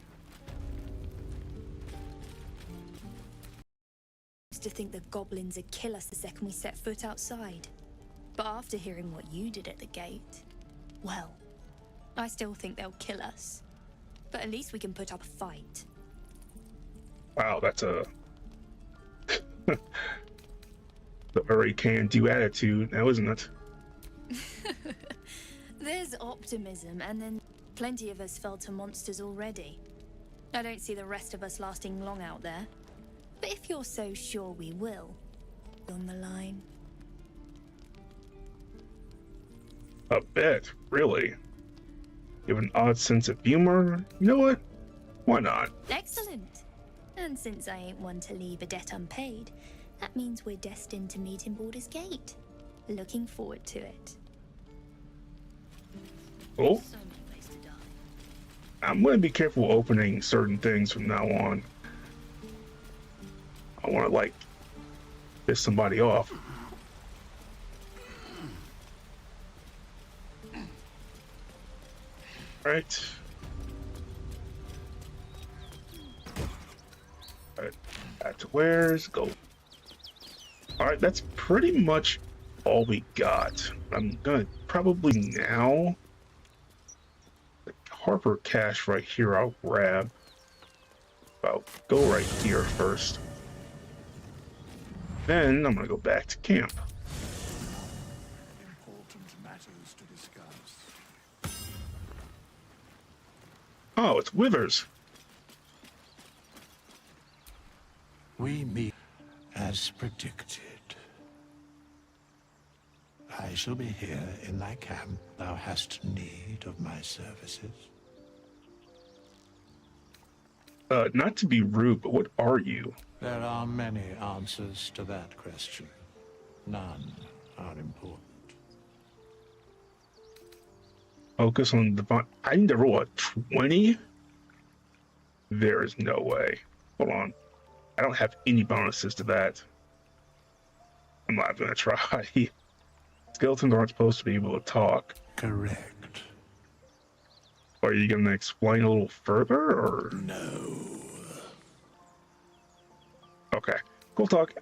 Used to think the goblins would kill us the second we set foot outside. But after hearing what you did at the gate, well, I still think they'll kill us. But at least we can put up a fight. Wow, that's a very can-do attitude now, isn't it? There's optimism, and then plenty of us fell to monsters already. I don't see the rest of us lasting long out there. But if you're so sure we will, on the line. A bit, really. You have an odd sense of humor. You know what? Why not? Excellent. And since I ain't one to leave a debt unpaid, that means we're destined to meet in Baldur's Gate. Looking forward to it. Oh. I'm going to be careful opening certain things from now on. I want to, like, piss somebody off. Right. Alright, back to wares, go. Alright, that's pretty much all we got. I'm gonna probably now... the Harper cache right here I'll grab. I'll go right here first. Then I'm gonna go back to camp. Important matters to discuss. Oh, it's Withers. We meet as predicted. I shall be here in thy camp. Thou hast need of my services. Not to be rude, but what are you? There are many answers to that question. None are important. Focus on divine. I need to roll a 20? There is no way. Hold on. I don't have any bonuses to that. I'm not gonna try. Skeletons aren't supposed to be able to talk. Correct. Are you gonna explain a little further, or? No. Okay. Cool talk.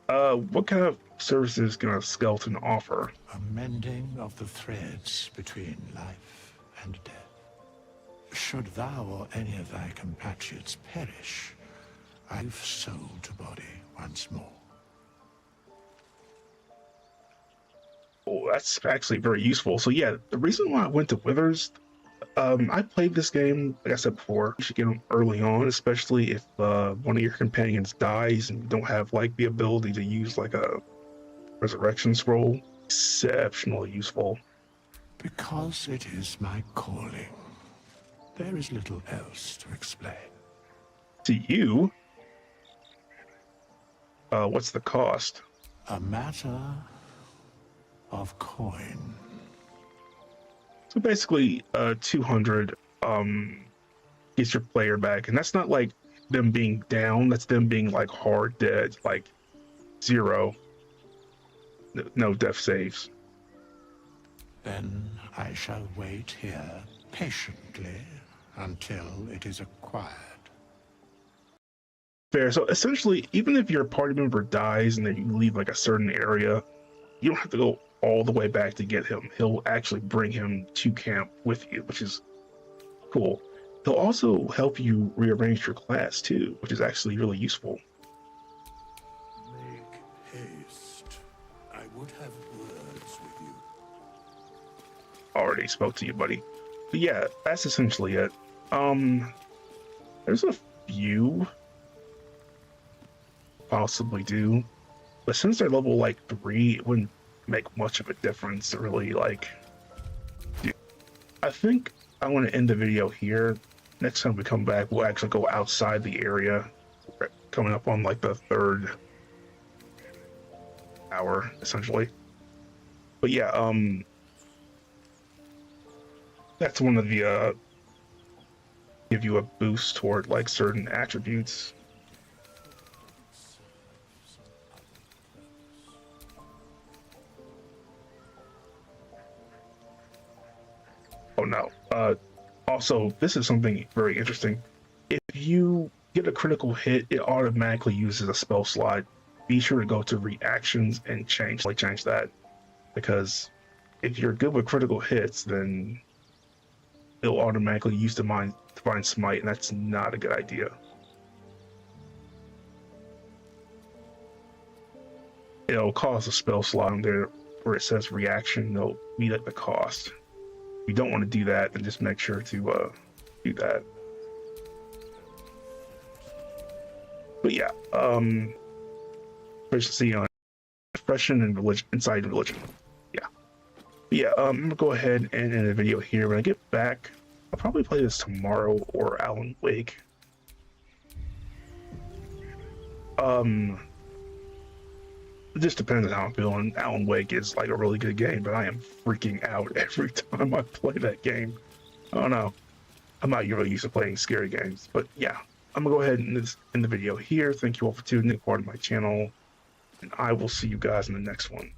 What kind of services can a skeleton offer? A mending of the threads between life and death. Should thou or any of thy compatriots perish, I've soul to body once more. Oh, that's actually very useful. So yeah, the reason why I went to Withers, I played this game, like I said before, you should get them early on, especially if one of your companions dies and you don't have like the ability to use like a resurrection scroll. Exceptionally useful. Because it is my calling. There is little else to explain. To you? What's the cost? A matter of coin. So basically, 200 gets your player back, and that's not like them being down. That's them being like hard dead, like 0. No death saves. Then I shall wait here patiently until it is acquired. Fair. So essentially, even if your party member dies and then you leave like a certain area, you don't have to go all the way back to get him. He'll actually bring him to camp with you, which is cool. they'll also help you rearrange your class too, which is actually really useful. Make haste. I would have words with you. Already spoke to you, buddy. But yeah, that's essentially it. There's a few possibly do, but since they're level like 3, it wouldn't make much of a difference to really like do. I think I want to end the video here. Next time we come back, we'll actually go outside the area. We're coming up on like the 3rd hour, essentially. But yeah, that's one of the give you a boost toward like certain attributes. Oh no. Also, this is something very interesting. If you get a critical hit, it automatically uses a spell slot. Be sure to go to reactions and change that, because if you're good with critical hits, then it'll automatically use Divine Smite, and that's not a good idea. It'll cause a spell slot on there where it says reaction. It'll be like the cost. If you don't want to do that, then just make sure to do that. But yeah, proficiency on expression and religion, inside religion. Yeah. But yeah, I'm gonna go ahead and end the video here. When I get back, I'll probably play this tomorrow or Alan Wake. It just depends on how I'm feeling. Alan Wake is like a really good game, but I am freaking out every time I play that game. I don't know. I'm not really used to playing scary games, but yeah. I'm gonna go ahead and end the video here. Thank you all for tuning in, part of my channel, and I will see you guys in the next one.